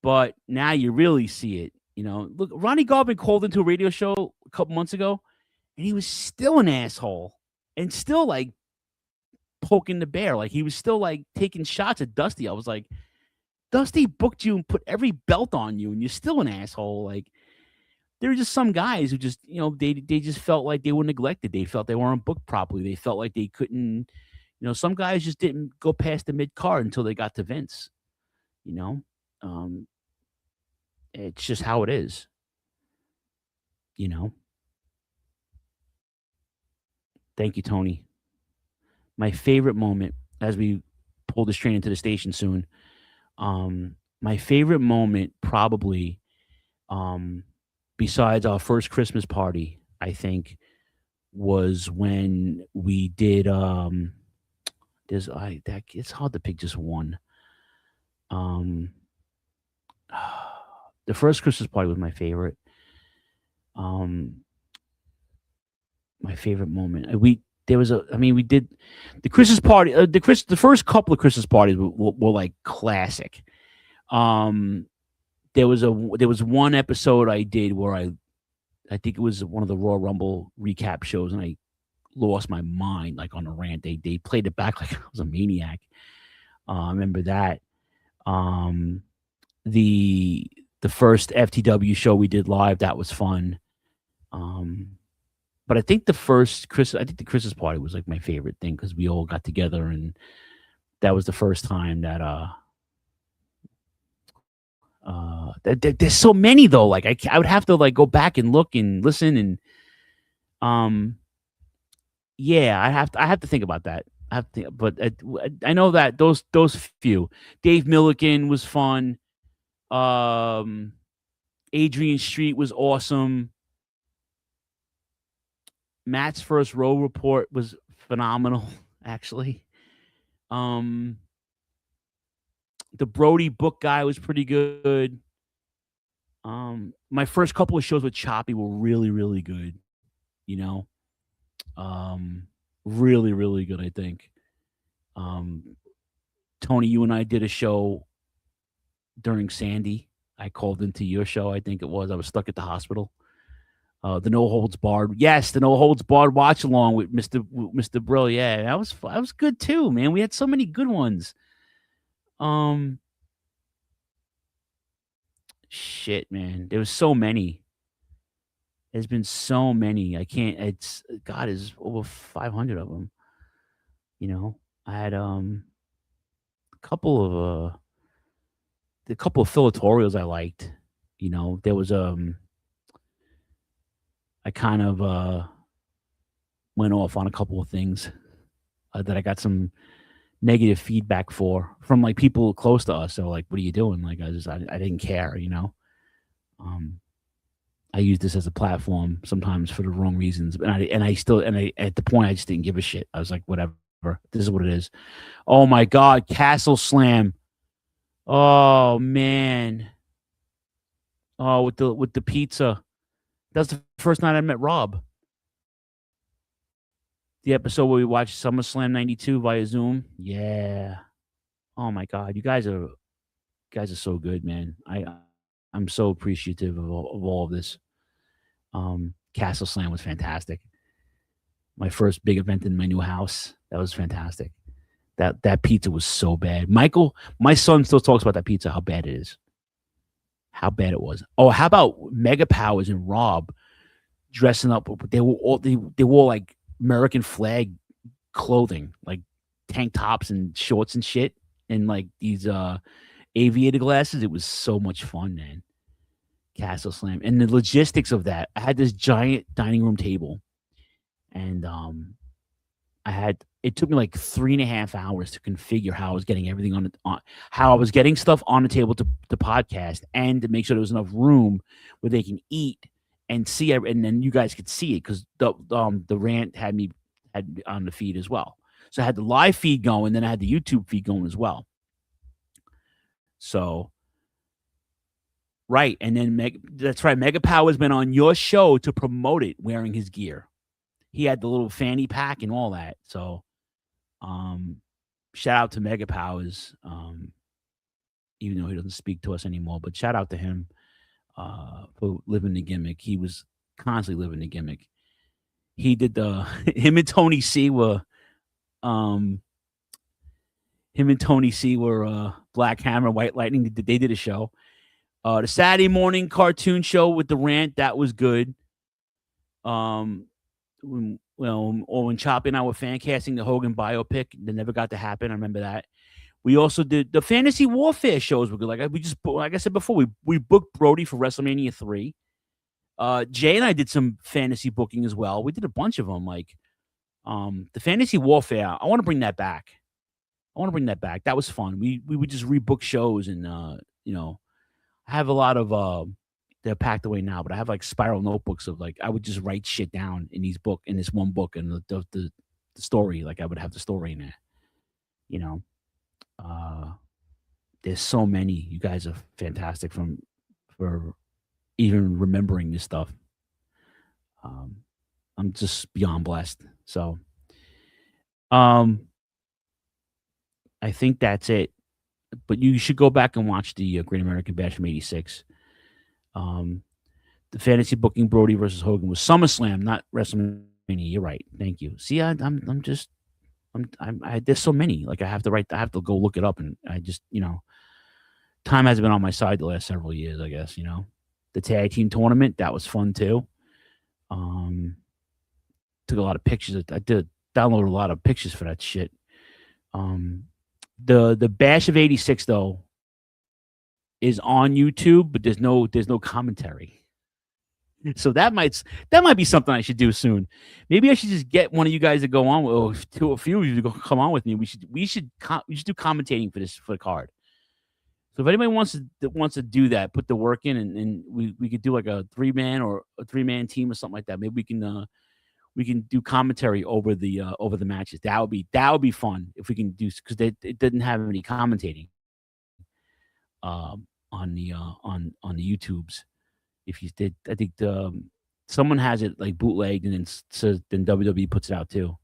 but now you really see it. You know, look, Ronnie Garvin called into a radio show a couple months ago and he was still an asshole and still like poking the bear. Like he was still like taking shots at Dusty. I was like, Dusty booked you and put every belt on you and you're still an asshole. Like there were just some guys who just, they just felt like they were neglected. They felt they weren't booked properly. They felt like they couldn't, some guys just didn't go past the mid card until they got to Vince, you know? It's just how it is, you know? Thank you, Tony. My favorite moment as we pull this train into the station soon. My favorite moment probably, besides our first Christmas party, I think, was when we did it's hard to pick just one. The first Christmas party was my favorite. My favorite moment. We did the Christmas party. The first couple of Christmas parties were like classic. There was one episode I did where I think it was one of the Royal Rumble recap shows, and I lost my mind like on a rant. They played it back like I was a maniac. I remember that. The first FTW show we did live, that was fun. But I think the Christmas party was like my favorite thing because we all got together, and that was the first time that there's so many though. Like I would have to like go back and look and listen, and yeah, I have to think about that. I have to think, but I know that those few. Dave Milliken was fun. Adrian Street was awesome. Matt's first row report was phenomenal, actually. The Brody book guy was pretty good. My first couple of shows with Choppy were really, really good. You know, really, really good. I think. Tony, you and I did a show during Sandy. I called into your show. I think it was. I was stuck at the hospital. The No Holds Barred. Yes, the No Holds Barred watch along with Mr. Brill. Yeah, that was good too, man. We had so many good ones. Shit, man. There was so many. There's been so many. I can't. It's God is over 500 of them. You know, I had a couple of a couple of filatorials I liked. You know, there was I kind of went off on a couple of things that I got some negative feedback for from like people close to us. So like, what are you doing? Like I didn't care, you know. I use this as a platform sometimes for the wrong reasons, but I still at the point I just didn't give a shit. I was like, whatever. This is what it is. Oh my God, Castle Slam. Oh man. Oh, with the pizza. That's the first night I met Rob. The episode where we watched SummerSlam '92 via Zoom. Yeah. Oh my God, you guys are so good, man. I'm so appreciative of all of this. Castle Slam was fantastic. My first big event in my new house. That was fantastic. That pizza was so bad. Michael, my son still talks about that pizza, how bad it is. How bad it was. Oh, how about Mega Powers and Rob dressing up? They wore like American flag clothing, like tank tops and shorts and shit, and like these aviator glasses. It was so much fun, man. Castle Slam and the logistics of that. I had this giant dining room table, and it took me like 3.5 hours to configure how I was getting everything how I was getting stuff on the table to podcast and to make sure there was enough room where they can eat and see and then you guys could see it because the rant had on the feed as well. So I had the live feed going, then I had the YouTube feed going as well. So right, and then that's right. Mega Power's been on your show to promote it wearing his gear. He had the little fanny pack and all that. So shout out to Mega Powers, even though he doesn't speak to us anymore. But shout out to him for living the gimmick. He was constantly living the gimmick. He did him and Tony C were Black Hammer, White Lightning. They did a show. The Saturday morning cartoon show with the rant, that was good. When Choppy and I were fan casting the Hogan biopic, that never got to happen. I remember that. We also did the Fantasy Warfare shows were good. Like I said before, we booked Brody for WrestleMania 3. Jay and I did some fantasy booking as well. We did a bunch of them. Like the Fantasy Warfare, I want to bring that back. That was fun. We would just rebook shows and I have a lot of they're packed away now, but I have like spiral notebooks of like I would just write shit down in this one book and the story. Like I would have the story in there. You know. There's so many. You guys are fantastic for even remembering this stuff. I'm just beyond blessed. So I think that's it. But you should go back and watch the Great American Bash from '86. The fantasy booking Brody versus Hogan was SummerSlam, not WrestleMania. You're right. Thank you. See, there's so many. Like I have to go look it up, and I just time hasn't been on my side the last several years. I guess the tag team tournament, that was fun too. Took a lot of pictures. I did download a lot of pictures for that shit. The Bash of '86 though is on YouTube, but there's no commentary. So that might be something I should do soon. Maybe I should just get one of you guys to go on, or a few of you to come on with me. We should do commentating for the card. So if anybody wants to do that, put the work in, and we could do like a 3-man or a 3-man team or something like that. Maybe we can do commentary over the matches. That would be fun if we can do, because it didn't have any commentating on the YouTubes. If you did, I think someone has it like bootlegged, and then WWE puts it out too.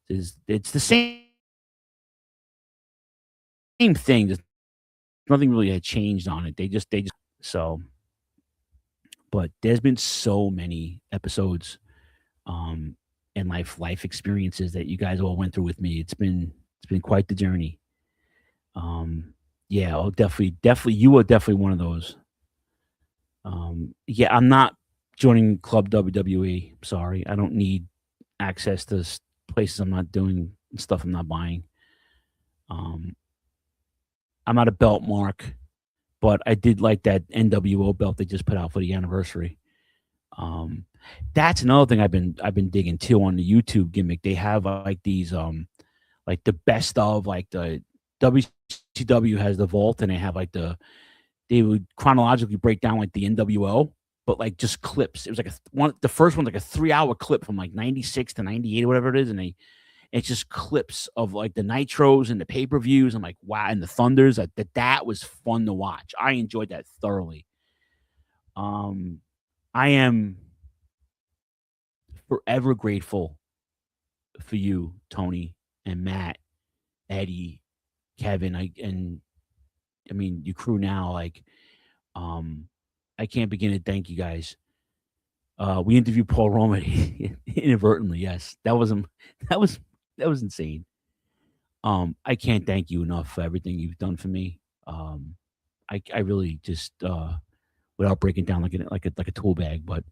It's the same thing. There's nothing really had changed on it. They just So, but there's been so many episodes, um, and life experiences that you guys all went through with me. It's been quite the journey. Um, yeah, I'll definitely, you are definitely one of those. Yeah, I'm not joining Club WWE. Sorry, I don't need access to places I'm not doing and stuff I'm not buying. Um, I'm not a belt mark, but I did like that NWO belt they just put out for the anniversary. Um, that's another thing I've been digging too on the YouTube gimmick. They have like these like the best of like the WCW has the vault, and they have like they would chronologically break down like the NWO, but like just clips. It was like the first one's like a 3 hour clip from like 96 to 98 or whatever it is, and it's just clips of like the nitros and the pay-per-views. I'm like, wow, and the thunders. That was fun to watch. I enjoyed that thoroughly. Um, I am forever grateful for you, Tony and Matt, Eddie, Kevin, I mean your crew now. Like, um, I can't begin to thank you guys. We interviewed Paul Roman inadvertently. Yes, that was that was insane. I can't thank you enough for everything you've done for me. Um, I really just without breaking down like a tool bag, but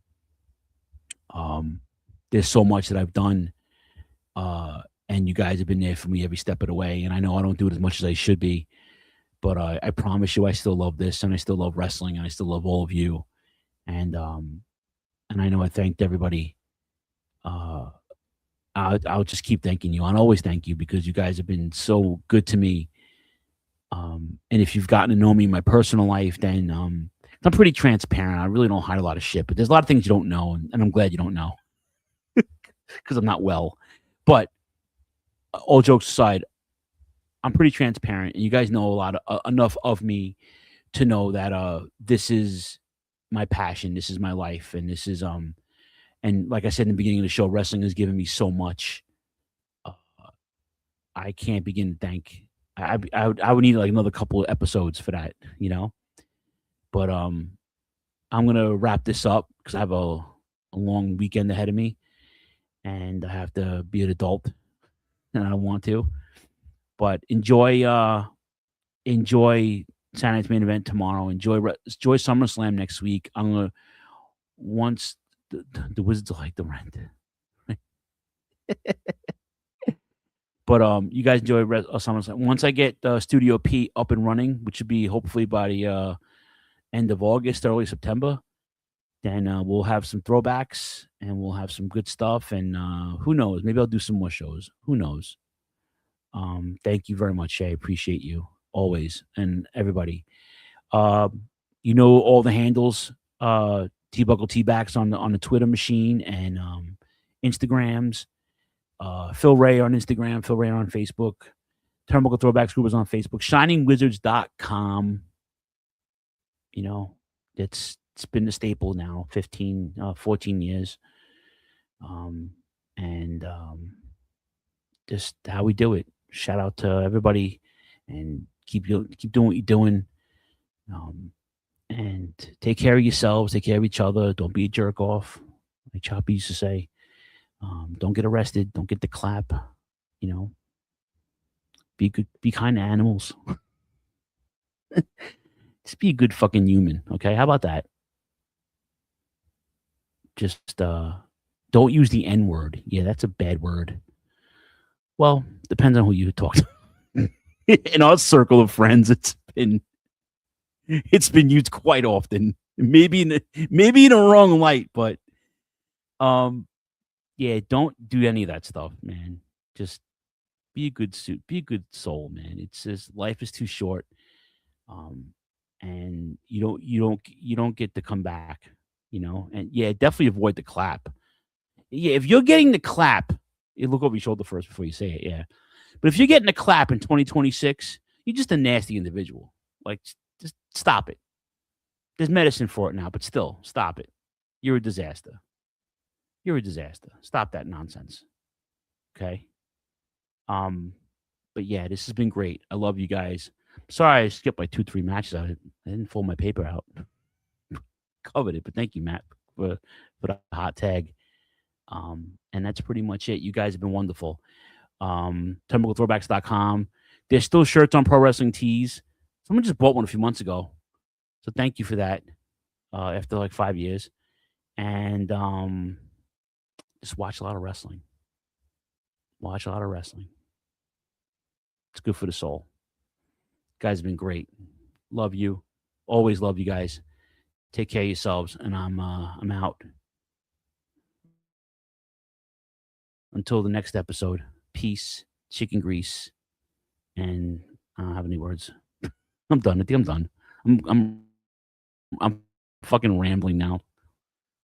um, there's so much that I've done, and you guys have been there for me every step of the way. And I know I don't do it as much as I should be, but I promise you, I still love this, and I still love wrestling, and I still love all of you. And and I know I thanked everybody. Uh, I'll just keep thanking you. I'll always thank you because you guys have been so good to me. And if you've gotten to know me in my personal life, then I'm pretty transparent. I really don't hide a lot of shit, but there's a lot of things you don't know, and I'm glad you don't know because I'm not well. But all jokes aside, I'm pretty transparent, and you guys know a lot of, enough of me to know that this is my passion, this is my life, and this is and like I said in the beginning of the show, wrestling has given me so much. Uh, I can't begin to thank. I would need like another couple of episodes for that, you know. But I'm gonna wrap this up because I have a long weekend ahead of me, and I have to be an adult, and I don't want to. But enjoy Saturday Night's Main Event tomorrow. Enjoy SummerSlam next week. I'm gonna once the Wizards like the rent. But you guys enjoy SummerSlam. Once I get Studio P up and running, which should be hopefully by the end of August, early September, then we'll have some throwbacks and we'll have some good stuff. And who knows? Maybe I'll do some more shows. Who knows? Thank you very much, Shay. Appreciate you always and everybody. You know all the handles. Tbuckle Tbacks on the Twitter machine and Instagrams. Phil Ray on Instagram, Phil Ray on Facebook. Turnbuckle Throwbacks group is on Facebook. ShiningWizards.com. You know, it's been the staple now, 14 years. And just how we do it. Shout out to everybody and keep doing what you're doing. And take care of yourselves, take care of each other. Don't be a jerk off, like Choppy used to say. Don't get arrested. Don't get the clap. You know, be good. Be kind to animals. Just be a good fucking human. Okay, how about that? Just don't use the N word. Yeah, that's a bad word. Well, depends on who you talk to. In our circle of friends, it's been used quite often. Maybe in a wrong light, but yeah, don't do any of that stuff, man. Just be a good suit, be a good soul, man. It's just life is too short. And you don't get to come back, you know. And yeah, definitely avoid the clap. Yeah, if you're getting the clap, you look over your shoulder first before you say it, yeah. But if you're getting a clap in 2026, you're just a nasty individual. Like, just stop it. There's medicine for it now, but still, stop it. You're a disaster. You're a disaster. Stop that nonsense. Okay. But yeah, this has been great. I love you guys. Sorry, I skipped like 2, 3 matches. I didn't fold my paper out. covered it. But thank you, Matt, for the hot tag. And that's pretty much it. You guys have been wonderful. Turnbucklethrowbacks.com. There's still shirts on Pro Wrestling Tees. Someone just bought one a few months ago. So thank you for that. After like 5 years. And just watch a lot of wrestling. Watch a lot of wrestling. It's good for the soul. You guys have been great. Love you. Always love you guys. Take care of yourselves. And I'm out. Until the next episode. Peace, chicken grease, and I don't have any words. I'm done. I think I'm done. I'm fucking rambling now.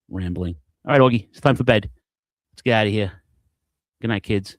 Rambling. All right, Augie, it's time for bed. Let's get out of here. Good night, kids.